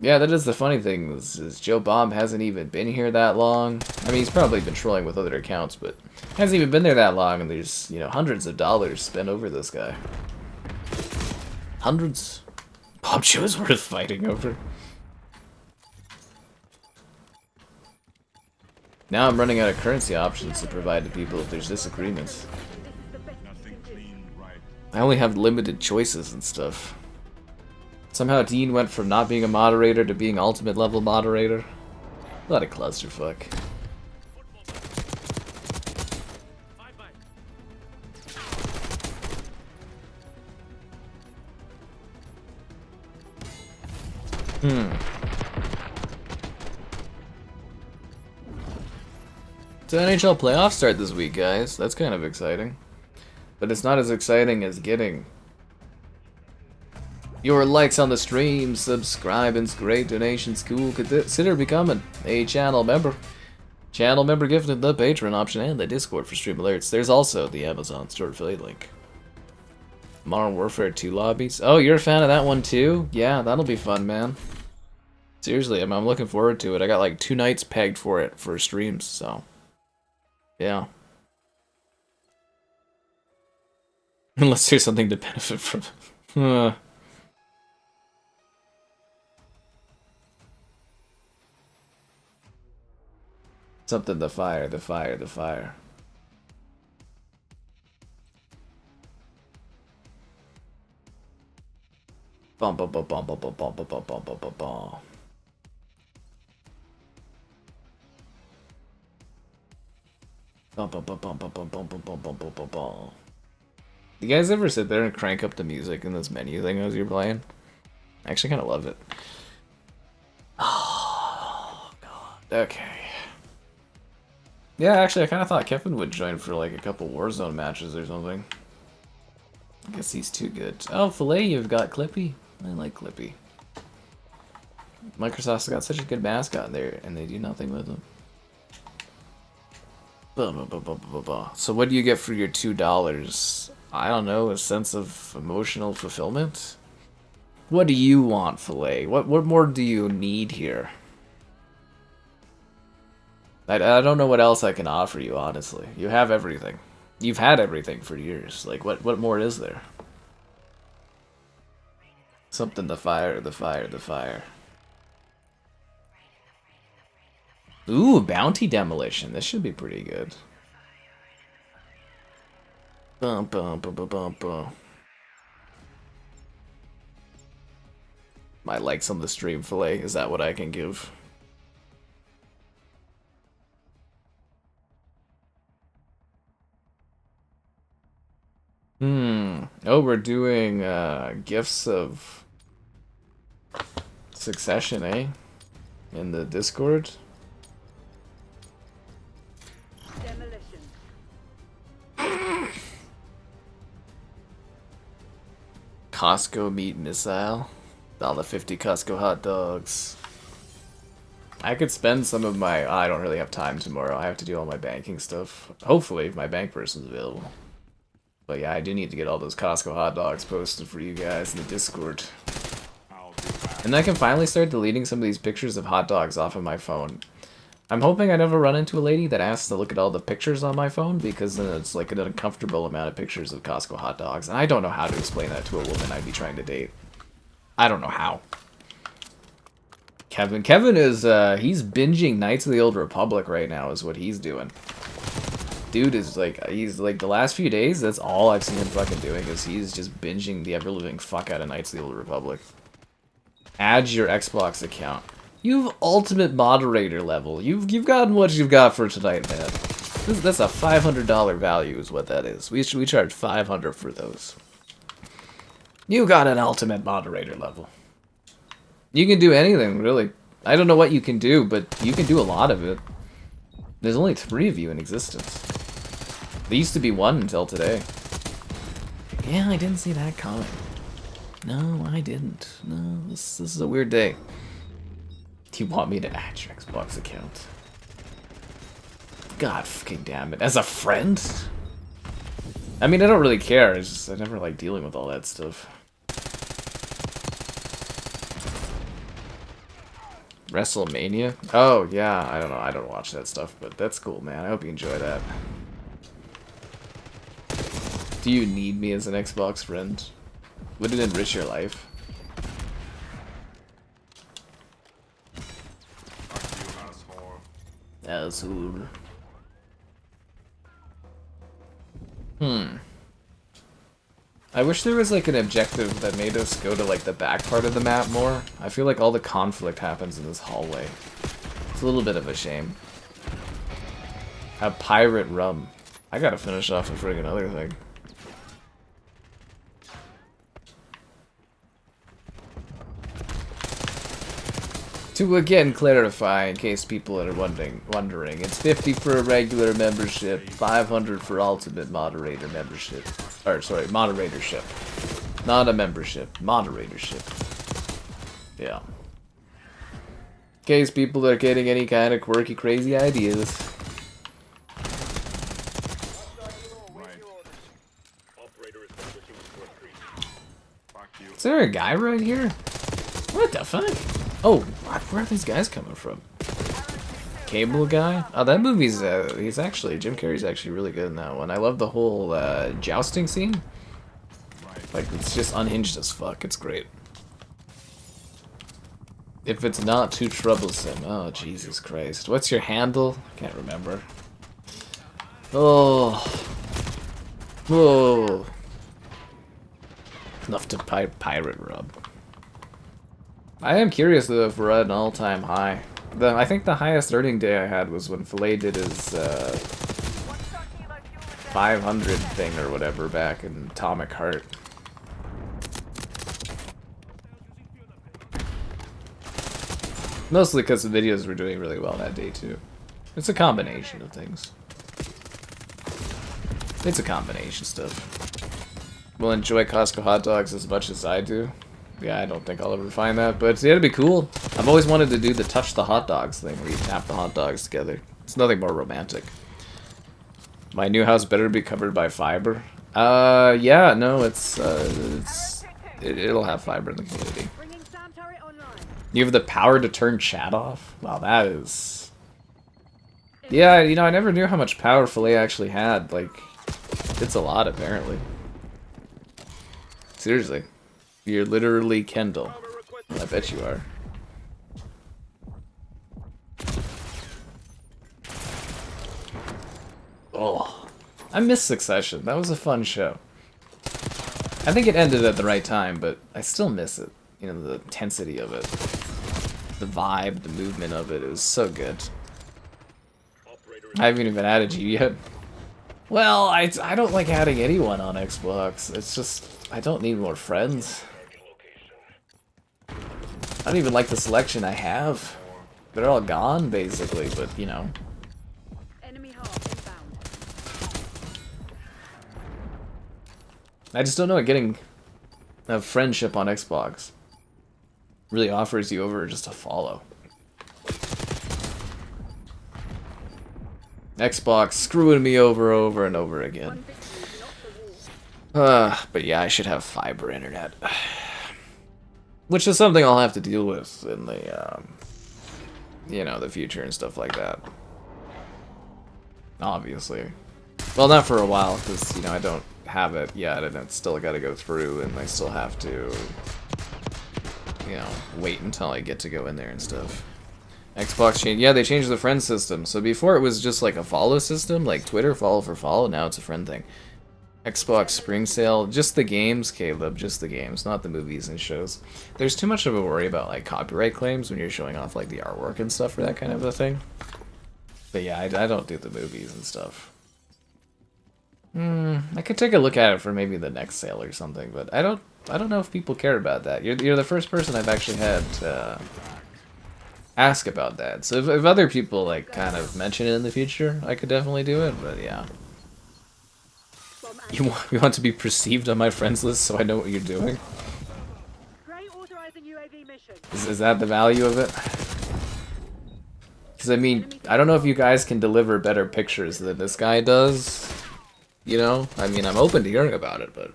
Yeah, that is the funny thing, is Joe Bob hasn't even been here that long. I mean, he's probably been trolling with other accounts, but hasn't even been there that long, and there's, you know, hundreds of dollars spent over this guy. Hundreds. Bob Joe's worth fighting over. Now I'm running out of currency options to provide to people if there's disagreements. I only have limited choices and stuff. Somehow Dean went from not being a moderator to being ultimate level moderator. A lot of clusterfuck. So NHL playoffs start this week, guys. That's kind of exciting. But it's not as exciting as getting your likes on the stream, subscribing's great, donations cool, consider becoming a channel member. Channel member gifted the Patreon option and the Discord for stream alerts. There's also the Amazon store affiliate link. Modern Warfare 2 lobbies. Oh, you're a fan of that one too? Yeah, that'll be fun, man. Seriously, I'm looking forward to it. I got like 2 nights pegged for it for streams, so yeah. Unless there's something to benefit from. Something the fire, the fire, the fire. Bum bum bum bum bum bum bum bum bum bum bum bum. Bum bum bum bum bum bum bum bum bum bum bum bum bum. You guys ever sit there and crank up the music in this menu thing as you're playing? I actually kind of love it. Oh god. Okay. Yeah, actually, I kind of thought Kevin would join for like a couple Warzone matches or something. I guess he's too good. Oh, Filet, you've got Clippy. I like Clippy. Microsoft's got such a good mascot there, and they do nothing with him. So what do you get for your $2? I don't know, a sense of emotional fulfillment? What do you want, Filet? What more do you need here? I don't know what else I can offer you, honestly. You have everything. You've had everything for years. Like, what more is there? Something the fire, the fire, the fire. Ooh, Bounty Demolition. This should be pretty good. Bum, bum, bum, bum, bum, bum. My likes on the stream, Filet. Is that what I can give? Oh, we're doing gifts of succession, eh? In the Discord. Demolition. Costco meat missile. $1.50 Costco hot dogs. I could spend some of my... I don't really have time tomorrow. I have to do all my banking stuff. Hopefully, if my bank person's available. But yeah, I do need to get all those Costco hot dogs posted for you guys in the Discord. And I can finally start deleting some of these pictures of hot dogs off of my phone. I'm hoping I never run into a lady that asks to look at all the pictures on my phone, because then it's like an uncomfortable amount of pictures of Costco hot dogs. And I don't know how to explain that to a woman I'd be trying to date. I don't know how. Kevin is, he's binging Knights of the Old Republic right now is what he's doing. Dude is like, he's like, the last few days, that's all I've seen him fucking doing, is he's just binging the ever-living fuck out of Knights of the Old Republic. Add your Xbox account. You've ultimate moderator level. You've gotten what you've got for tonight, man. That's a $500 value is what that is. We charge $500 for those. You got an ultimate moderator level. You can do anything, really. I don't know what you can do, but you can do a lot of it. There's only 3 of you in existence. There used to be 1 until today. Yeah, I didn't see that coming. No, I didn't. No, this is a weird day. Do you want me to add your Xbox account? God fucking damn it. As a friend? I mean, I don't really care. It's just, I never like dealing with all that stuff. WrestleMania? Oh, yeah. I don't know. I don't watch that stuff, but that's cool, man. I hope you enjoy that. Do you need me as an Xbox friend? Would it enrich your life? Fuck you, asshole. Asshole. I wish there was like an objective that made us go to like the back part of the map more. I feel like all the conflict happens in this hallway. It's a little bit of a shame. A pirate rum. I gotta finish off a friggin' other thing. To again clarify, in case people are wondering, it's 50 for a regular membership, 500 for ultimate moderator membership. Or sorry, moderatorship. Not a membership, moderatorship. Yeah. In case people are getting any kind of quirky, crazy ideas. Is there a guy right here? What the fuck? Oh, where are these guys coming from? Cable guy? Oh, that movie's, he's actually, Jim Carrey's actually really good in that one. I love the whole, jousting scene. Like, it's just unhinged as fuck. It's great. If it's not too troublesome. Oh, Jesus Christ. What's your handle? Can't remember. Oh. Whoa. Enough to pirate rub. I am curious though if we're at an all-time high. I think the highest earning day I had was when Filet did his 500 thing or whatever back in Atomic Heart. Mostly because the videos were doing really well that day too. It's a combination of things. It's a combination stuff. Will enjoy Costco hot dogs as much as I do. Yeah, I don't think I'll ever find that, but yeah, it'd be cool. I've always wanted to do the touch the hot dogs thing, where you tap the hot dogs together. It's nothing more romantic. My new house better be covered by fiber. Yeah, no, it'll have fiber in the community. You have the power to turn chat off? Wow, that is... Yeah, you know, I never knew how much power Filet actually had. Like, it's a lot, apparently. Seriously. You're literally Kendall. I bet you are. Oh, I miss Succession. That was a fun show. I think it ended at the right time, but I still miss it. You know, the intensity of it. The vibe, the movement of it. It was so good. I haven't even added you yet. Well, I don't like adding anyone on Xbox. It's just, I don't need more friends. I don't even like the selection I have. They're all gone, basically, but, you know. I just don't know what getting a friendship on Xbox really offers you over just a follow. Xbox screwing me over and over again. But yeah, I should have fiber internet. Which is something I'll have to deal with in the, you know, the future and stuff like that. Obviously. Well, not for a while, because, you know, I don't have it yet, and it's still got to go through, and I still have to, you know, wait until I get to go in there and stuff. Xbox changed, yeah, they changed the friend system. So before it was just like a follow system, like Twitter, follow for follow, now it's a friend thing. Xbox Spring Sale, just the games, Caleb, just the games, not the movies and shows. There's too much of a worry about like copyright claims when you're showing off like the artwork and stuff for that kind of a thing. But yeah, I don't do the movies and stuff. I could take a look at it for maybe the next sale or something, but I don't know if people care about that. You're the first person I've actually had ask about that. So if other people like kind of mention it in the future, I could definitely do it, but yeah. You want to be perceived on my friends list so I know what you're doing? Is that the value of it? Because I mean, I don't know if you guys can deliver better pictures than this guy does. You know? I mean, I'm open to hearing about it, but...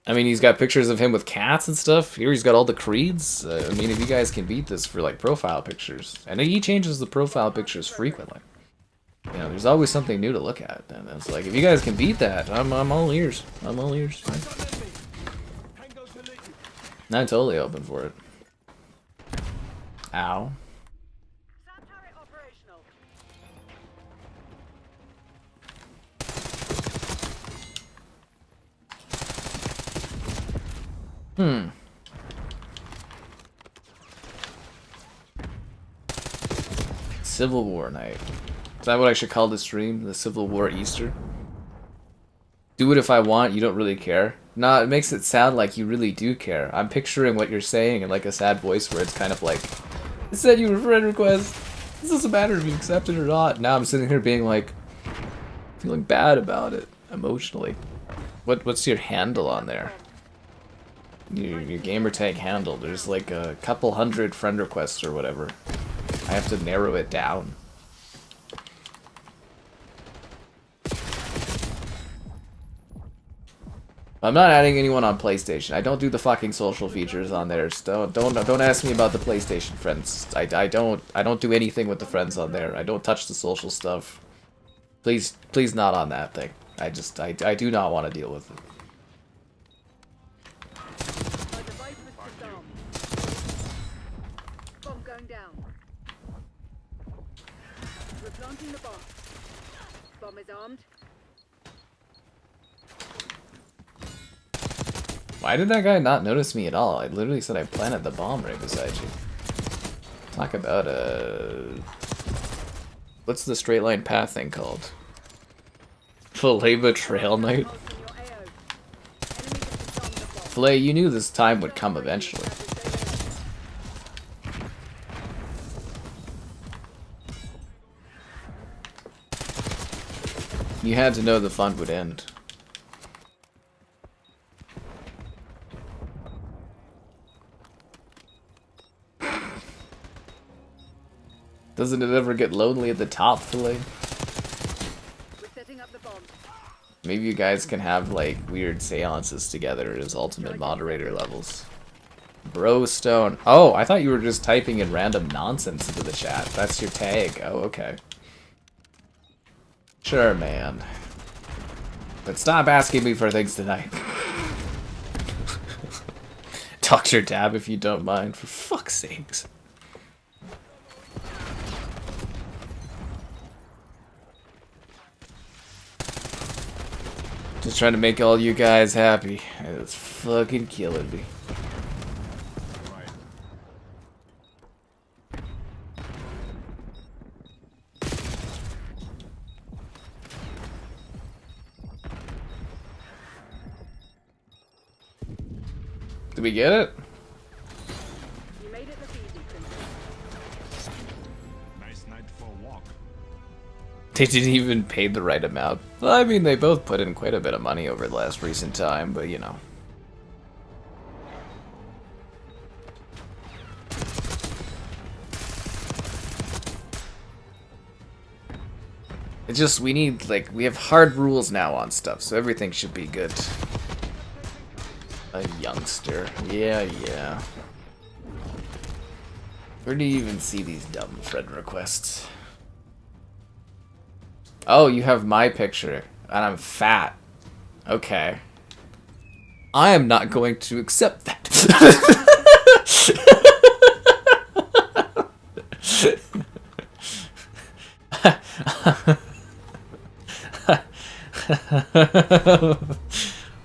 I mean, he's got pictures of him with cats and stuff. Here he's got all the creeds. I mean, if you guys can beat this for, like, profile pictures. And he changes the profile pictures frequently. You know, there's always something new to look at. And it's like, if you guys can beat that, I'm all ears. I'm all ears. I'm totally open for it. Ow. Civil War night. Is that what I should call the stream? The Civil War Easter? Do it if I want, you don't really care. Nah, it makes it sound like you really do care. I'm picturing what you're saying in like a sad voice where it's kind of like, I sent you a friend request. This doesn't matter if you accept it or not. Now I'm sitting here being like, feeling bad about it emotionally. What's your handle on there? Your gamertag handle. There's like a couple hundred friend requests or whatever. I have to narrow it down. I'm not adding anyone on PlayStation. I don't do the fucking social features on there. So don't ask me about the PlayStation friends. I don't do anything with the friends on there. I don't touch the social stuff. Please not on that thing. I do not want to deal with it. My device was disarmed. Bomb going down. We're planting the bomb. Bomb is armed. Why did that guy not notice me at all? I literally said I planted the bomb right beside you. Talk about what's the straight line path thing called? Filet Trail Night? Filet, you knew this time would come eventually. You had to know the fun would end. Doesn't it ever get lonely at the top, Filet? Maybe you guys can have, like, weird seances together as ultimate moderator levels. Brostone. Oh, I thought you were just typing in random nonsense into the chat. That's your tag. Oh, okay. Sure, man. But stop asking me for things tonight. Dr. Dab, if you don't mind, for fuck's sakes. Just trying to make all you guys happy. It's fucking killing me. Did we get it? You made it look easy, Crimson. Nice night for a walk. They didn't even pay the right amount. Well, I mean, they both put in quite a bit of money over the last recent time, but you know. It's just, we need, like, we have hard rules now on stuff, so everything should be good. A youngster. Yeah. Where do you even see these dumb friend requests? Oh, you have my picture, and I'm fat. Okay. I am not going to accept that.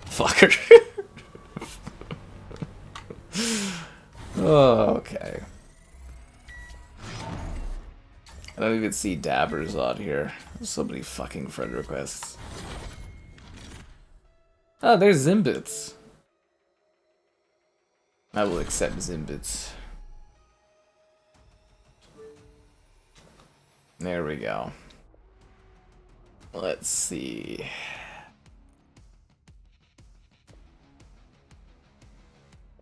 Fucker. Oh, okay. I don't even see dabbers on here. There's so many fucking friend requests. Oh, there's Zimbits. I will accept Zimbits. There we go. Let's see.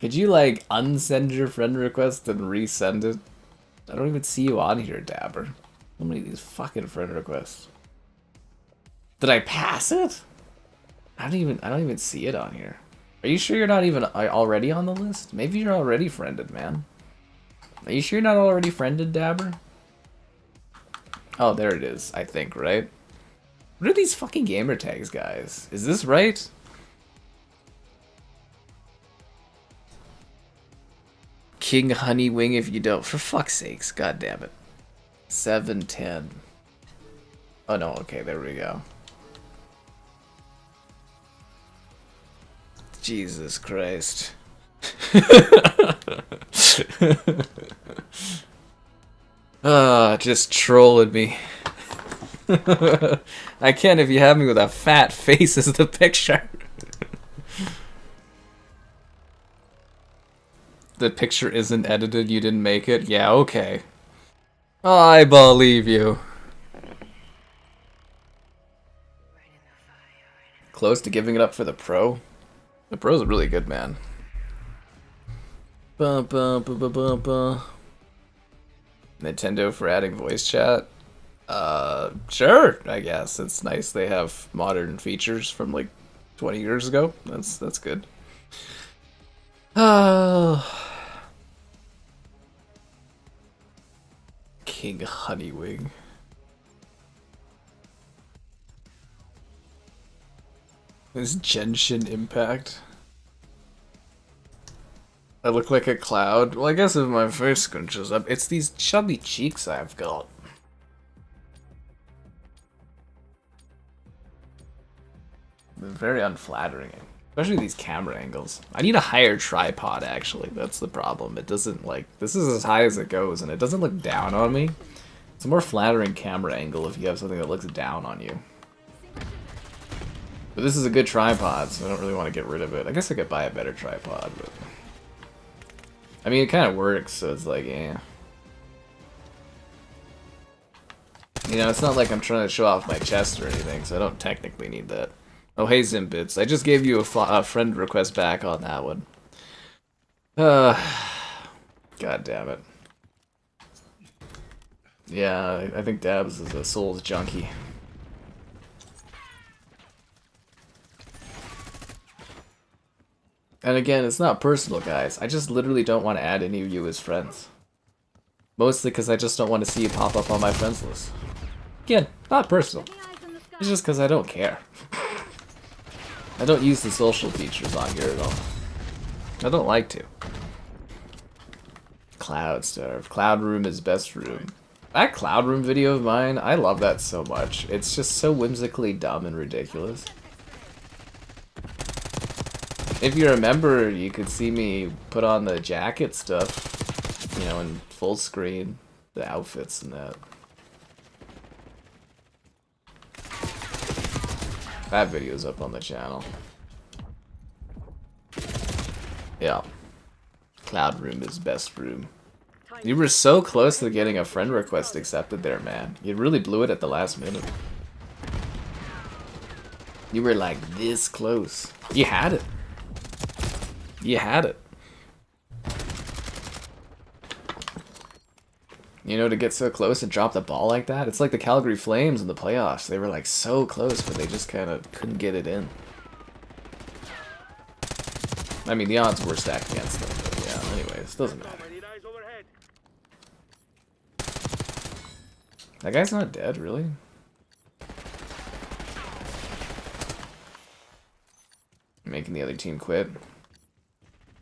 Could you, like, unsend your friend request and resend it? I don't even see you on here, Dabber. How many of these fucking friend requests? Did I pass it? I don't even see it on here. Are you sure you're not even already on the list? Maybe you're already friended, man. Are you sure you're not already friended, Dabber? Oh, there it is, I think, right? What are these fucking gamer tags, guys? Is this right? King Honeywing if you don't. For fuck's sakes, god damn it. 710. Oh no, okay, there we go. Jesus Christ. Just trolling me. I can't if you have me with a fat face as the picture. The picture isn't edited, you didn't make it? Yeah, okay. I believe you. Close to giving it up for the Pro? The Pro's really good, man. Nintendo for adding voice chat? Sure, I guess. It's nice they have modern features from, like, 20 years ago. That's good. Oh. King Honeywing. This Genshin impact. I look like a cloud. Well, I guess if my face scrunches up, it's these chubby cheeks I've got. They're very unflattering. Especially these camera angles. I need a higher tripod, actually. That's the problem. It doesn't, like... This is as high as it goes, and it doesn't look down on me. It's a more flattering camera angle if you have something that looks down on you. But this is a good tripod, so I don't really want to get rid of it. I guess I could buy a better tripod, but... I mean, it kind of works, so it's like, eh. You know, it's not like I'm trying to show off my chest or anything, so I don't technically need that. Oh, hey, Zimbits. I just gave you a friend request back on that one. God damn it. Yeah, I think Dabs is a Souls junkie. And again, it's not personal, guys. I just literally don't want to add any of you as friends. Mostly because I just don't want to see you pop up on my friends list. Again, not personal. It's just because I don't care. I don't use the social features on here at all. I don't like to. Cloud Starve. Cloud Room is best room. That Cloud Room video of mine, I love that so much. It's just so whimsically dumb and ridiculous. If you remember, you could see me put on the jacket stuff, you know, in full screen, the outfits and that. That video's up on the channel. Yeah. Cloud Room is best room. You were so close to getting a friend request accepted there, man. You really blew it at the last minute. You were like this close. You had it. You had it. You know, to get so close and drop the ball like that, it's like the Calgary Flames in the playoffs. They were like so close, but they just kind of couldn't get it in. I mean, the odds were stacked against them, but yeah, anyways, doesn't matter. That guy's not dead, really? Making the other team quit.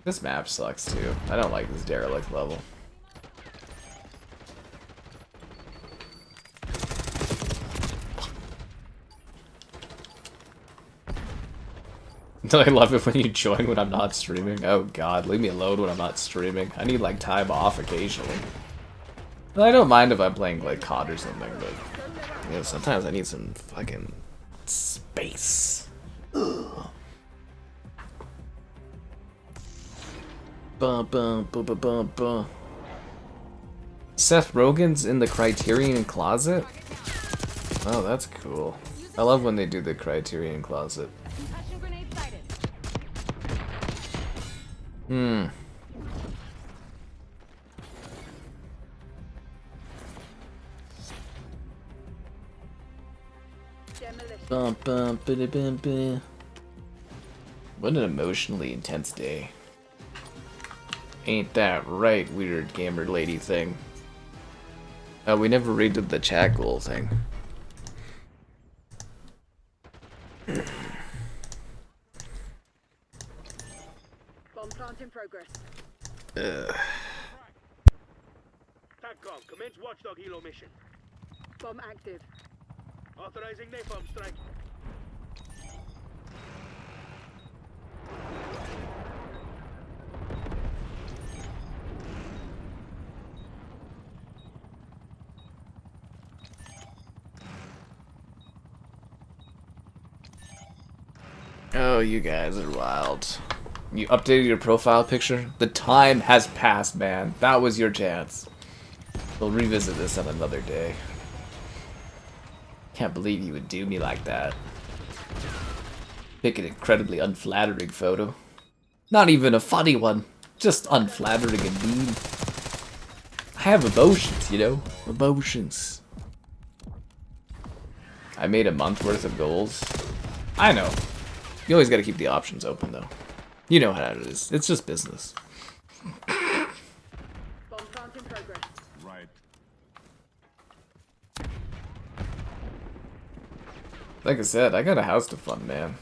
This map sucks too. I don't like this Derelict level. I love it when you join when I'm not streaming. Oh god, leave me alone when I'm not streaming. I need like time off occasionally. Well, I don't mind if I'm playing like COD or something, but you know, sometimes I need some fucking space. Ugh. Bum, bum, bum, bum, bum, bum. Seth Rogen's in the Criterion Closet? Oh, that's cool. I love when they do the Criterion Closet. Hmm. Bum, bum, bidi, bum, bum. What an emotionally intense day. Ain't that right, weird gamer lady thing. Oh, we never redid the chat goal thing. Bomb plant in progress. TACCOM, commence Watchdog Helo mission. Bomb active. Authorizing napalm strike. Oh, you guys are wild. You updated your profile picture? The time has passed, man. That was your chance. We'll revisit this on another day. Can't believe you would do me like that. Pick an incredibly unflattering photo. Not even a funny one. Just unflattering and mean. I have emotions, you know? Emotions. I made a month worth of goals. I know. You always got to keep the options open, though. You know how it is. It's just business. Bomb plant in progress. Right. Like I said, I got a house to fund, man.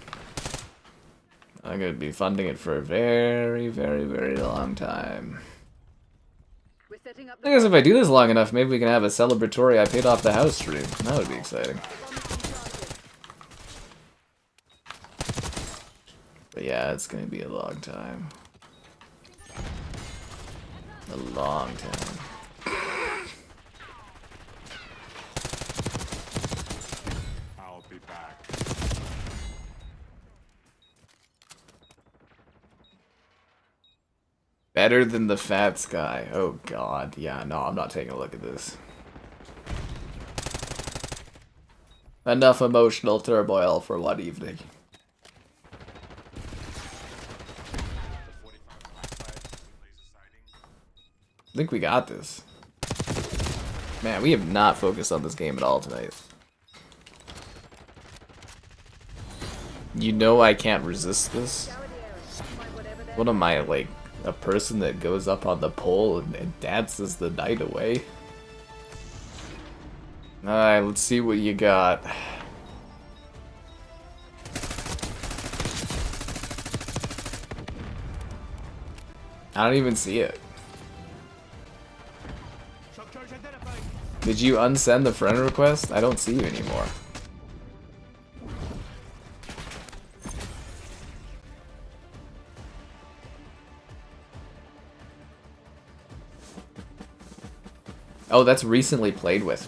I'm gonna be funding it for a very, very, very long time. We're setting up I guess if I do this long enough, maybe we can have a celebratory I paid off the house stream. That would be exciting. But yeah, it's gonna be a long time. A long time. I'll be back. Better than the fat sky. Oh god, yeah, no, I'm not taking a look at this. Enough emotional turmoil for one evening. I think we got this. Man, we have not focused on this game at all tonight. You know I can't resist this. What am I, like, a person that goes up on the pole and dances the night away? Alright, let's see what you got. I don't even see it. Did you unsend the friend request? I don't see you anymore. Oh, that's recently played with.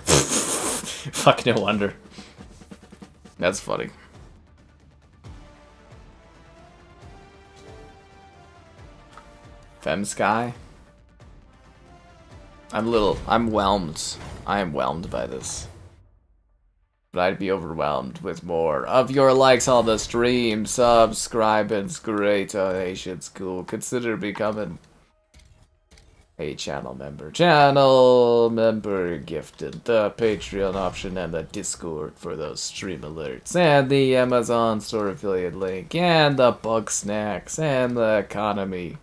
Fuck, no wonder. That's funny. Femsky? I'm whelmed. I am whelmed by this. But I'd be overwhelmed with more of your likes on the stream, subscribings, great donations, cool. Consider becoming a channel member. Channel member gifted the Patreon option and the Discord for those stream alerts, and the Amazon store affiliate link, and the bug snacks, and the economy.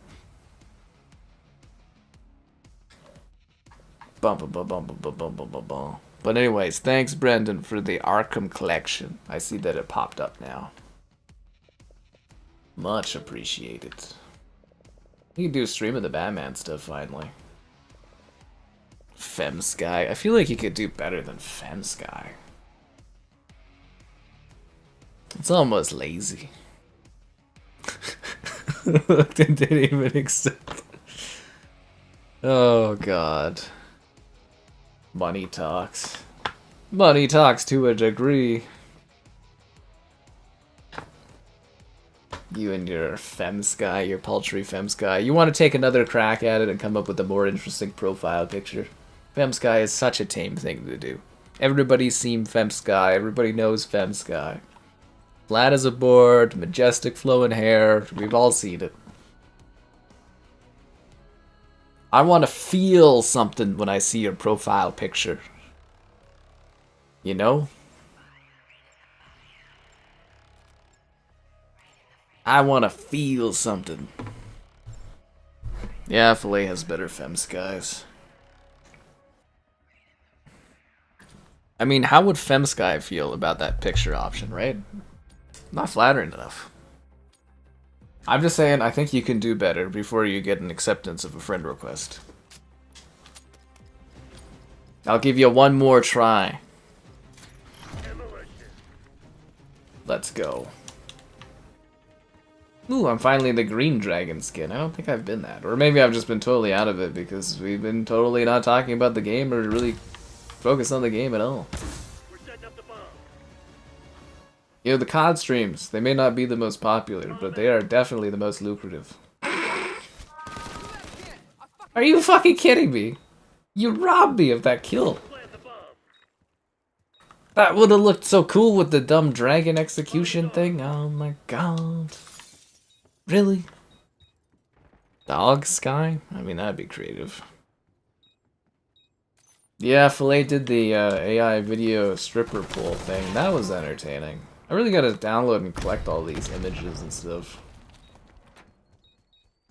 Bum, bum, bum, bum, bum, bum, bum, bum, bum. But anyways, thanks Brendan for the Arkham collection. I see that it popped up now. Much appreciated. You can do a stream of the Batman stuff finally. Femsky. I feel like you could do better than Femsky. It's almost lazy. Didn't even accept. Oh god. Money talks. Money talks to a degree. You and your Femsky, your paltry Femsky. You want to take another crack at it and come up with a more interesting profile picture. Femsky is such a tame thing to do. Everybody's seen Femsky. Everybody knows Femsky. Flat as a board, majestic flowing hair. We've all seen it. I want to feel something when I see your profile picture. You know? I want to feel something. Yeah, Filet has better Femskies. I mean, how would Femsky feel about that picture option, right? Not flattering enough. I'm just saying, I think you can do better before you get an acceptance of a friend request. I'll give you one more try. Let's go. Ooh, I'm finally the green dragon skin. I don't think I've been that. Or maybe I've just been totally out of it because we've been totally not talking about the game or really focused on the game at all. We're setting up the bomb. You know, the COD streams, they may not be the most popular, but they are definitely the most lucrative. Are you fucking kidding me? You robbed me of that kill. Plant the bomb. That would have looked so cool with the dumb dragon execution thing. Oh my god. Really? Dog Sky? I mean, that'd be creative. Yeah, Filet did the AI video stripper pool thing. That was entertaining. I really gotta download and collect all these images and stuff.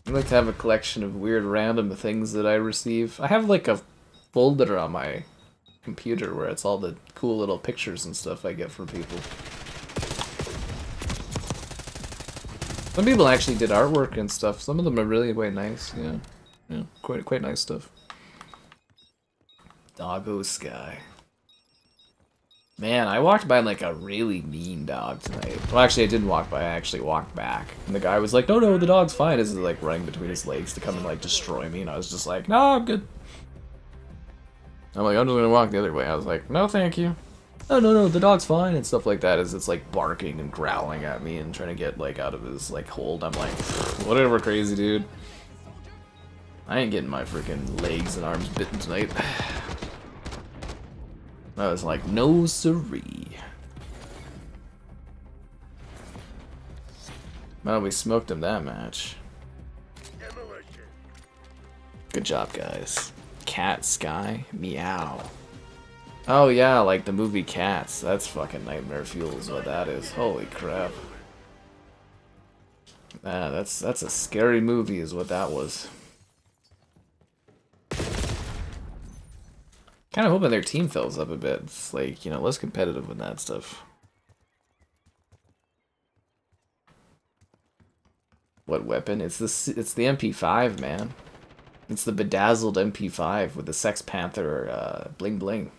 I'd like to have a collection of weird random things that I receive. I have like a folder on my computer where it's all the cool little pictures and stuff I get from people. Some people actually did artwork and stuff. Some of them are really quite nice. Yeah, yeah, quite nice stuff. Doggo Sky. Man, I walked by like a really mean dog tonight. Well, actually, I didn't walk by. I actually walked back, and the guy was like, "No, no, the dog's fine." As he's like running between his legs to come and like destroy me, and I was just like, "No, I'm good." I'm like, "I'm just gonna walk the other way." I was like, "No, thank you." "No, no, no, the dog's fine," and stuff like that. As it's like barking and growling at me and trying to get like out of his like hold. I'm like, whatever, crazy dude. I ain't getting my freaking legs and arms bitten tonight. I was like, no siree. Well, we smoked him that match. Demolition. Good job, guys. Cat Sky, meow. Oh yeah, like the movie Cats. That's fucking nightmare fuel is what that is. Holy crap. That's a scary movie is what that was. Kind of hoping their team fills up a bit. It's like, you know, less competitive with that stuff. What weapon? It's the MP5, man. It's the bedazzled MP5 with the Sex Panther bling bling.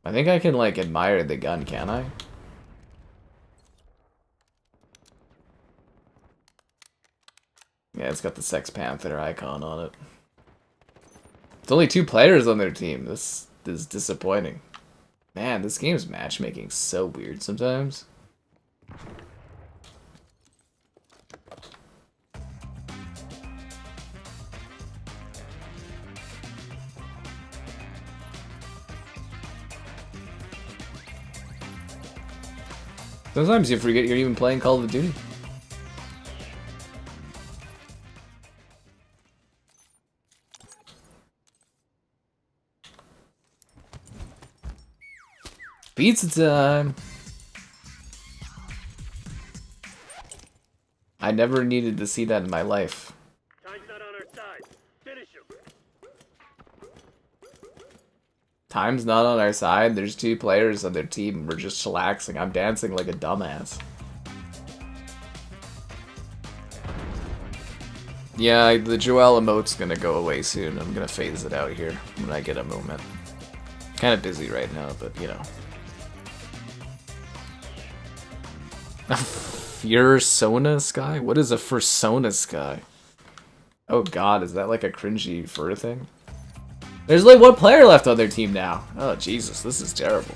I think I can like admire the gun, can I? Yeah, it's got the Sex Panther icon on it. It's only 2 players on their team. This is disappointing. Man, this game's matchmaking so weird sometimes. Sometimes you forget you're even playing Call of Duty. Pizza time! I never needed to see that in my life. Time's not on our side. Finish him. Time's not on our side. There's 2 players on their team. We're just chillaxing. I'm dancing like a dumbass. Yeah, the Joel emote's gonna go away soon. I'm gonna phase it out here when I get a moment. Kind of busy right now, but you know. A Fursona Sky? What is a Fursona Sky? Oh god, is that like a cringy fur thing? There's like 1 player left on their team now. Oh Jesus, this is terrible.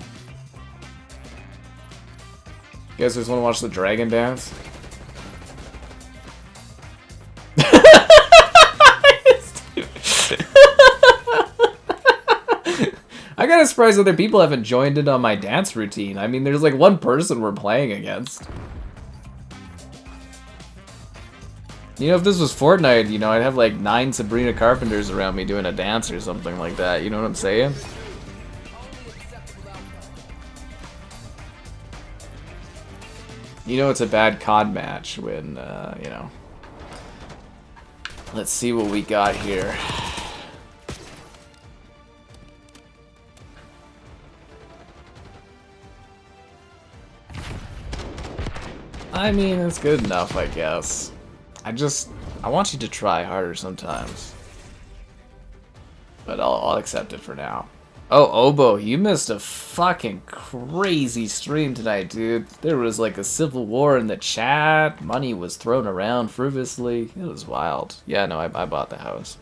You guys just want to watch the dragon dance? I gotta surprise other people haven't joined in on my dance routine. I mean, there's like 1 person we're playing against. You know, if this was Fortnite, you know, I'd have like 9 Sabrina Carpenters around me doing a dance or something like that. You know what I'm saying? You know it's a bad COD match when, you know. Let's see what we got here. I mean, it's good enough, I guess. I want you to try harder sometimes. But I'll accept it for now. Oh, Obo, you missed a fucking crazy stream tonight, dude. There was like a civil war in the chat. Money was thrown around frivolously. It was wild. Yeah, no, I bought the house.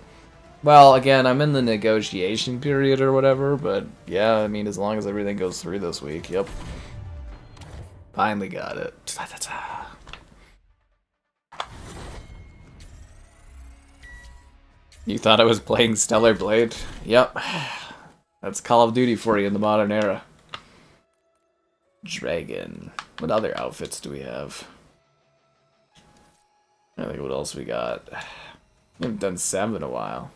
Well, again, I'm in the negotiation period or whatever, but yeah, I mean, as long as everything goes through this week, yep. Finally got it. You thought I was playing Stellar Blade? Yep. That's Call of Duty for you in the modern era. Dragon. What other outfits do we have? I think what else we got. I haven't done 7 in a while.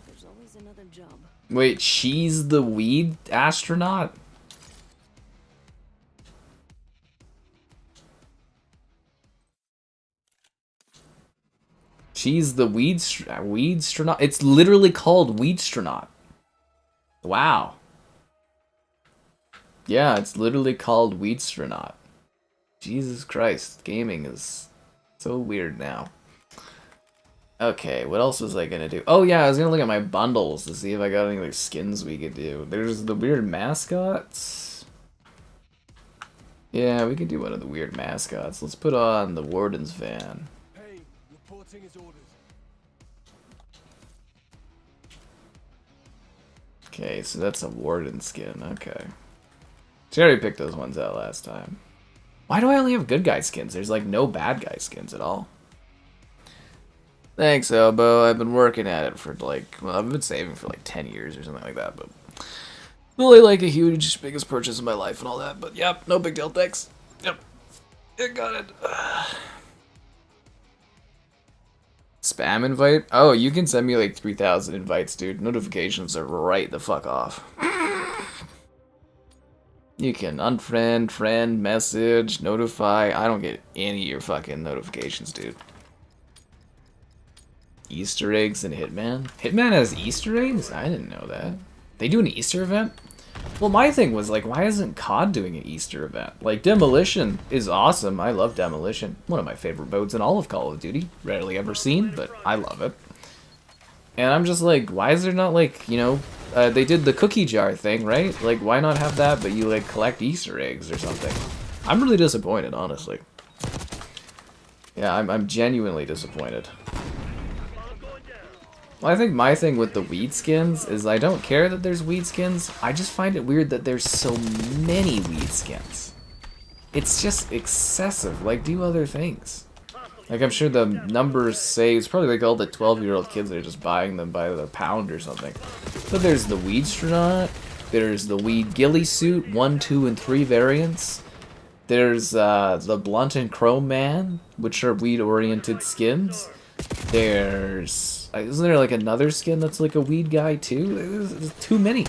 There's always another job. Wait, she's the weed astronaut? She's the weedstronaut. It's literally called weedstronaut. Wow. Yeah, it's literally called weedstronaut. Jesus Christ, gaming is so weird now. Okay, what else was I gonna do? Oh yeah, I was gonna look at my bundles to see if I got any other skins we could do. There's the weird mascots. Yeah, we could do one of the weird mascots. Let's put on the Warden's van. Hey, reporting his orders. Okay, so that's a Warden skin. Okay. She already picked those ones out last time. Why do I only have good guy skins? There's like no bad guy skins at all. Thanks, Elbow. I've been working at it for like, well, I've been saving for like 10 years or something like that, but really like a huge, biggest purchase of my life and all that, but yep, no big deal, thanks. Yep, I got it. Spam invite? Oh, you can send me like 3,000 invites, dude. Notifications are right the fuck off. You can unfriend, friend, message, notify. I don't get any of your fucking notifications, dude. Easter eggs in Hitman? Hitman has Easter eggs? I didn't know that. They do an Easter event? Well, my thing was, like, why isn't COD doing an Easter event? Like, Demolition is awesome. I love Demolition. One of my favorite modes in all of Call of Duty. Rarely ever seen, but I love it. And I'm just like, why is there not, like, you know, they did the cookie jar thing, right? Like, why not have that, but you, like, collect Easter eggs or something? I'm really disappointed, honestly. Yeah, I'm genuinely disappointed. Well, I think my thing with the weed skins is I don't care that there's weed skins. I just find it weird that there's so many weed skins. It's just excessive. Like, do other things. Like, I'm sure the numbers say it's probably like all the 12-year-old kids that are just buying them by the pound or something. But there's the weedstronaut. There's the weed ghillie suit, 1, 2, and 3 variants. There's the blunt and chrome man, which are weed-oriented skins. There's... Isn't there like another skin that's like a weed guy too? There's too many.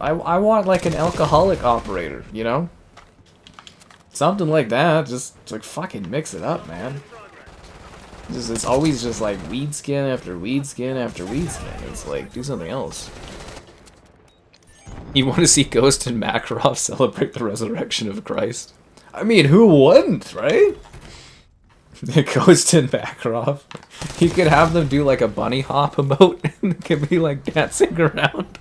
I want like an alcoholic operator, you know? Something like that. Just like fucking mix it up, man. It's always just like weed skin after weed skin after weed skin. It's like, do something else. You want to see Ghost and Makarov celebrate the resurrection of Christ? I mean, who wouldn't, right? Ghost and Makarov. You could have them do like a bunny hop emote and it could be like dancing around.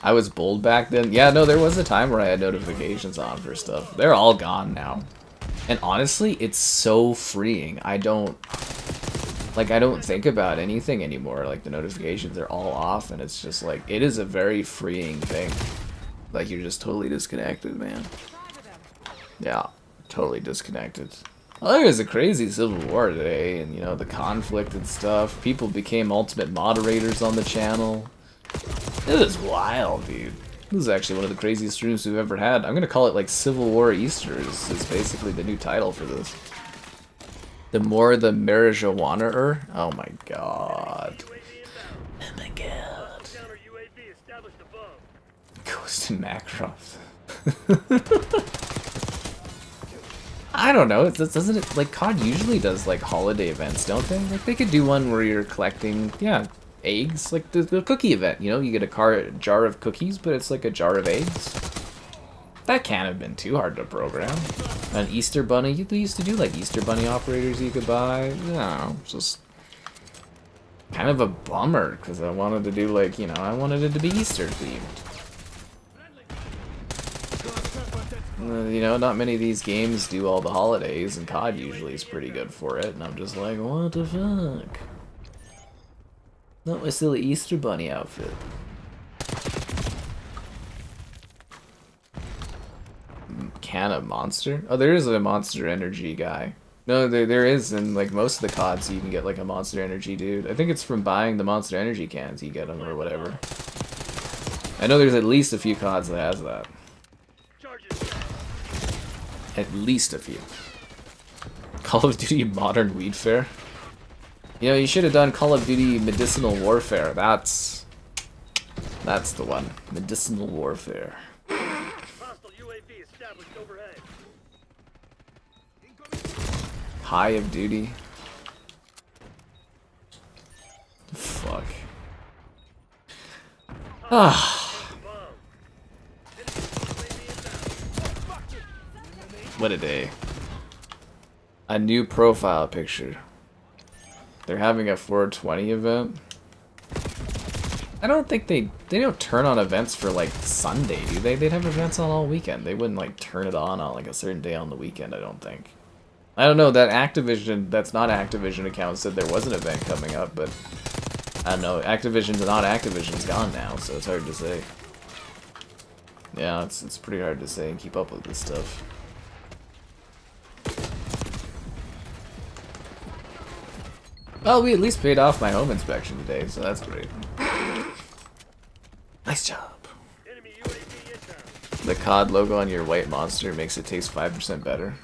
I was bold back then. Yeah, no, there was a time where I had notifications on for stuff. They're all gone now. And honestly, it's so freeing. I don't think about anything anymore. Like, the notifications are all off and it's just like, it is a very freeing thing. Like, you're just totally disconnected, man. Yeah, totally disconnected. Well, there was a crazy Civil War today, and you know, the conflict and stuff. People became ultimate moderators on the channel. It was wild, dude. This is actually one of the craziest streams we've ever had. I'm gonna call it like Civil War Easter is basically the new title for this. The more the marijuana-er. Oh my god. Oh my god. Ghost and Makarov. I don't know. Doesn't it, like, COD usually does like holiday events, don't they? Like, they could do one where you're collecting, yeah, eggs, like the cookie event. You know, you get a jar of cookies, but it's like a jar of eggs. That can't have been too hard to program. An Easter bunny. They used to do like Easter bunny operators you could buy. No, just kind of a bummer because I wanted to do like, you know, I wanted it to be Easter themed. You know, not many of these games do all the holidays, and COD usually is pretty good for it, and I'm just like, what the fuck? Not my silly Easter bunny outfit. Can a monster? Oh, there is a Monster Energy guy. No, there is in like most of the CODs you can get like a Monster Energy dude. I think it's from buying the Monster Energy cans you get them or whatever. I know there's at least a few CODs that has that. At least a few. Call of Duty Modern Weed Fair. You know, you should have done Call of Duty Medicinal Warfare. That's the one. Medicinal Warfare. Hostile UAV established overhead. High of Duty. Fuck. Ah. What a day. A new profile picture. They're having a 420 event. I don't think they don't turn on events for like Sunday, do they? They'd have events on all weekend. They wouldn't like turn it on like a certain day on the weekend, I don't think. I don't know, that Activision, that's not Activision account said there was an event coming up, but I don't know, Activision's not Activision's gone now, so it's hard to say. Yeah, it's pretty hard to say and keep up with this stuff. Well, we at least paid off my home inspection today, so that's great. Nice job. Enemy UAV inbound. The COD logo on your white monster makes it taste 5% better.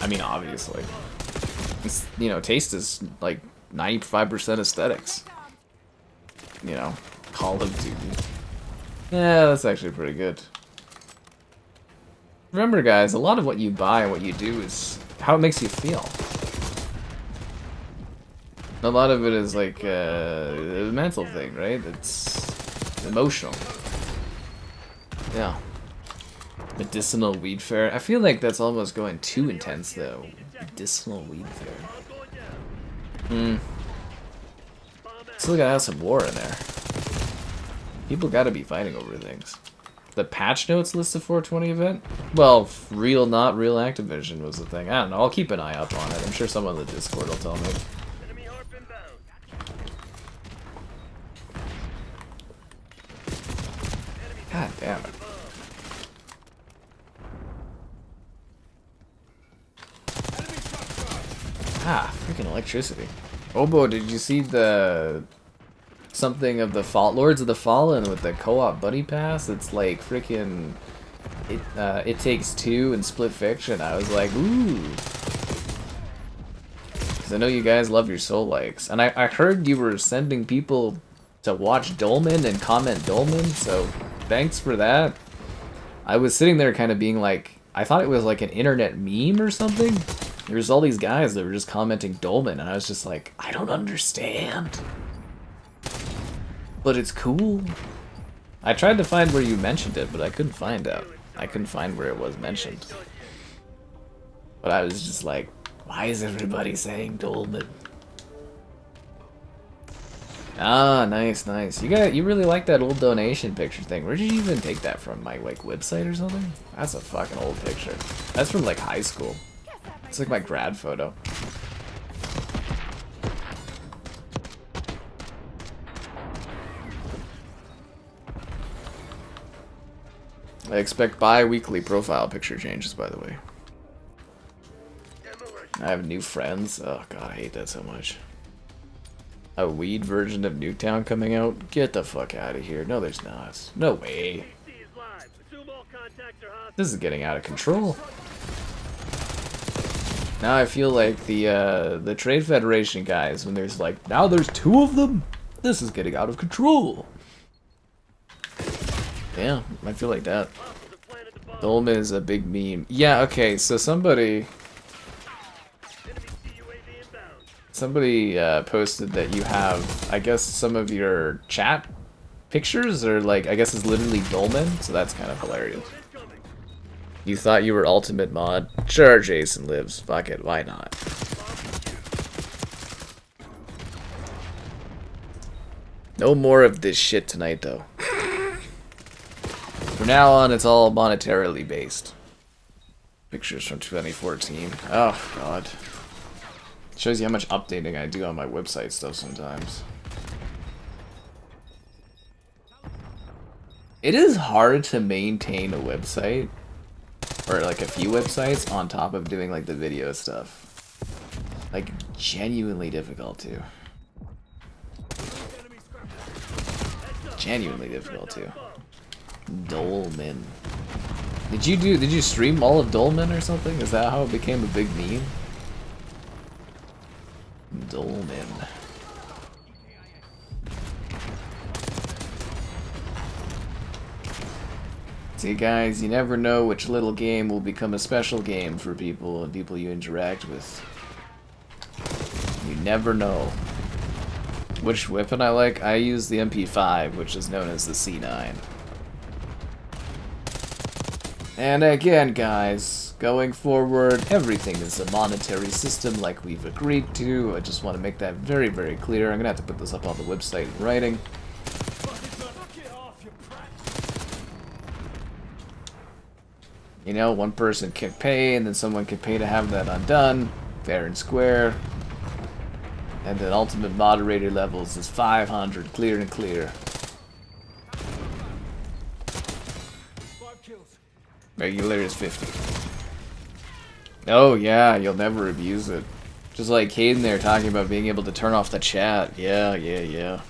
I mean, obviously. It's, you know, taste is like 95% aesthetics. You know, Call of Duty. Yeah, that's actually pretty good. Remember, guys, a lot of what you buy and what you do is how it makes you feel. A lot of it is like a mental thing, right? It's emotional. Yeah. Medicinal Weed Fair. I feel like that's almost going too intense, though. Medicinal Weed Fair. Still gotta have some war in there. People gotta be fighting over things. The patch notes list of 420 event? Well, real, not real Activision was the thing. I don't know. I'll keep an eye out on it. I'm sure someone in the Discord will tell me. Enemy harp inbound. God damn it. Ah, freaking electricity. Obo, did you see the something of the Lords of the Fallen with the co-op buddy pass? It's like freaking It Takes Two and Split Fiction. I was like, ooh. Because I know you guys love your soul likes. And I heard you were sending people to watch Dolmen and comment Dolmen, so thanks for that. I was sitting there kind of being like, I thought it was like an internet meme or something. There's all these guys that were just commenting Dolmen, and I was just like, I don't understand. But it's cool. I tried to find where you mentioned it, but I couldn't find out. I couldn't find where it was mentioned. But I was just like, why is everybody saying Dolmen? Ah, nice, nice. You really like that old donation picture thing. Where did you even take that from? My like website or something? That's a fucking old picture. That's from like high school. It's like my grad photo. I expect bi-weekly profile picture changes, by the way. I have new friends. Oh god, I hate that so much. A weed version of Nuketown coming out? Get the fuck out of here. No, there's not. No way. This is getting out of control. Now I feel like the Trade Federation guys, when there's like, now there's 2 of them? This is getting out of control. Yeah, I feel like that. Dolmen is a big meme. Yeah, okay, so somebody posted that you have, I guess, some of your chat pictures are like, I guess is literally Dolmen, so that's kind of hilarious. You thought you were ultimate mod? Sure, Jason lives. Fuck it, why not? No more of this shit tonight, though. From now on, it's all monetarily based. Pictures from 2014. Oh, God. Shows you how much updating I do on my website stuff sometimes. It is hard to maintain a website, or like a few websites, on top of doing like the video stuff. Like, genuinely difficult to. Genuinely difficult to. Dolmen. Did you stream all of Dolmen or something? Is that how it became a big meme? Dolmen. See guys, you never know which little game will become a special game for people and people you interact with. You never know. Which weapon I like? I use the MP5, which is known as the C9. And again guys, going forward, everything is a monetary system like we've agreed to. I just want to make that very, very clear. I'm gonna have to put this up on the website in writing. You know, one person can pay, and then someone can pay to have that undone, fair and square. And then ultimate moderator levels is 500, clear and clear. Regular is 50. Oh yeah, you'll never abuse it. Just like Caden there talking about being able to turn off the chat. Yeah.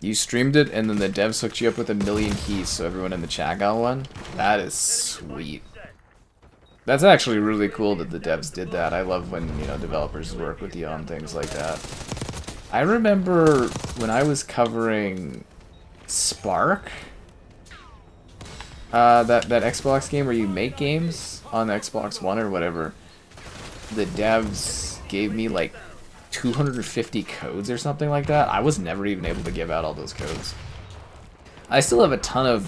You streamed it, and then the devs hooked you up with 1,000,000 keys, so everyone in the chat got one? That is sweet. That's actually really cool that the devs did that. I love when, you know, developers work with you on things like that. I remember when I was covering Spark, that Xbox game where you make games on the Xbox One or whatever, the devs gave me like 250 codes or something like that. I was never even able to give out all those codes. I still have a ton of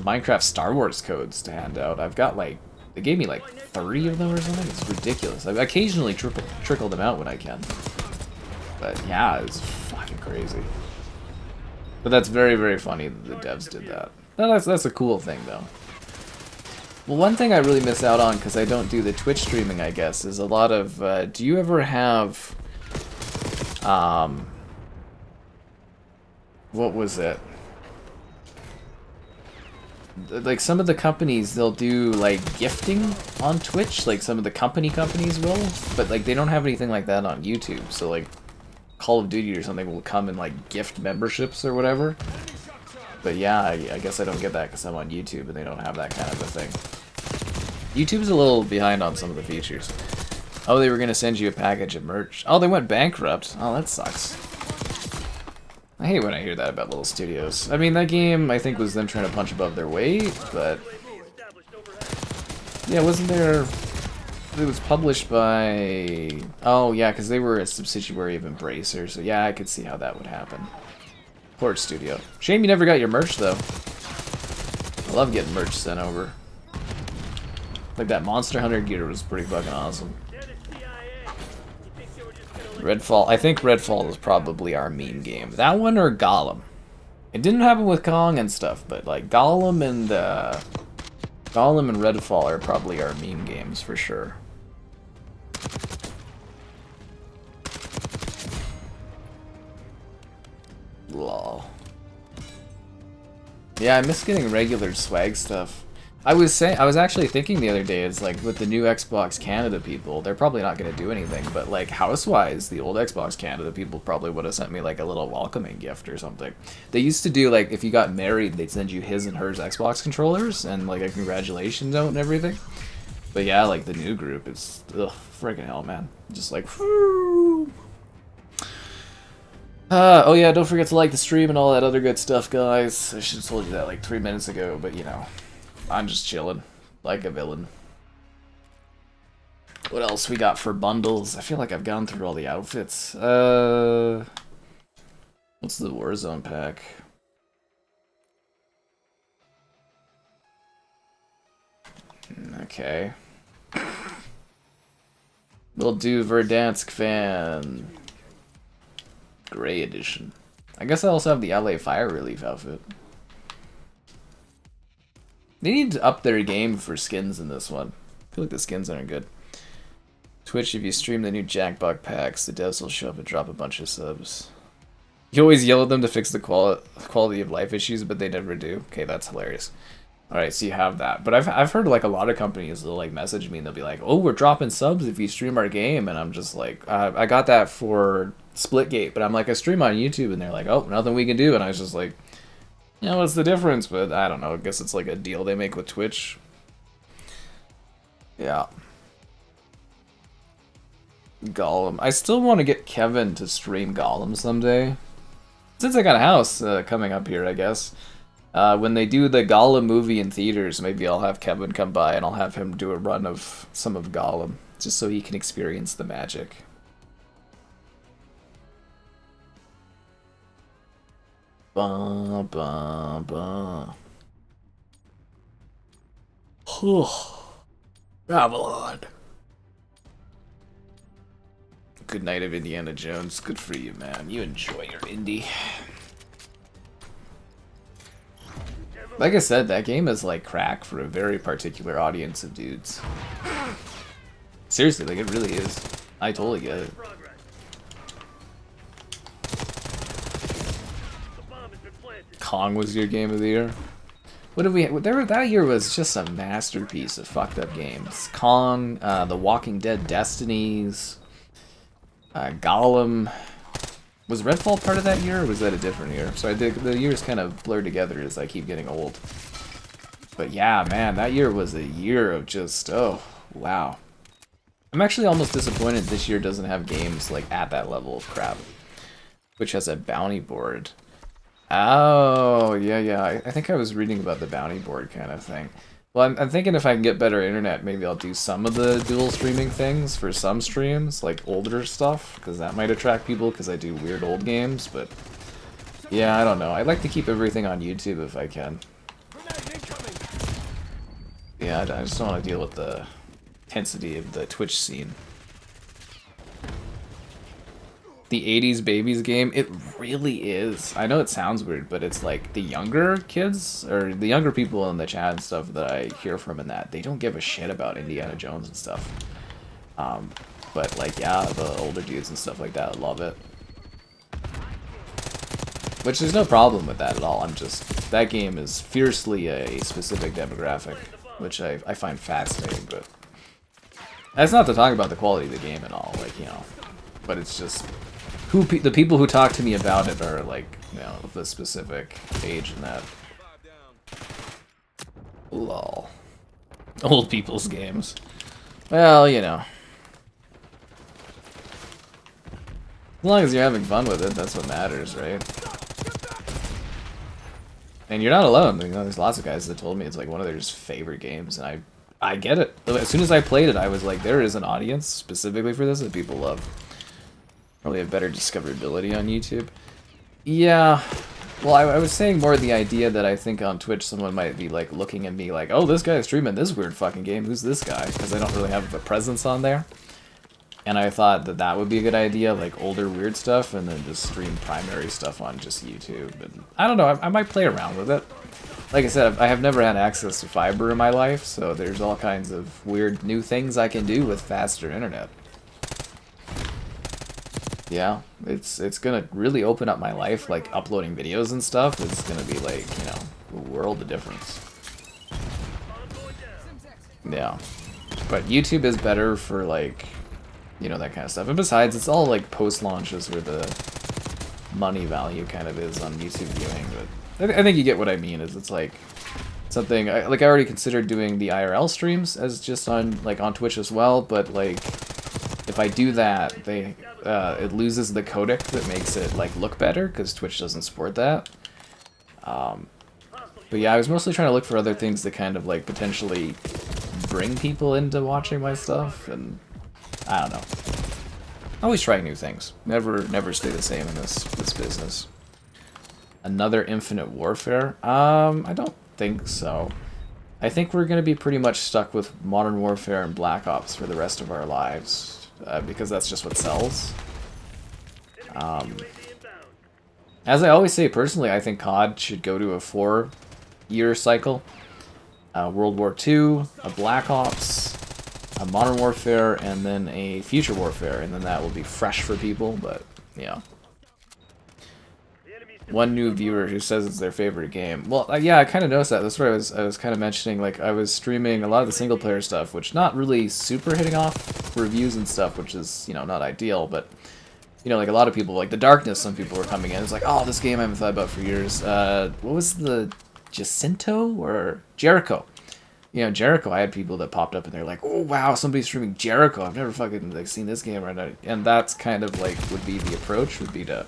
Minecraft Star Wars codes to hand out. I've got like, they gave me like 30 of them or something. It's ridiculous. I occasionally trickle them out when I can. But yeah, it's fucking crazy. But that's very, very funny that the devs did that. No, that's a cool thing though. Well, one thing I really miss out on because I don't do the Twitch streaming, I guess, is a lot of, do you ever have, what was it? Like some of the companies, they'll do like gifting on Twitch, like some of the companies will, but like they don't have anything like that on YouTube. So like Call of Duty or something will come and like gift memberships or whatever. But yeah, I guess I don't get that because I'm on YouTube and they don't have that kind of a thing. YouTube's a little behind on some of the features. Oh, they were going to send you a package of merch. Oh, they went bankrupt. Oh, that sucks. I hate when I hear that about little studios. I mean, that game, I think, was them trying to punch above their weight, but... yeah, wasn't there... it was published by... oh, yeah, because they were a subsidiary of Embracer, so yeah, I could see how that would happen. Poor studio. Shame you never got your merch, though. I love getting merch sent over. Like, that Monster Hunter gear was pretty fucking awesome. Redfall. I think Redfall is probably our meme game. That one or Gollum. It didn't happen with Kong and stuff, but like Gollum and Redfall are probably our meme games for sure. Lol. Yeah, I miss getting regular swag stuff. I was actually thinking the other day, it's like with the new Xbox Canada people, they're probably not going to do anything, but like house-wise, the old Xbox Canada people probably would have sent me like a little welcoming gift or something. They used to do like, if you got married, they'd send you his and hers Xbox controllers and like a congratulations note and everything. But yeah, like the new group is, ugh, freaking hell, man. Just like, whoo. Oh yeah, don't forget to like the stream and all that other good stuff, guys. I should have told you that like 3 minutes ago, but you know. I'm just chilling, like a villain. What else we got for bundles? I feel like I've gone through all the outfits. What's the Warzone pack? Okay. We'll do Verdansk fan. Gray edition. I guess I also have the LA Fire Relief outfit. They need to up their game for skins in this one. I feel like the skins aren't good. Twitch, if you stream the new Jackbug packs, the devs will show up and drop a bunch of subs. You always yell at them to fix the quality of life issues, but they never do. Okay, that's hilarious. Alright, so you have that. But I've heard like a lot of companies will like message me and they'll be like, oh, we're dropping subs if you stream our game. And I'm just like, I got that for Splitgate. But I'm like, I stream on YouTube. And they're like, oh, nothing we can do. And I was just like, You know, what's the difference? But I don't know. I guess it's like a deal they make with Twitch. Yeah. Gollum. I still want to get Kevin to stream Gollum someday. Since I got a house coming up here, I guess. When they do the Gollum movie in theaters, maybe I'll have Kevin come by and I'll have him do a run of some of Gollum, just so he can experience the magic. Ba ba ba. Babylon. Good night of Indiana Jones. Good for you, man. You enjoy your indie. Like I said, that game is like crack for a very particular audience of dudes. Seriously, like it really is. I totally get it. Kong was your game of the year. What did we? That year was just a masterpiece of fucked up games. Kong, The Walking Dead Destinies, Gollum. Was Redfall part of that year, or was that a different year? So the years kind of blur together as I keep getting old. But yeah, man, that year was a year of just, oh, wow. I'm actually almost disappointed this year doesn't have games like at that level of crap. Which has a bounty board. Oh, yeah. I think I was reading about the bounty board kind of thing. Well, I'm thinking if I can get better internet, maybe I'll do some of the dual streaming things for some streams, like older stuff, because that might attract people, because I do weird old games, but yeah, I don't know. I'd like to keep everything on YouTube if I can. Yeah, I just don't want to deal with the intensity of the Twitch scene. The 80s babies game, it really is. I know it sounds weird, but it's like the younger kids, or the younger people in the chat and stuff that I hear from in that, they don't give a shit about Indiana Jones and stuff. But like, yeah, the older dudes and stuff like that love it. Which there's no problem with that at all. I'm just, that game is fiercely a specific demographic, which I find fascinating, but that's not to talk about the quality of the game at all, like, you know, but it's just, the people who talk to me about it are like, you know, of a specific age and that. Lol. Old people's games. Well, you know. As long as you're having fun with it, that's what matters, right? And you're not alone. You know, there's lots of guys that told me it's like one of their just favorite games, and I get it. As soon as I played it, I was like, there is an audience specifically for this that people love. Probably have better discoverability on YouTube. Yeah. Well, I was saying more the idea that I think on Twitch someone might be like looking at me like, oh, this guy's streaming this weird fucking game. Who's this guy? Because I don't really have a presence on there. And I thought that that would be a good idea, like older weird stuff, and then just stream primary stuff on just YouTube. And I don't know, I might play around with it. Like I said, I have never had access to fiber in my life, so there's all kinds of weird new things I can do with faster internet. Yeah, it's gonna really open up my life, like uploading videos and stuff. It's gonna be like, you know, a world of difference. Yeah, but YouTube is better for like, you know, that kind of stuff. And besides, it's all like post launches where the money value kind of is on YouTube viewing. But I think you get what I mean. Is it's like something I already considered doing the IRL streams as just on like on Twitch as well, but like if I do that, it loses the codec that makes it like look better because Twitch doesn't support that. But yeah, I was mostly trying to look for other things that kind of like potentially bring people into watching my stuff, and I don't know. Always trying new things. Never stay the same in this business. Another Infinite Warfare? I don't think so. I think we're gonna be pretty much stuck with Modern Warfare and Black Ops for the rest of our lives. Because that's just what sells. As I always say, personally, I think COD should go to a 4-year cycle. World War II, a Black Ops, a Modern Warfare, and then a Future Warfare, and then that will be fresh for people, but, yeah. One new viewer who says it's their favorite game. Well, yeah, I kind of noticed that. That's what I was kind of mentioning. Like, I was streaming a lot of the single-player stuff, which not really super hitting off reviews and stuff, which is, you know, not ideal, but you know, like a lot of people, like The Darkness, some people were coming in. It's like, oh, this game I haven't thought about for years. What was the Jacinto or Jericho? You know, Jericho, I had people that popped up and they're like, oh, wow, somebody's streaming Jericho. I've never fucking like seen this game. And that's kind of like would be the approach, would be to,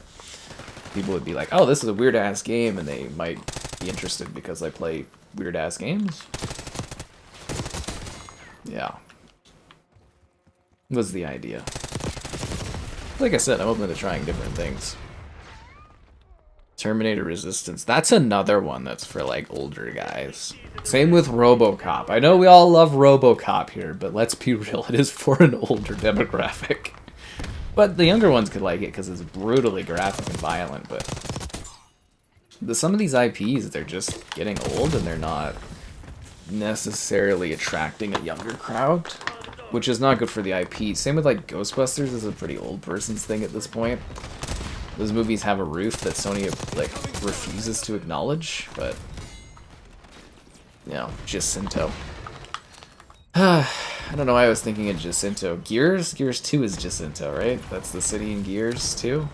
people would be like, oh, this is a weird-ass game, and they might be interested because I play weird-ass games. Yeah. Was the idea. Like I said, I'm open to trying different things. Terminator Resistance. That's another one that's for, like, older guys. Same with RoboCop. I know we all love RoboCop here, but let's be real, it is for an older demographic. But the younger ones could like it because it's brutally graphic and violent, but some of these IPs, they're just getting old and they're not necessarily attracting a younger crowd, which is not good for the IP. Same with, like, Ghostbusters is a pretty old person's thing at this point. Those movies have a roof that Sony, like, refuses to acknowledge, but, you know, Jacinto. I don't know why I was thinking of Jacinto. Gears 2 is Jacinto, right? That's the city in Gears 2?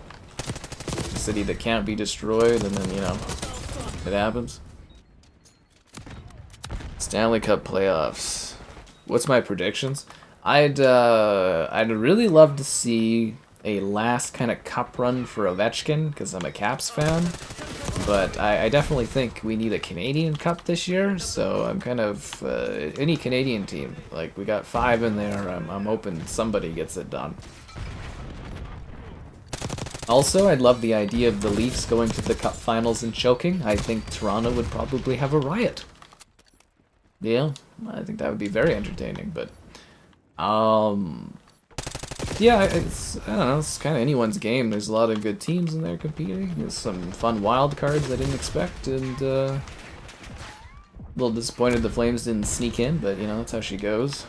The city that can't be destroyed, and then, you know, it happens. Stanley Cup playoffs. What's my predictions? I'd really love to see a last kind of cup run for Ovechkin, because I'm a Caps fan. But I definitely think we need a Canadian Cup this year, so I'm kind of, any Canadian team. Like, we got 5 in there, I'm hoping somebody gets it done. Also, I'd love the idea of the Leafs going to the Cup Finals and choking. I think Toronto would probably have a riot. Yeah, I think that would be very entertaining, but... yeah, I don't know, it's kind of anyone's game. There's a lot of good teams in there competing. There's some fun wild cards I didn't expect, and a little disappointed the Flames didn't sneak in, but you know, that's how she goes.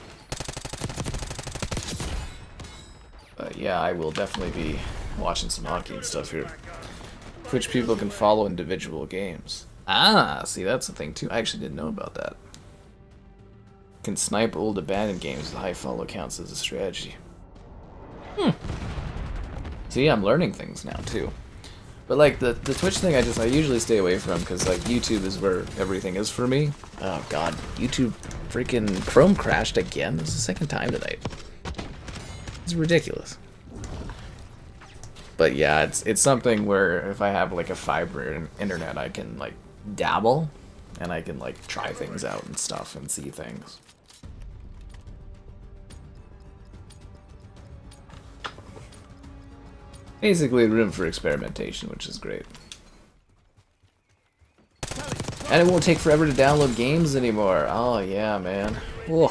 But yeah, I will definitely be watching some hockey and stuff here. Which people can follow individual games. Ah, see, that's the thing too. I actually didn't know about that. Can snipe old abandoned games with high follow counts as a strategy. See, I'm learning things now too. But like the Twitch thing, I usually stay away from because like YouTube is where everything is for me. Oh god, YouTube freaking Chrome crashed again. This is the second time tonight. It's ridiculous. But yeah, it's something where if I have like a fiber internet, I can like dabble and I can like try things out and stuff and see things. Basically room for experimentation, which is great. And it won't take forever to download games anymore. Oh yeah, man. Whoa.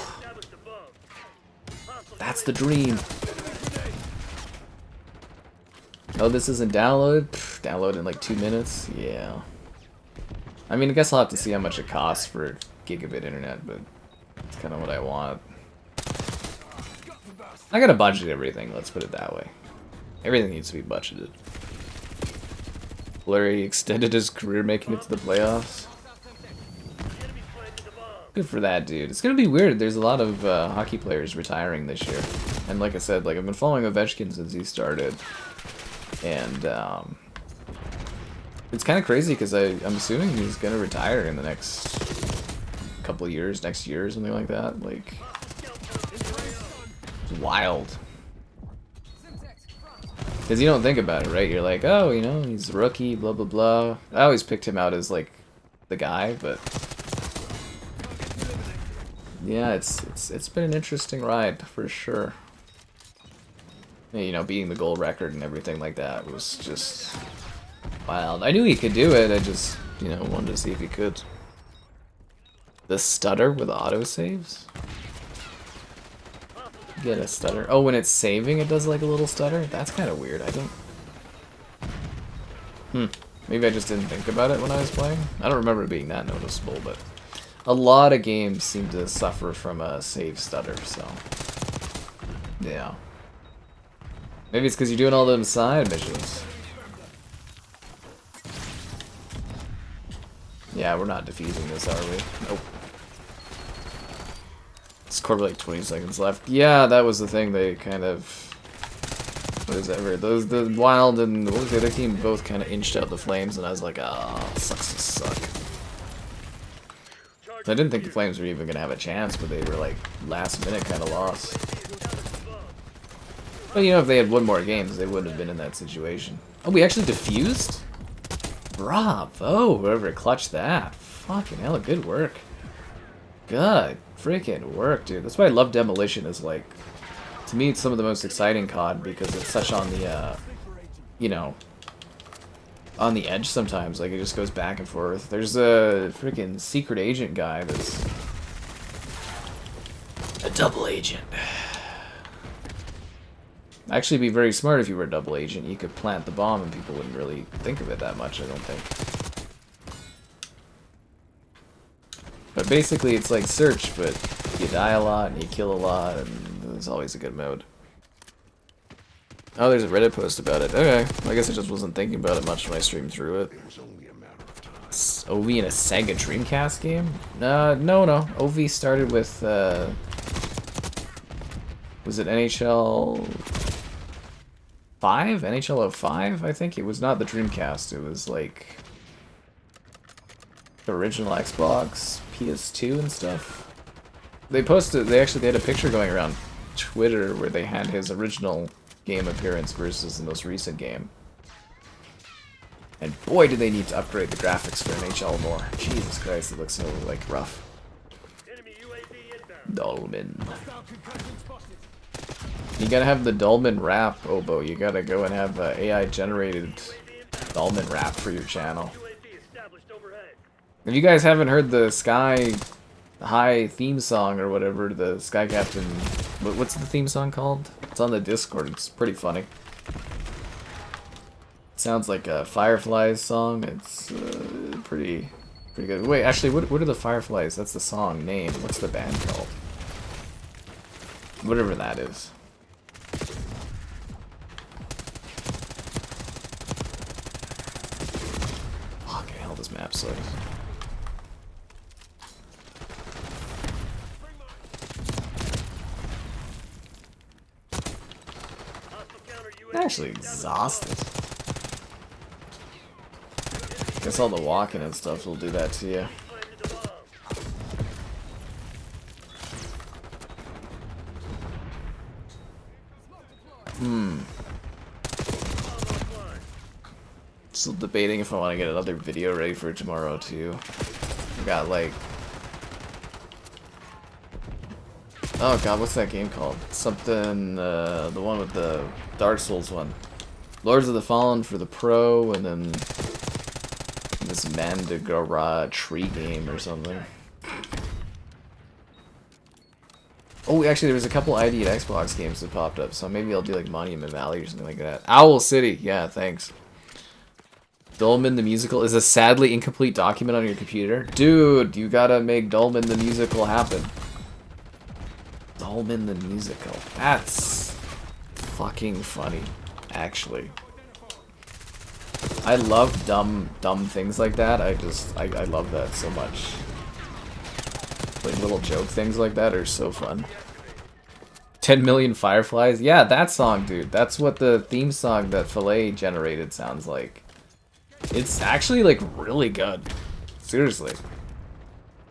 That's the dream. Oh, this isn't downloaded? Pfft, download in like 2 minutes? Yeah. I mean, I guess I'll have to see how much it costs for gigabit internet, but it's kind of what I want. I gotta budget everything, let's put it that way. Everything needs to be budgeted. Blurry extended his career making it to the playoffs. Good for that dude. It's gonna be weird. There's a lot of hockey players retiring this year. And like I said, like I've been following Ovechkin since he started. And it's kind of crazy because I'm assuming he's gonna retire in the next couple of years, next year or something like that. Like, it's wild. Because you don't think about it, right? You're like, oh, you know, he's a rookie, blah, blah, blah. I always picked him out as, like, the guy, but... yeah, it's been an interesting ride, for sure. You know, beating the goal record and everything like that was just wild. I knew he could do it, I just, you know, wanted to see if he could. The stutter with autosaves? Get a stutter. Oh, when it's saving, it does like a little stutter? That's kind of weird. I don't... Maybe I just didn't think about it when I was playing. I don't remember it being that noticeable, but... a lot of games seem to suffer from a save stutter, so... yeah. Maybe it's because you're doing all them side missions. Yeah, we're not defusing this, are we? Nope. Score like 20 seconds left. Yeah, that was the thing. They kind of whatever. Those the Wild and what was the other team both kind of inched out the flames, and I was like, oh, sucks to suck. I didn't think the Flames were even gonna have a chance, but they were like last minute kind of lost. But you know, if they had won more games, they wouldn't have been in that situation. Oh, we actually defused? Bravo! Whoever clutched that. Fucking hell, good work. Good freaking work, dude. That's why I love Demolition. Is like, to me, it's some of the most exciting COD because it's such on the, you know, on the edge sometimes. Like, it just goes back and forth. There's a freaking secret agent guy that's a double agent. Actually, it'd be very smart if you were a double agent. You could plant the bomb and people wouldn't really think of it that much, I don't think. But basically, it's like Search, but you die a lot and you kill a lot, and it's always a good mode. Oh, there's a Reddit post about it. Okay, I guess I just wasn't thinking about it much when I streamed through it. OV in a Sega Dreamcast game? No. OV started with, was it NHL 5? NHL 05, I think? It was not the Dreamcast, it was like the original Xbox, PS2 and stuff. They had a picture going around Twitter where they had his original game appearance versus the most recent game. And boy, do they need to upgrade the graphics for NHL more. Jesus Christ, it looks so, like, rough. Dolmen. You gotta have the Dolmen rap, Obo. You gotta go and have AI-generated Dolmen rap for your channel. If you guys haven't heard the Sky High theme song or whatever, the Sky Captain... What's the theme song called? It's on the Discord. It's pretty funny. It sounds like a Fireflies song. It's pretty good. Wait, actually, what are the Fireflies? That's the song name. What's the band called? Whatever that is. Fucking hell, this map sucks. I'm actually exhausted. Guess all the walking and stuff will do that to you. Still debating if I want to get another video ready for tomorrow too. I got like... Oh god, what's that game called? Something, the one with the Dark Souls one. Lords of the Fallen for the Pro, and then this Mandragora tree game or something. Oh, actually, there was a couple ID at Xbox games that popped up, so maybe I'll do like Monument Valley or something like that. Owl City, yeah, thanks. Dolmen the Musical is a sadly incomplete document on your computer. Dude, you gotta make Dolmen the Musical happen. Dolmen the Musical. That's fucking funny, actually. I love dumb things like that. I love that so much. Like little joke things like that are so fun. 10 million fireflies? Yeah, that song, dude. That's what the theme song that Filet generated sounds like. It's actually like really good. Seriously.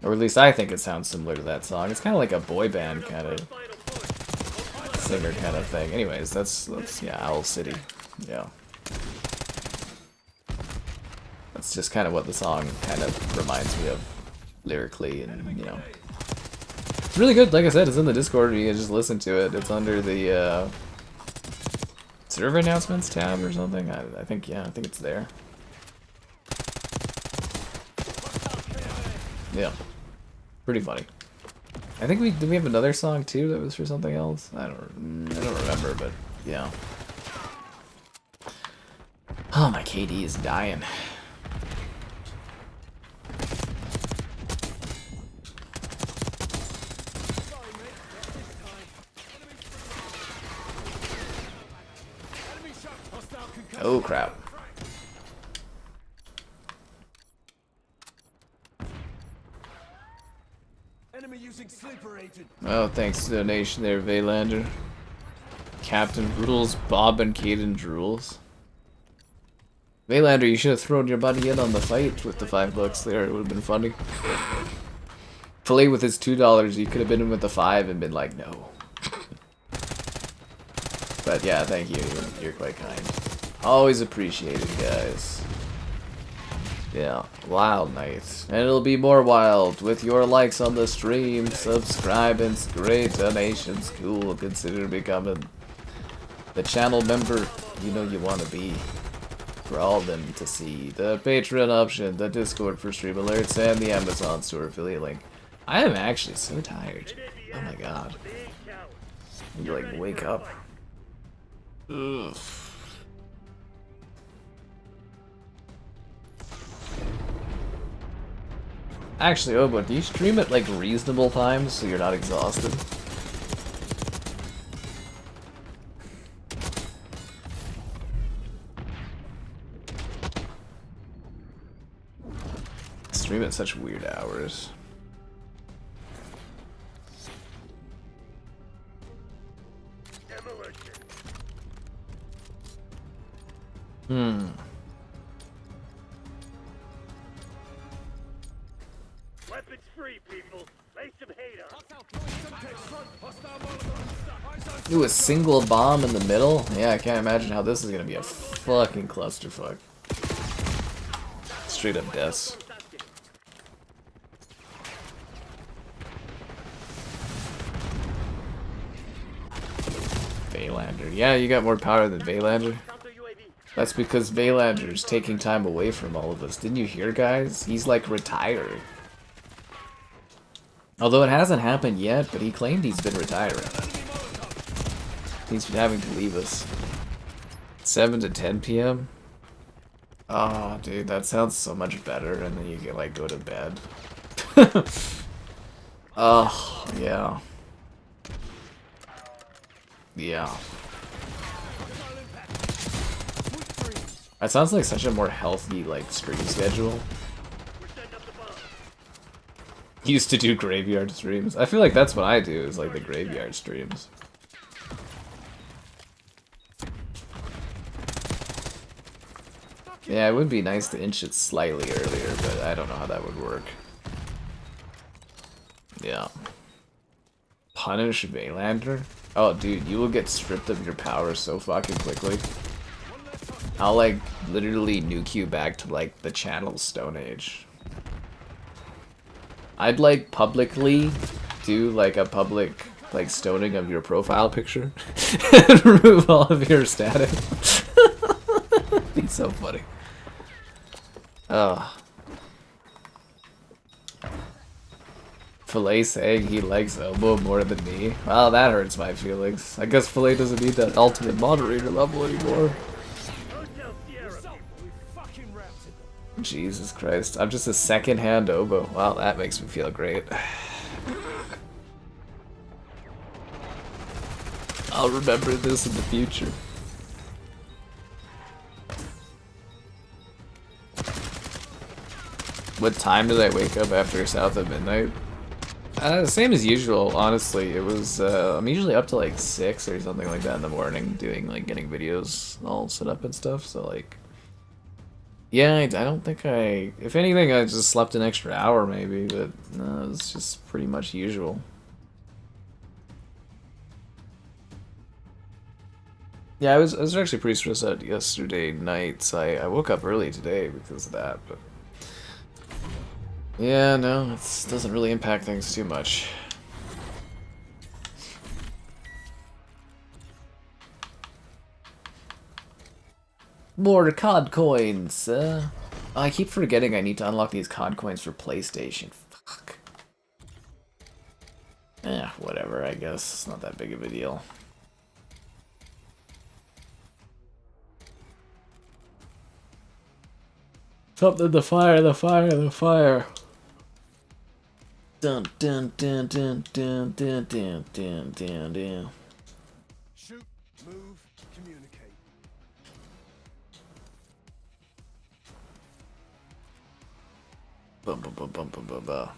Or at least I think it sounds similar to that song. It's kind of like a boy band kind of singer kind of thing. Anyways, that's yeah, Owl City. Yeah. That's just kind of what the song kind of reminds me of lyrically, and you know. It's really good. Like I said, it's in the Discord. You can just listen to it. It's under the server announcements tab or something. I think, yeah, I think it's there. Yeah. Pretty funny. I think did we have another song too that was for something else? I don't remember, but yeah. Oh, my KD is dying. Oh crap. Enemy using sleeper agent. Oh, thanks to the donation there, Vaylander. Captain Rules, Bob and Caden Drools. Vaylander, you should have thrown your buddy in on the fight with the $5 there. It would have been funny. Filet with his $2, you could have been in with the 5 and been like, no. But yeah, thank you. You're quite kind. Always appreciated, guys. Yeah, wild night. And it'll be more wild with your likes on the stream, subscribing, great donations. Cool, consider becoming the channel member you know you want to be. For all of them to see. The Patreon option, the Discord for stream alerts, and the Amazon store affiliate link. I am actually so tired. Oh my god. You like wake up. Ugh. Actually, oh, but do you stream at like reasonable times so you're not exhausted? Stream at such weird hours. Hmm. Weapons free, people. Lay some hate on. Ooh, a single bomb in the middle? Yeah, I can't imagine how this is gonna be a fucking clusterfuck. Straight up deaths. Vaylander. Yeah, you got more power than Vaylander. That's because Vaylander's taking time away from all of us. Didn't you hear, guys? He's like retired. Although it hasn't happened yet, but he claimed he's been retiring. He's been having to leave us. 7 to 10 p.m.? Oh, dude, that sounds so much better, and then you can, like, go to bed. Oh, yeah. Yeah. That sounds like such a more healthy, like, stream schedule. Used to do graveyard streams. I feel like that's what I do, is like the graveyard streams. Yeah, it would be nice to inch it slightly earlier, but I don't know how that would work. Yeah. Punish Vaylander? Oh, dude, you will get stripped of your power so fucking quickly. I'll, like, literally nuke you back to, like, the channel Stone Age. I'd, like, publicly do, like, a public, like, stoning of your profile picture. And remove all of your status. It'd be so funny. Ugh. Filet saying he likes Elbow more than me. Well, that hurts my feelings. I guess Filet doesn't need that ultimate moderator level anymore. Jesus Christ. I'm just a second-hand oboe. Wow, that makes me feel great. I'll remember this in the future. What time did I wake up after south of midnight? Same as usual, honestly. It was, I'm usually up to like 6 or something like that in the morning, doing, like, getting videos all set up and stuff, so, like... Yeah, I don't think if anything, I just slept an extra hour maybe, but no, it was just pretty much usual. Yeah, I was actually pretty stressed out yesterday night, so I woke up early today because of that, but... Yeah, no, it doesn't really impact things too much. More COD coins! I keep forgetting I need to unlock these COD coins for PlayStation. Fuck. Eh, whatever, I guess. It's not that big of a deal. Something, the fire, the fire, the fire. Dun dun dun dun dun dun dun dun dun dun. Shoot, move, communicate. Bum bum bum bum bum bum bum.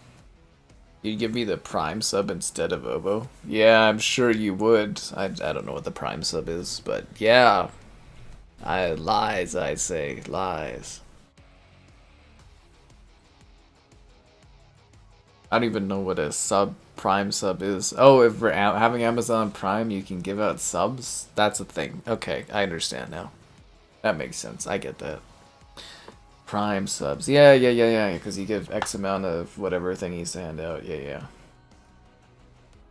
You'd give me the Prime sub instead of Obo? Yeah, I'm sure you would. I don't know what the Prime sub is, but yeah. Lies, I say. Lies. I don't even know what a Prime sub is. Oh, if we're having Amazon Prime, you can give out subs? That's a thing. Okay, I understand now. That makes sense. I get that. Prime subs. Yeah, because you give X amount of whatever thingies to hand out. Yeah.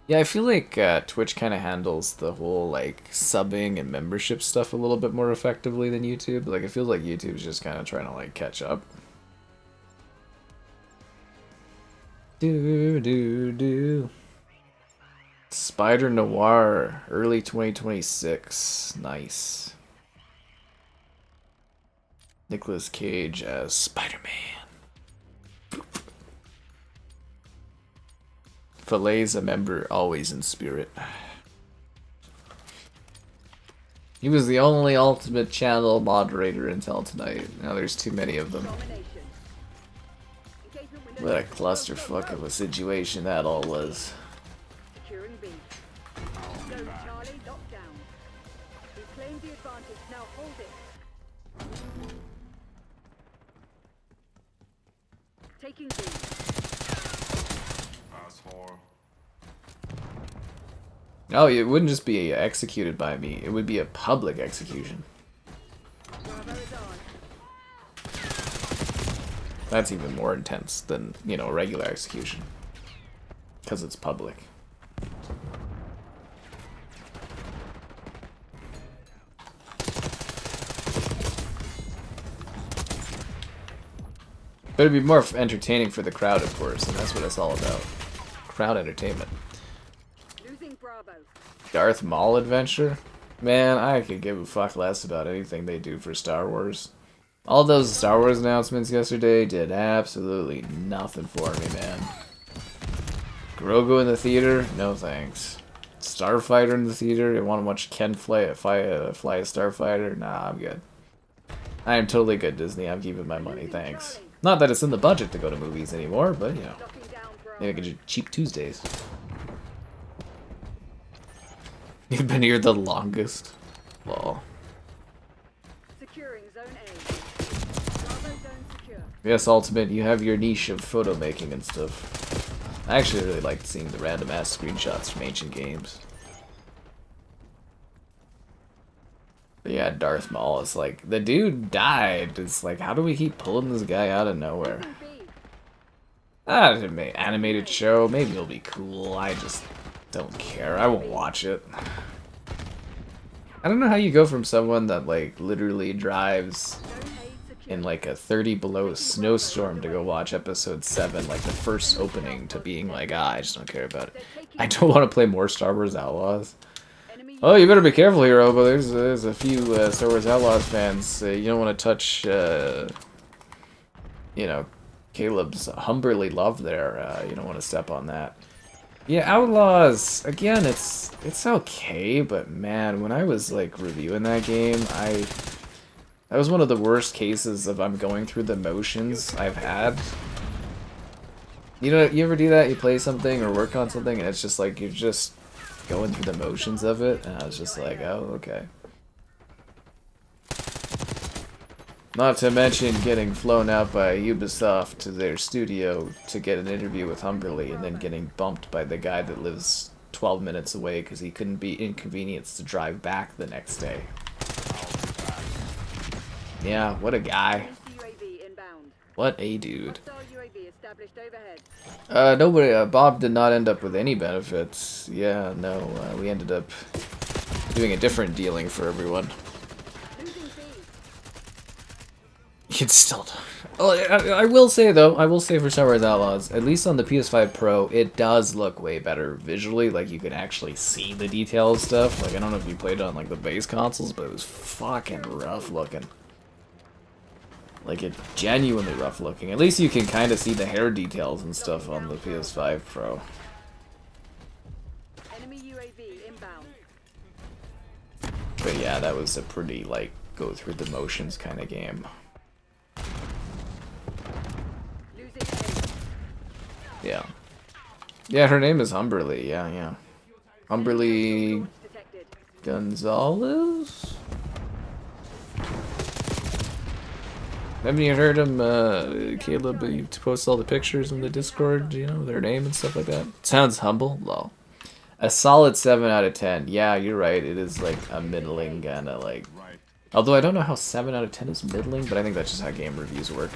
Yeah, I feel like Twitch kind of handles the whole, like, subbing and membership stuff a little bit more effectively than YouTube. Like, it feels like YouTube's just kind of trying to, like, catch up. Spider Noir, early 2026. Nice. Nicolas Cage as Spider-Man. Fillets a member, always in spirit. He was the only Ultimate Channel moderator until tonight. Now there's too many of them. What a clusterfuck of a situation that all was. Securing B. Go, Charlie, lock down. We claimed the advantage, now hold it. Taking B. Asshole. No, it wouldn't just be executed by me. It would be a public execution. Bravo is on. That's even more intense than, you know, regular execution. Because it's public. But it'd be more entertaining for the crowd, of course, and that's what it's all about. Crowd entertainment. Losing Bravo. Darth Maul adventure? Man, I could give a fuck less about anything they do for Star Wars. All those Star Wars announcements yesterday did absolutely nothing for me, man. Grogu in the theater? No thanks. Starfighter in the theater? I want to watch Ken fly a Starfighter? Nah, I'm good. I am totally good, Disney. I'm keeping my money, thanks. Not that it's in the budget to go to movies anymore, but, you know. Maybe I could do cheap Tuesdays. You've been here the longest. Lol. Securing zone A. Bravo zone secure. Yes, Ultimate, you have your niche of photo making and stuff. I actually really liked seeing the random ass screenshots from ancient games. But yeah, Darth Maul is like, the dude died. It's like, how do we keep pulling this guy out of nowhere? An animated show, maybe it'll be cool. I just don't care. I won't watch it. I don't know how you go from someone that like literally drives in like a 30 below snowstorm to go watch episode 7, like the first opening, to being like, I just don't care about it. I don't want to play more Star Wars Outlaws. Oh, you better be careful here, Obo. There's a few Star Wars Outlaws fans. You don't want to touch, you know, Caleb's Humberly love there. You don't want to step on that. Yeah, Outlaws, again, it's okay, but man, when I was like reviewing that game, that was one of the worst cases of I'm going through the motions I've had. You know, you ever do that? You play something or work on something and it's just like you're just going through the motions of it, and I was just like, oh, okay. Not to mention getting flown out by Ubisoft to their studio to get an interview with Humberly, and then getting bumped by the guy that lives 12 minutes away because he couldn't be inconvenienced to drive back the next day. Yeah, what a guy. What a dude. Nobody, Bob did not end up with any benefits. Yeah, no, we ended up doing a different dealing for everyone. You'd still... Oh, I will say, though, for Star Wars Outlaws, at least on the PS5 Pro, it does look way better visually. Like, you can actually see the detailed stuff. Like, I don't know if you played it on, like, the base consoles, but it was fucking rough looking. Like, it's genuinely rough looking. At least you can kind of see the hair details and stuff on the PS5 Pro. Enemy UAV inbound. But yeah, that was a pretty, like, go through the motions kind of game. Losing A. Yeah. Yeah, her name is Humberly. Yeah, yeah. Humberly Detected. Gonzalez? Haven't you heard him, Caleb, you post all the pictures in the Discord, you know, their name and stuff like that? Sounds humble? Lol. A solid 7 out of 10. Yeah, you're right. It is like a middling kind of like... Although I don't know how 7 out of 10 is middling, but I think that's just how game reviews work.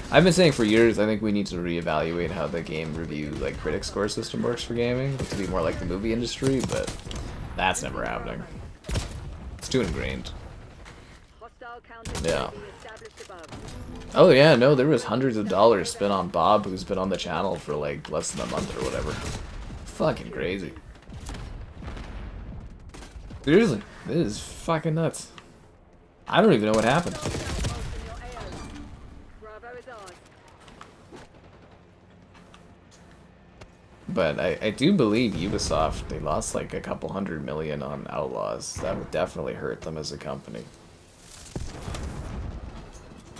I've been saying for years, I think we need to reevaluate how the game review, like, critic score system works for gaming, to be more like the movie industry, but that's never happening. It's too ingrained. Hostile counter Yeah. established above. Oh yeah, no, there was hundreds of dollars spent on Bob, who's been on the channel for like less than a month or whatever. Fucking crazy. Seriously, this is fucking nuts. I don't even know what happened. Bravo is ours. But I do believe Ubisoft, they lost like a couple $100 million on Outlaws. That would definitely hurt them as a company.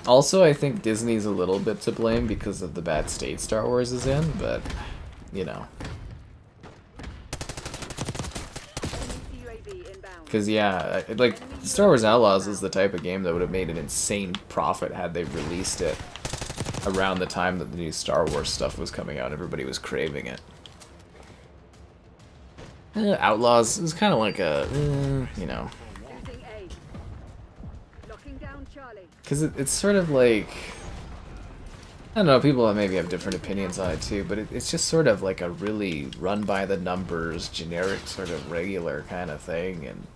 Also, I think Disney's a little bit to blame because of the bad state Star Wars is in, but, you know. UAV inbound. Because, yeah, like, Star Wars Outlaws is the type of game that would have made an insane profit had they released it around the time that the new Star Wars stuff was coming out. Everybody was craving it. Outlaws is kind of like a, you know. Losing A. Locking down Charlie. Because it's sort of like, I don't know, people maybe have different opinions on it too, but it's just sort of like a really run-by-the-numbers, generic sort of regular kind of thing, and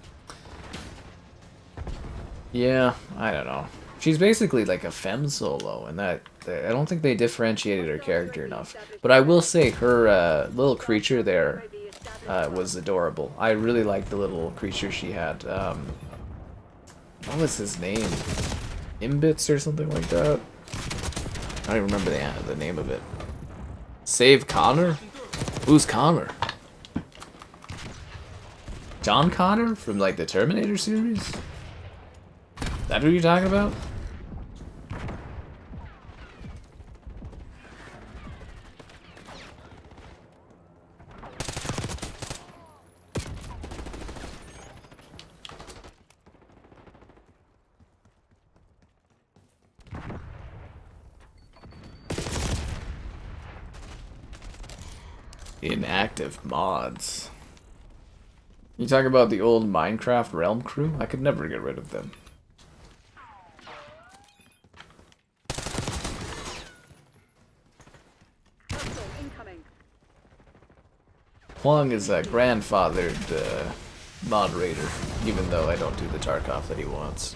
yeah, I don't know. She's basically like a femme solo, and that, I don't think they differentiated her character enough. But I will say her little creature there was adorable. I really liked the little creature she had. What was his name? Imbits or something like that? I don't even remember the name of it. Save Connor? Who's Connor? John Connor from like the Terminator series? That who you're talking about? Inactive mods. You talk about the old Minecraft Realm crew? I could never get rid of them. Hostile incoming. Huang is a grandfathered moderator, even though I don't do the Tarkov that he wants.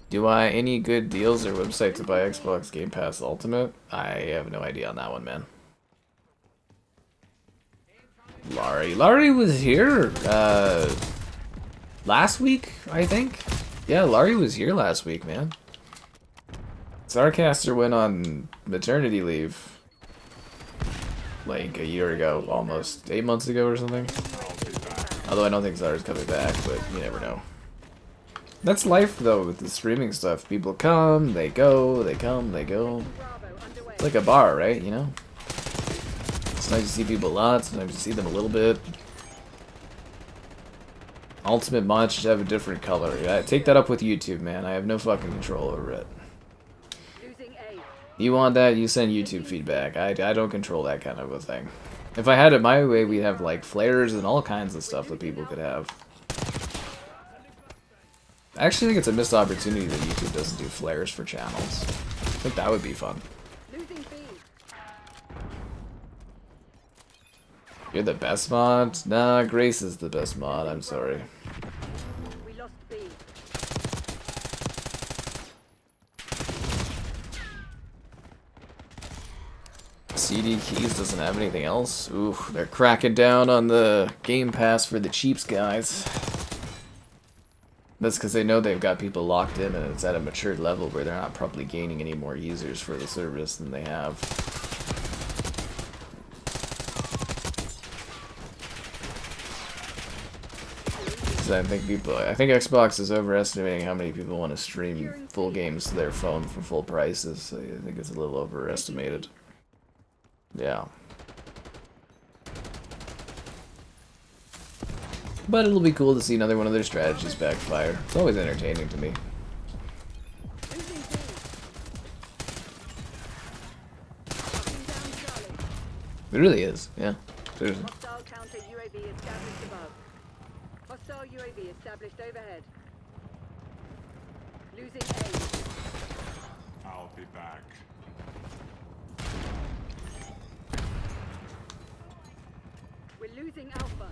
Do I any good deals or website to buy Xbox Game Pass Ultimate? I have no idea on that one, man. Laurie was here last week, I think. Yeah, Laurie was here last week, man. Sarcaster went on maternity leave like a year ago, almost 8 months ago or something. Although I don't think Zara's coming back, but you never know. That's life though with the streaming stuff. People come, they go, they come, they go. Bravo underway. It's like a bar, right? You know? Sometimes you see people a lot, sometimes you see them a little bit. Ultimate mod should have a different color. Yeah, take that up with YouTube, man. I have no fucking control over it. Losing A. You want that, you send YouTube feedback. I don't control that kind of a thing. If I had it my way, we'd have like flares and all kinds of stuff that people could have. I actually think it's a missed opportunity that YouTube doesn't do flares for channels. I think that would be fun. Losing B. You're the best mod? Nah, Grace is the best mod, I'm sorry. We lost B. CD Keys doesn't have anything else? Ooh, they're cracking down on the Game Pass for the cheaps, guys. That's because they know they've got people locked in and it's at a matured level where they're not probably gaining any more users for the service than they have. I think Xbox is overestimating how many people want to stream full games to their phone for full prices. So I think it's a little overestimated. Yeah. But it'll be cool to see another one of their strategies backfire. It's always entertaining to me. Losing B. Locking down Charlie. It really is, yeah. Seriously. Hostile counter UAV established above. Hostile UAV established overhead. Losing A. I'll be back. We're losing Alpha.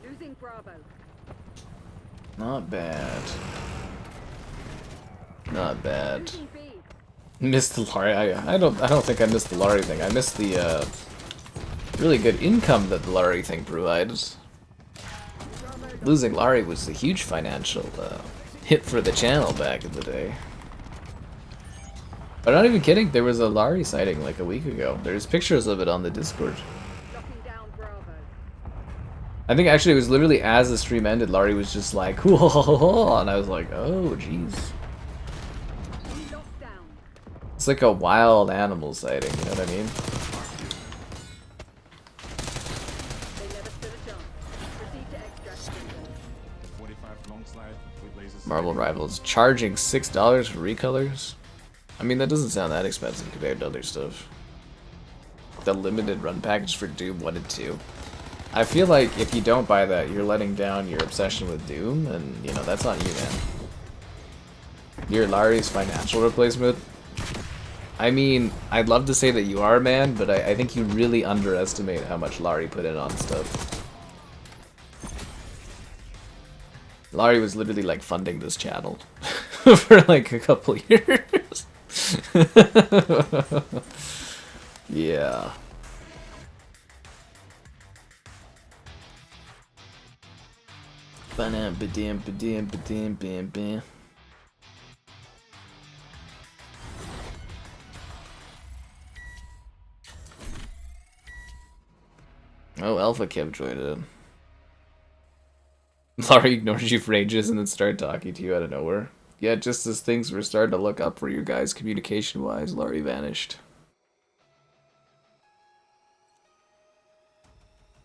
Losing Bravo. Not bad. Not bad. Losing B. Missed the Lari. I don't think I missed the Lari thing. I missed the really good income that the Lari thing provides. Losing Lari was a huge financial hit for the channel back in the day. I'm not even kidding, there was a Lari sighting like a week ago. There's pictures of it on the Discord. Locking down Bravo. I think actually it was literally as the stream ended, Lari was just like, whoa, and I was like, oh jeez. Locked down. It's like a wild animal sighting, you know what I mean? They never stood a chance. Proceed to extract. 45 long slide with lasers. Marvel Rivals charging $6 for recolors? I mean, that doesn't sound that expensive compared to other stuff. The limited run package for Doom 1 and 2. I feel like if you don't buy that, you're letting down your obsession with Doom, and, you know, that's on you, man. You're Lari's financial replacement? I mean, I'd love to say that you are, man, but I think you really underestimate how much Lari put in on stuff. Lari was literally, like, funding this channel for, like, a couple years. Yeah. Oh, Alpha Kev joined in. Lari ignored you for ages and then started talking to you out of nowhere. Yeah, just as things were starting to look up for you guys communication-wise, Lari vanished.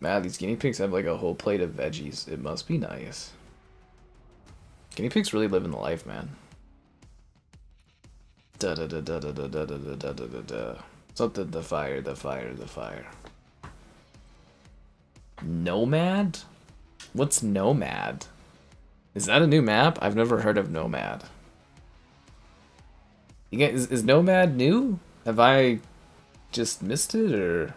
Man, these guinea pigs have like a whole plate of veggies. It must be nice. Guinea pigs really living the life, man. Da da da da da da da da da da da da. Something the fire, the fire, the fire. Nomad? What's Nomad? Is that a new map? I've never heard of Nomad. You get, is Nomad new? Have I just missed it, or?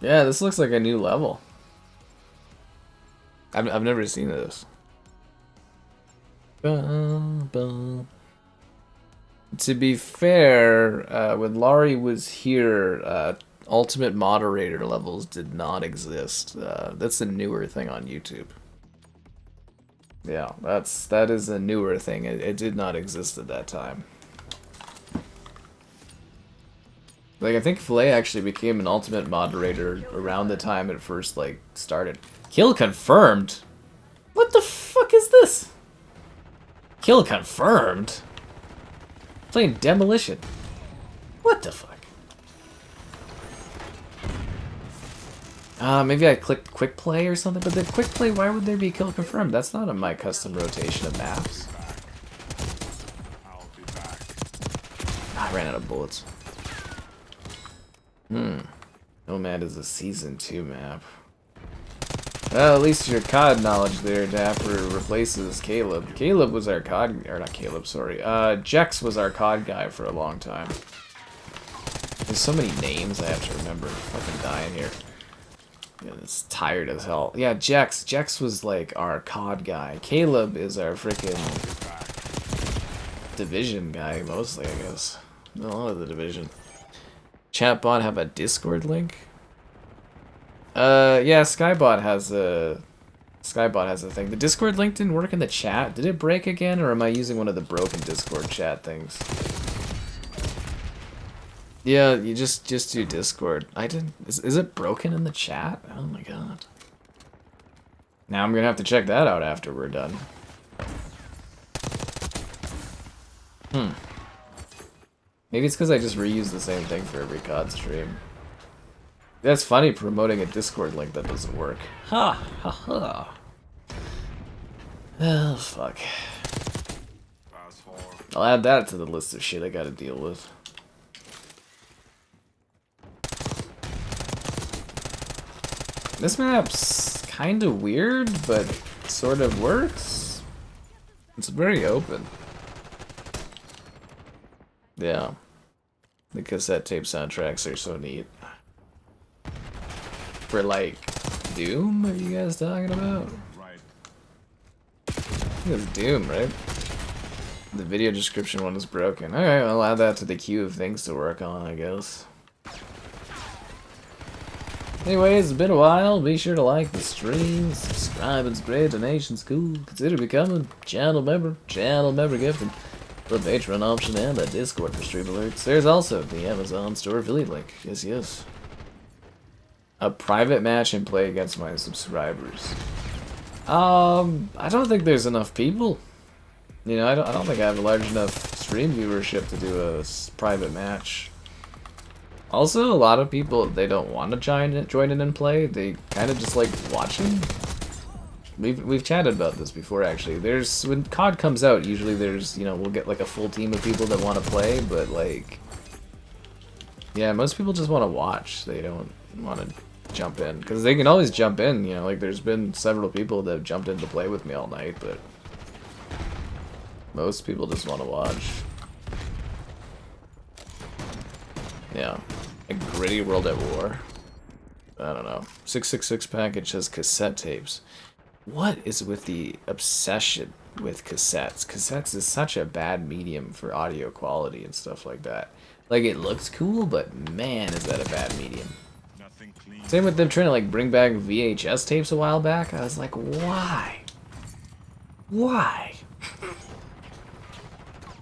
Yeah, this looks like a new level. I've never seen this. To be fair, when Lari was here, Ultimate Moderator levels did not exist. That's a newer thing on YouTube. Yeah, that is a newer thing. It did not exist at that time. Like, I think Filet actually became an Ultimate Moderator around the time it first, like, started. Kill confirmed? What the fuck is this? Kill confirmed? Playing Demolition. What the fuck? Maybe I clicked quick play or something, but the quick play, why would there be kill confirmed? That's not in my custom rotation of maps. I'll be back. I ran out of bullets. Nomad is a Season 2 map. Well, at least your COD knowledge there, Dapper, replaces Caleb. Caleb was our COD... or not Caleb, sorry. Jex was our COD guy for a long time. There's so many names I have to remember. I'm fucking dying here. Yeah, it's tired as hell. Yeah, Jex. Jex was like our COD guy. Caleb is our freaking Division guy, mostly, I guess. A lot of the Division. Chatbot have a Discord link? Yeah, Skybot has a thing. The Discord link didn't work in the chat. Did it break again, or am I using one of the broken Discord chat things? Yeah, you just do Discord. I didn't. Is it broken in the chat? Oh my god. Now I'm gonna have to check that out after we're done. Maybe it's because I just reuse the same thing for every COD stream. That's funny, promoting a Discord link that doesn't work. Ha ha ha. Oh fuck. I'll add that to the list of shit I gotta deal with. This map's kind of weird, but sort of works. It's very open. Yeah. The cassette tape soundtracks are so neat. For like Doom, are you guys talking about? Right. I think it's Doom, right? The video description one is broken. Alright, I'll add that to the queue of things to work on, I guess. Anyways, it's been a while. Be sure to like the stream, subscribe, it's great, donation's cool. Consider becoming channel member gifting. The Patreon option and the Discord for stream alerts. There's also the Amazon store affiliate link. Yes, yes. A private match and play against my subscribers. I don't think there's enough people. You know, I don't think I have a large enough stream viewership to do a private match. Also, a lot of people, they don't want to join in and play. They kind of just like watching. We've chatted about this before, actually. When COD comes out, usually there's, you know, we'll get like a full team of people that want to play, but like, yeah, most people just want to watch. They don't want to jump in, because they can always jump in, you know, like there's been several people that have jumped in to play with me all night, but most people just want to watch. Yeah. A gritty world at war. I don't know. 666 package has cassette tapes. What is with the obsession with cassettes? Cassettes is such a bad medium for audio quality and stuff like that. Like, it looks cool, but man, is that a bad medium. Same with them trying to like bring back VHS tapes a while back. I was like, why? Why?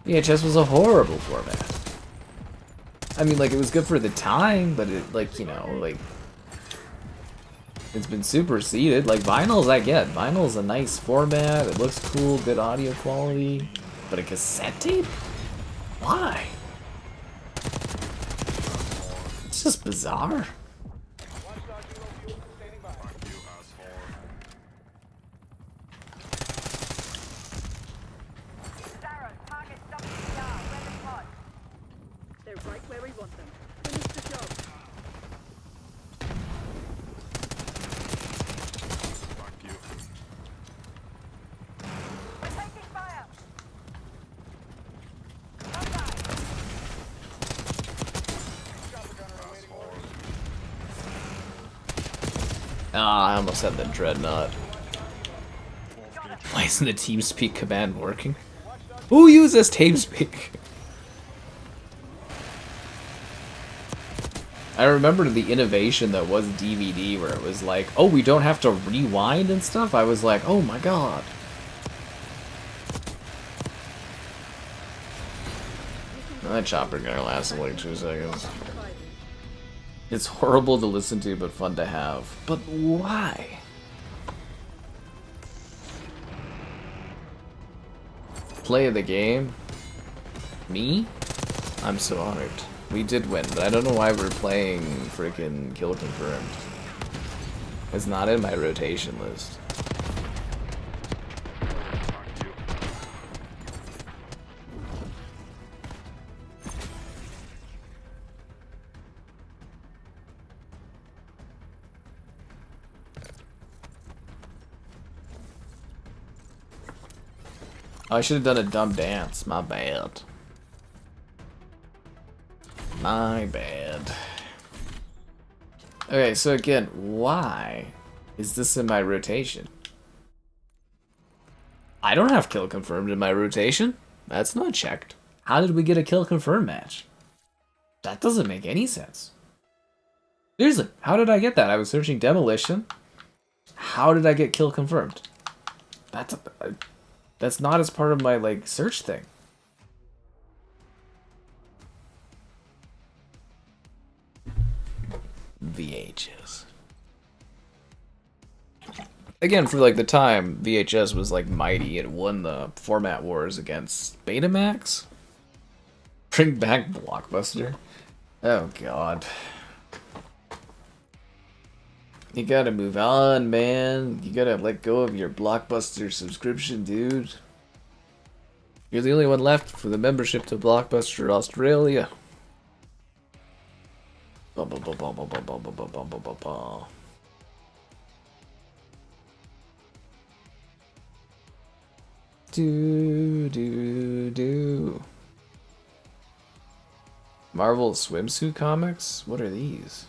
VHS was a horrible format. I mean, like, it was good for the time, but it, like, you know, like, it's been superseded. Like, vinyls, I get. Vinyl's a nice format. It looks cool, good audio quality. But a cassette tape? Why? It's just bizarre. They're right where we want them. Finish the job. Fuck you. We're taking fire. Ah, I almost had the dreadnought. Why isn't the TeamSpeak command working? Who uses TeamSpeak? I remember the innovation that was DVD, where it was like, oh, we don't have to rewind and stuff. I was like, oh my god. That chopper gonna last in like 2 seconds. It's horrible to listen to, but fun to have. But why? Play of the game? Me? I'm so honored. We did win, but I don't know why we're playing freaking Kill Confirmed. It's not in my rotation list. I should have done a dumb dance. My bad. My bad. Okay, so again, why is this in my rotation? I don't have kill confirmed in my rotation. That's not checked. How did we get a kill confirmed match? That doesn't make any sense. Seriously, how did I get that? I was searching demolition. How did I get kill confirmed? That's not as part of my like search thing. VHS. Again, for like the time, VHS was like mighty. It won the format wars against Betamax. Bring back Blockbuster. Oh god. You gotta move on, man. You gotta let go of your Blockbuster subscription, dude. You're the only one left for the membership to Blockbuster Australia. Do. Marvel swimsuit comics? What are these?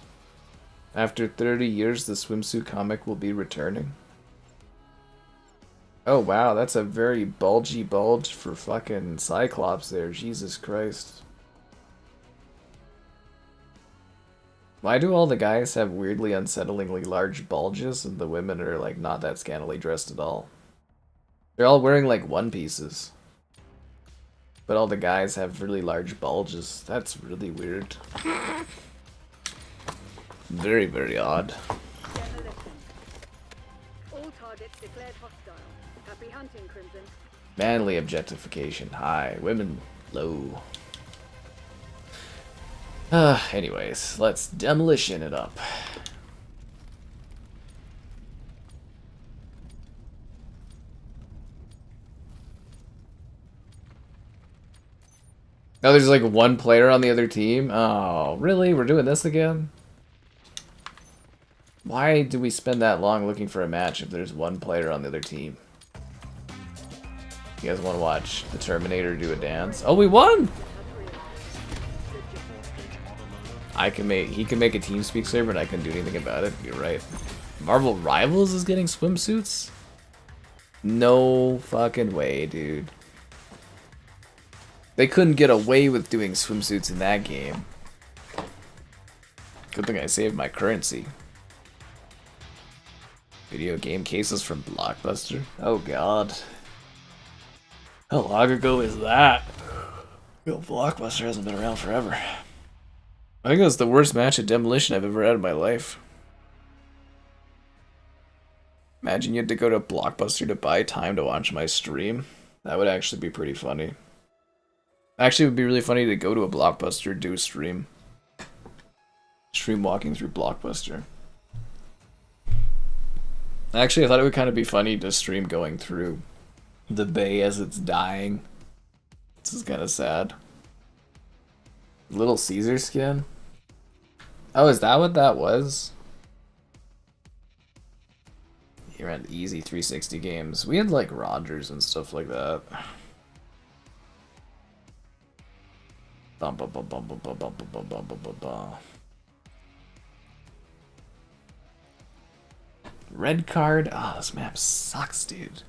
After 30 years, the swimsuit comic will be returning. Oh wow, that's a very bulgy bulge for fucking Cyclops there. Jesus Christ. Why do all the guys have weirdly unsettlingly large bulges and the women are like not that scantily dressed at all? They're all wearing like one pieces. But all the guys have really large bulges. That's really weird. Very, very odd. Demolition. All targets declared hostile. Happy hunting, Crimson. Manly objectification high. Women low. Anyways, let's demolition it up. Oh, there's like one player on the other team? Oh, really? We're doing this again? Why do we spend that long looking for a match if there's one player on the other team? You guys want to watch the Terminator do a dance? Oh, we won! He can make a TeamSpeak server and I couldn't do anything about it. You're right. Marvel Rivals is getting swimsuits? No fucking way, dude. They couldn't get away with doing swimsuits in that game. Good thing I saved my currency. Video game cases from Blockbuster? Oh god. How long ago is that? Well, Blockbuster hasn't been around forever. I think it was the worst match of Demolition I've ever had in my life. Imagine you had to go to Blockbuster to buy time to watch my stream. That would actually be pretty funny. Actually, it would be really funny to go to a Blockbuster, do a stream. Stream walking through Blockbuster. Actually, I thought it would kind of be funny to stream going through the bay as it's dying. This is kind of sad. Little Caesar skin? Oh, is that what that was? You're at easy 360 games. We had like Rogers and stuff like that. Red card? Ah, oh, this map sucks, dude.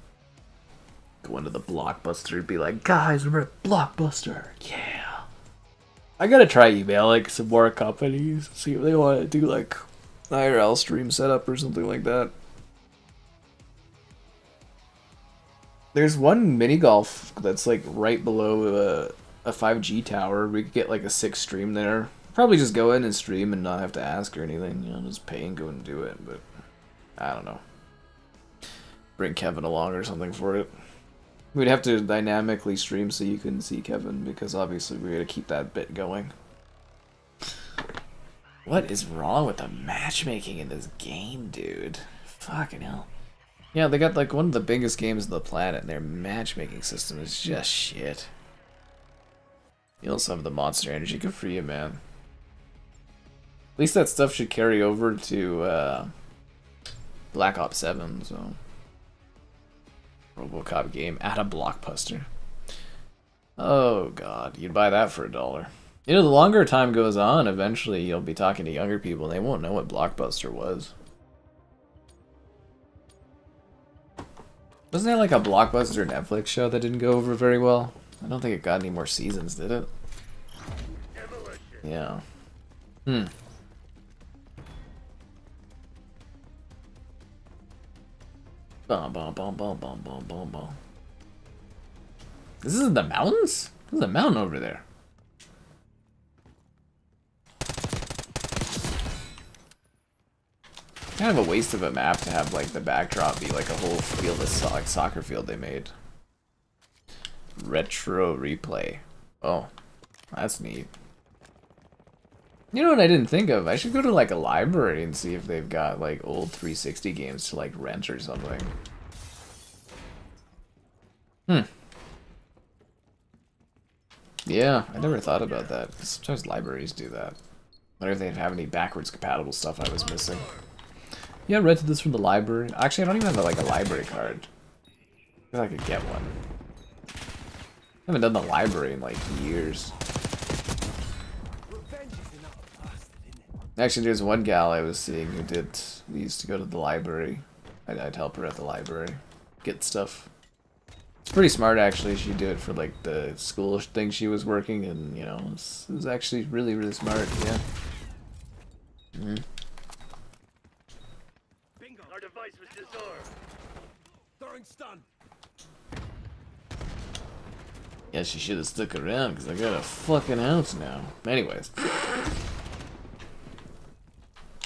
Go into the Blockbuster and be like, guys, we're at Blockbuster. Yeah. I gotta try email like some more companies, see if they want to do like IRL stream setup or something like that. There's one mini golf that's like right below a 5G tower. We could get like a 6 stream there. Probably just go in and stream and not have to ask or anything. You know, just pay and go and do it. But I don't know. Bring Kevin along or something for it. We'd have to dynamically stream so you couldn't see Kevin because obviously we gotta keep that bit going. What is wrong with the matchmaking in this game, dude? Fucking hell. Yeah, they got like one of the biggest games on the planet and their matchmaking system is just shit. You also have the Monster Energy. Good for you, man. At least that stuff should carry over to Black Ops 7, so... RoboCop game at a Blockbuster. Oh god, you'd buy that for $1. You know, the longer time goes on, eventually you'll be talking to younger people and they won't know what Blockbuster was. Wasn't there like a Blockbuster Netflix show that didn't go over very well? I don't think it got any more seasons, did it? Yeah. Hmm. Bum, bum, bum, bum, bum, bum, bum, bum. This is in the mountains? There's a mountain over there. Kind of a waste of a map to have like the backdrop be like a whole field of soccer field they made. Retro replay. Oh, that's neat. You know what I didn't think of? I should go to like a library and see if they've got like old 360 games to like rent or something. Hmm. Yeah, I never thought about that. Sometimes libraries do that. Wonder if they have any backwards compatible stuff I was missing. Yeah, I rented this from the library. Actually, I don't even have like a library card. I feel like I could get one. I haven't done the library in like years. Actually, there's one gal I was seeing who used to go to the library. I'd help her at the library, get stuff. It's pretty smart, actually. She'd do it for like the school thing she was working, and you know, it was actually really, really smart. Yeah. Mm-hmm. Bingo. Our device was disarmed. Throwing stun. Yeah, she should have stuck around because I got a fucking house now. Anyways.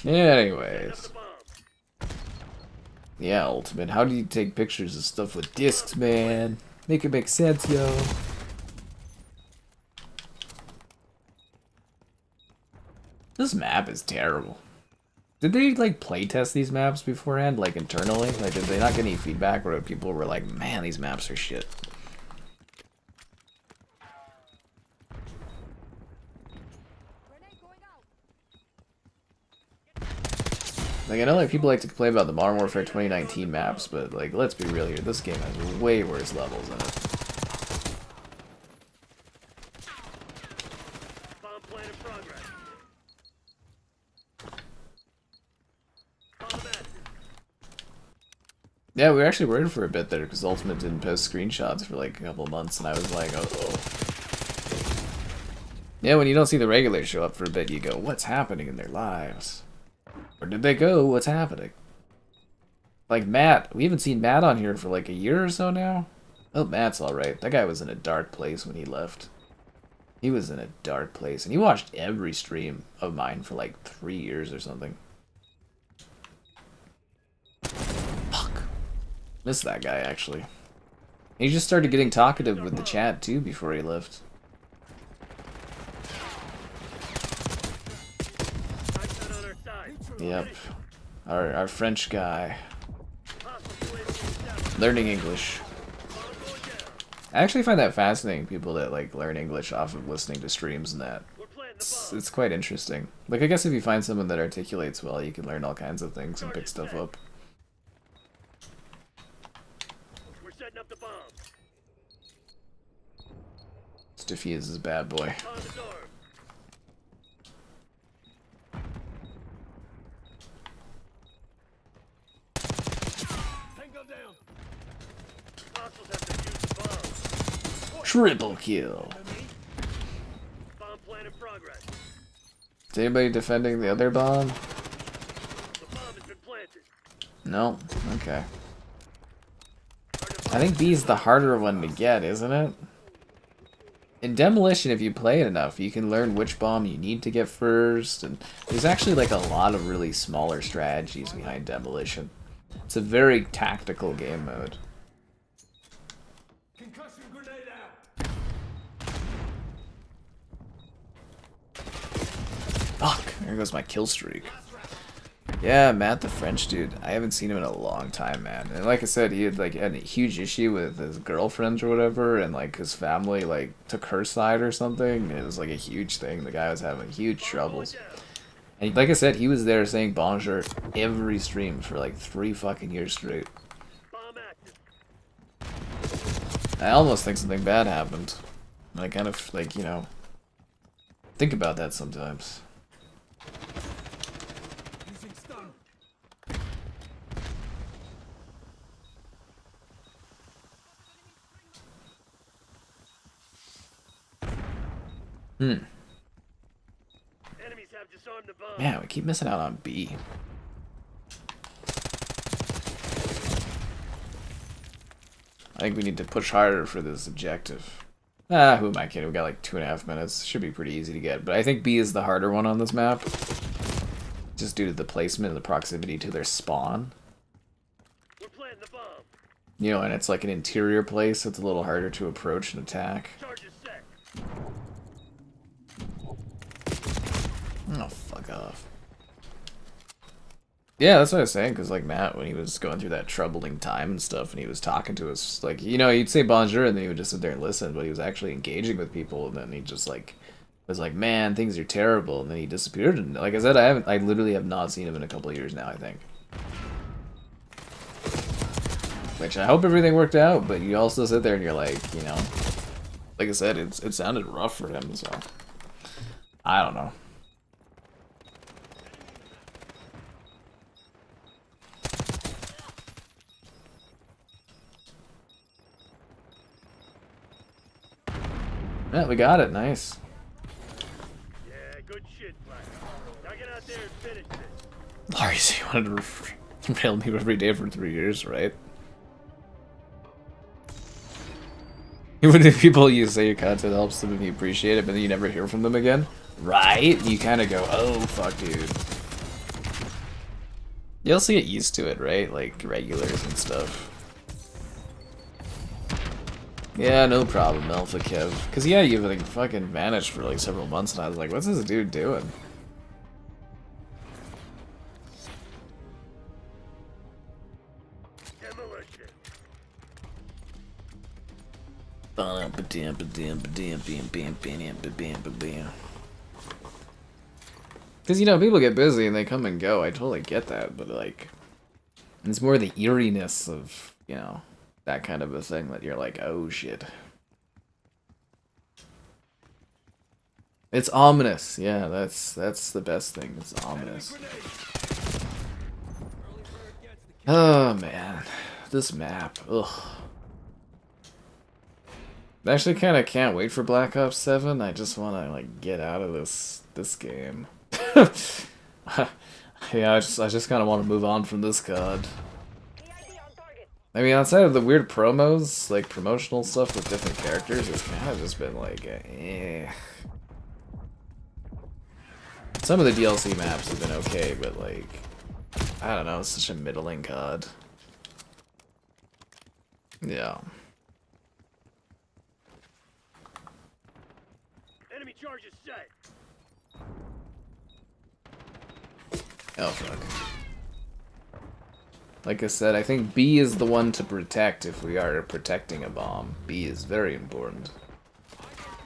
Yeah, Ultimate. How do you take pictures of stuff with discs, man? Make it make sense, yo. This map is terrible. Did they, like, playtest these maps beforehand, like, internally? Like, did they not get any feedback where people were like, man, these maps are shit? Like, I know like people like to complain about the Modern Warfare 2019 maps, but like, let's be real here. This game has way worse levels in it. Bomb plan in progress. Bomb active. Yeah, we were actually worried for a bit there because Ultimate didn't post screenshots for like a couple of months, and I was like, oh. Yeah, when you don't see the regulars show up for a bit, you go, what's happening in their lives? Where did they go? What's happening? Like Matt. We haven't seen Matt on here for like a year or so now. Oh, Matt's alright. That guy was in a dark place when he left. He was in a dark place. And he watched every stream of mine for like 3 years or something. Fuck. Missed that guy, actually. He just started getting talkative with the chat, too, before he left. Yep. Our French guy. Learning English. I actually find that fascinating, people that like learn English off of listening to streams and that. It's quite interesting. Like, I guess if you find someone that articulates well, you can learn all kinds of things and pick stuff up. We're setting up the bomb. Let's defuse this bad boy. Bomb disarmed. Hostiles have defused the bomb. Triple kill. Bomb plan in progress. Is anybody defending the other bomb? The bomb has been planted. No? Okay. I think B's the harder one to get, isn't it? In Demolition, if you play it enough, you can learn which bomb you need to get first, and there's actually like a lot of really smaller strategies behind Demolition. It's a very tactical game mode. Concussion grenade out. Fuck, there goes my kill streak. Yeah, Matt the French dude. I haven't seen him in a long time, man. And like I said, he had like had a huge issue with his girlfriend or whatever, and like his family like took her side or something. It was like a huge thing. The guy was having huge troubles. And like I said, he was there saying bonjour every stream for like 3 fucking years straight. Bomb active. I almost think something bad happened. I kind of like, you know, think about that sometimes. Using stun. bomb. Man, we keep missing out on B. I think we need to push harder for this objective. Ah, who am I kidding? We got like 2.5 minutes. Should be pretty easy to get. But I think B is the harder one on this map. Just due to the placement and the proximity to their spawn. We're planting the bomb. You know, and it's like an interior place, so it's a little harder to approach and attack. Charge is set. Oh, fuck off. Yeah, that's what I was saying, because, like, Matt, when he was going through that troubling time and stuff, and he was talking to us, like, you know, he'd say bonjour, and then he would just sit there and listen, but he was actually engaging with people, and then he just, like, was like, man, things are terrible, and then he disappeared, and like I said, I literally have not seen him in a couple of years now, I think. Which, I hope everything worked out, but you also sit there and you're like, you know, like I said, it sounded rough for him, so, I don't know. Yeah, we got it. Nice. Yeah, good shit, Black. Now get out there and finish this. Larry, so you wanted to rail me every day for 3 years, right? Even if people you say your content helps them and you appreciate it, but then you never hear from them again, right? You kind of go, oh, fuck, dude. You also get used to it, right? Like, regulars and stuff. Yeah, no problem, Alpha Kev. Cause yeah, you like fucking vanished for like several months, and I was like, what's this dude doing? Demolition. Cause you know, people get busy and they come and go. I totally get that, but like, it's more the eeriness of, you know, that kind of a thing that you're like, oh shit. It's ominous. Yeah, that's the best thing. It's ominous. Oh man, this map. Ugh. I actually kind of can't wait for Black Ops 7. I just want to like get out of this game. Yeah, I just kind of want to move on from this COD. I mean, outside of the weird promos, like promotional stuff with different characters, it's kind of just been like, eh. Some of the DLC maps have been okay, but like, I don't know, it's such a middling COD. Yeah. Enemy charge is set. Oh, fuck. Like I said, I think B is the one to protect if we are protecting a bomb. B is very important.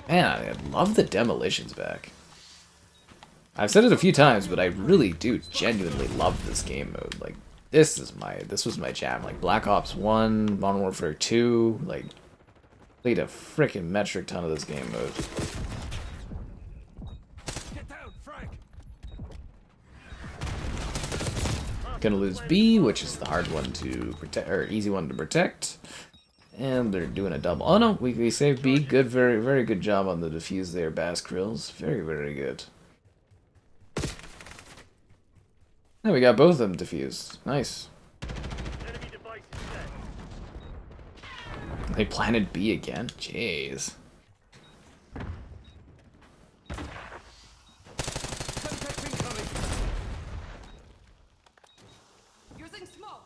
Man, I love the demolitions back. I've said it a few times, but I really do genuinely love this game mode. Like, this was my jam. Like, Black Ops 1, Modern Warfare 2, like, played a frickin' metric ton of this game mode. Get down, Frank. Gonna lose B, which is the hard one to protect, or easy one to protect. And they're doing a double. Oh no, we saved B. Good, very, very good job on the defuse there, Bass Krills. Very, very good. Yeah, we got both of them defused. Nice. Enemy device is set. They planted B again? Jeez. Contact incoming. Using smoke.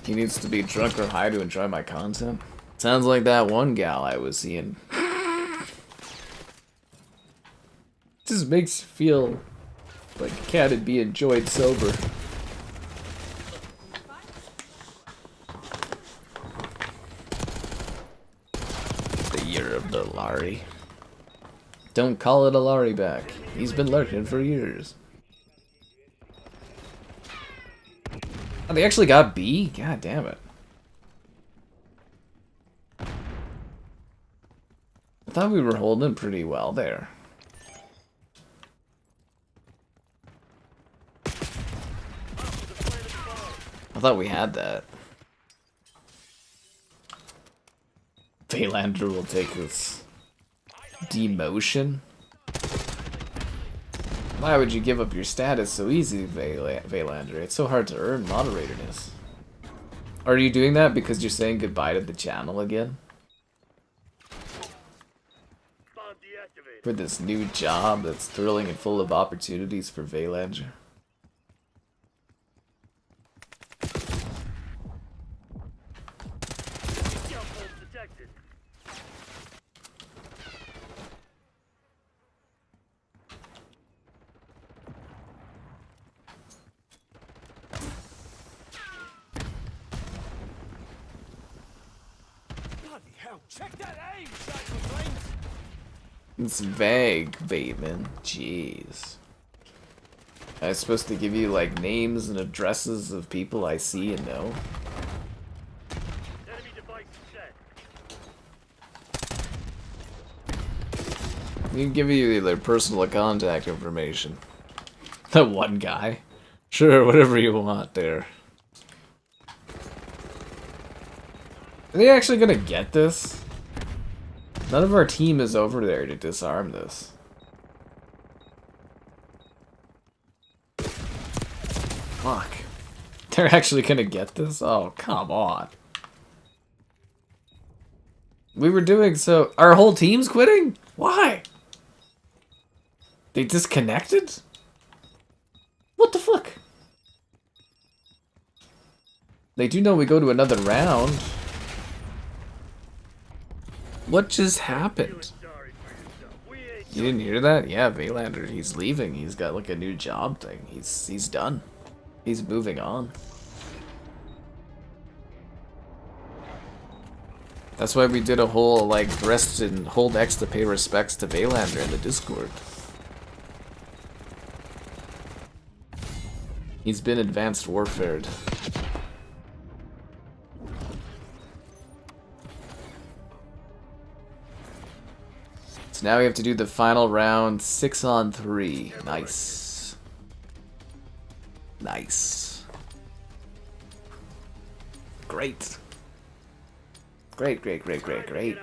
He needs to be drunk or high to enjoy my content. Sounds like that one gal I was seeing. Just makes you feel like a cat would be enjoyed sober. The year of the Lari. Don't call it a Lari back. He's been lurking for years. Oh, they actually got B? God damn it. I thought we were holding pretty well there. I thought we had that. Phaelander will take this demotion. Why would you give up your status so easy, Vaylander? It's so hard to earn moderatorness. Are you doing that because you're saying goodbye to the channel again? Bomb deactivated. For this new job that's thrilling and full of opportunities for Vaylander? Scout pulse detected. Bloody hell, check that aim, Cyclone! It's vague, Bateman. Jeez. I was supposed to give you, like, names and addresses of people I see and know. Enemy device set. You can give you their personal contact information. That one guy. Sure, whatever you want there. Are they actually gonna get this? None of our team is over there to disarm this. Fuck. They're actually gonna get this? Oh, come on. We were doing so... Our whole team's quitting? Why? They disconnected? What the fuck? They do know we go to another round. What just happened? Sorry for yourself. We ain't You didn't hear that? Yeah, Vaylander, he's leaving. He's got like a new job thing. He's done. He's moving on. That's why we did a whole like rest and hold X to pay respects to Vaylander in the Discord. He's been advanced warfared. So now we have to do the final round, 6-on-3. Nice. Nice. Great. Great.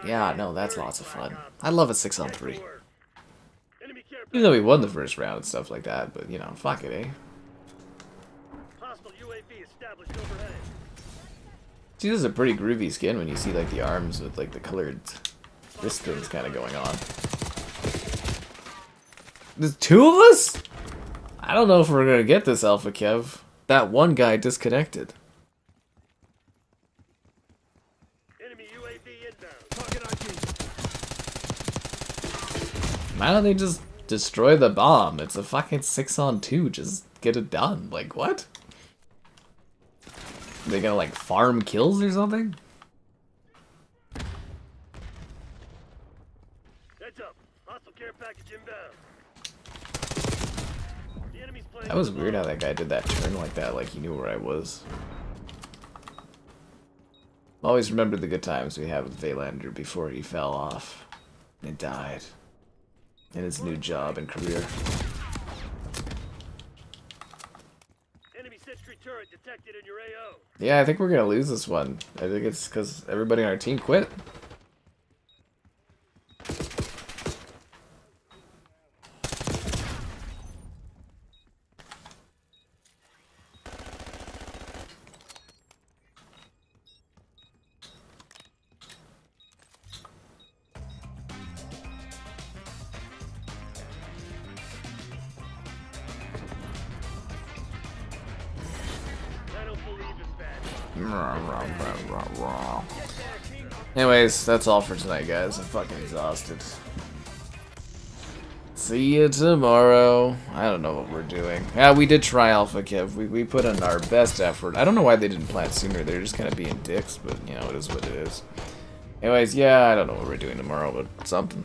Yeah, no, that's lots of fun. I love a 6-on-3. enemy care Even though we won the first round and stuff like that, but you know, fuck it, eh? hostile UAV established overhead. See, this is a pretty groovy skin when you see like the arms with like the colored this thing's kind of going on. There's two of us? I don't know if we're gonna get this, Alpha Kev. That one guy disconnected. Enemy UAV inbound. Target ID. Why don't they just destroy the bomb? It's a fucking 6-on-2. Just get it done. Like, what? Are they gonna, like, farm kills or something? Heads up. Hostile care package inbound. The enemy's playing. That was weird how that guy did that turn like that, like he knew where I was. Always remember the good times we had with Vaylander before he fell off and died in his new job and career. Enemy sentry turret detected in your AO. Yeah, I think we're gonna lose this one. I think it's because everybody on our team quit. I don't believe it's bad. Anyways, that's all for tonight, guys. I'm fucking exhausted. See you tomorrow. I don't know what we're doing. Yeah, we did try Alpha Kev. We put in our best effort. I don't know why they didn't plant sooner. They're just kind of being dicks, but you know, it is what it is. Anyways, yeah, I don't know what we're doing tomorrow, but something.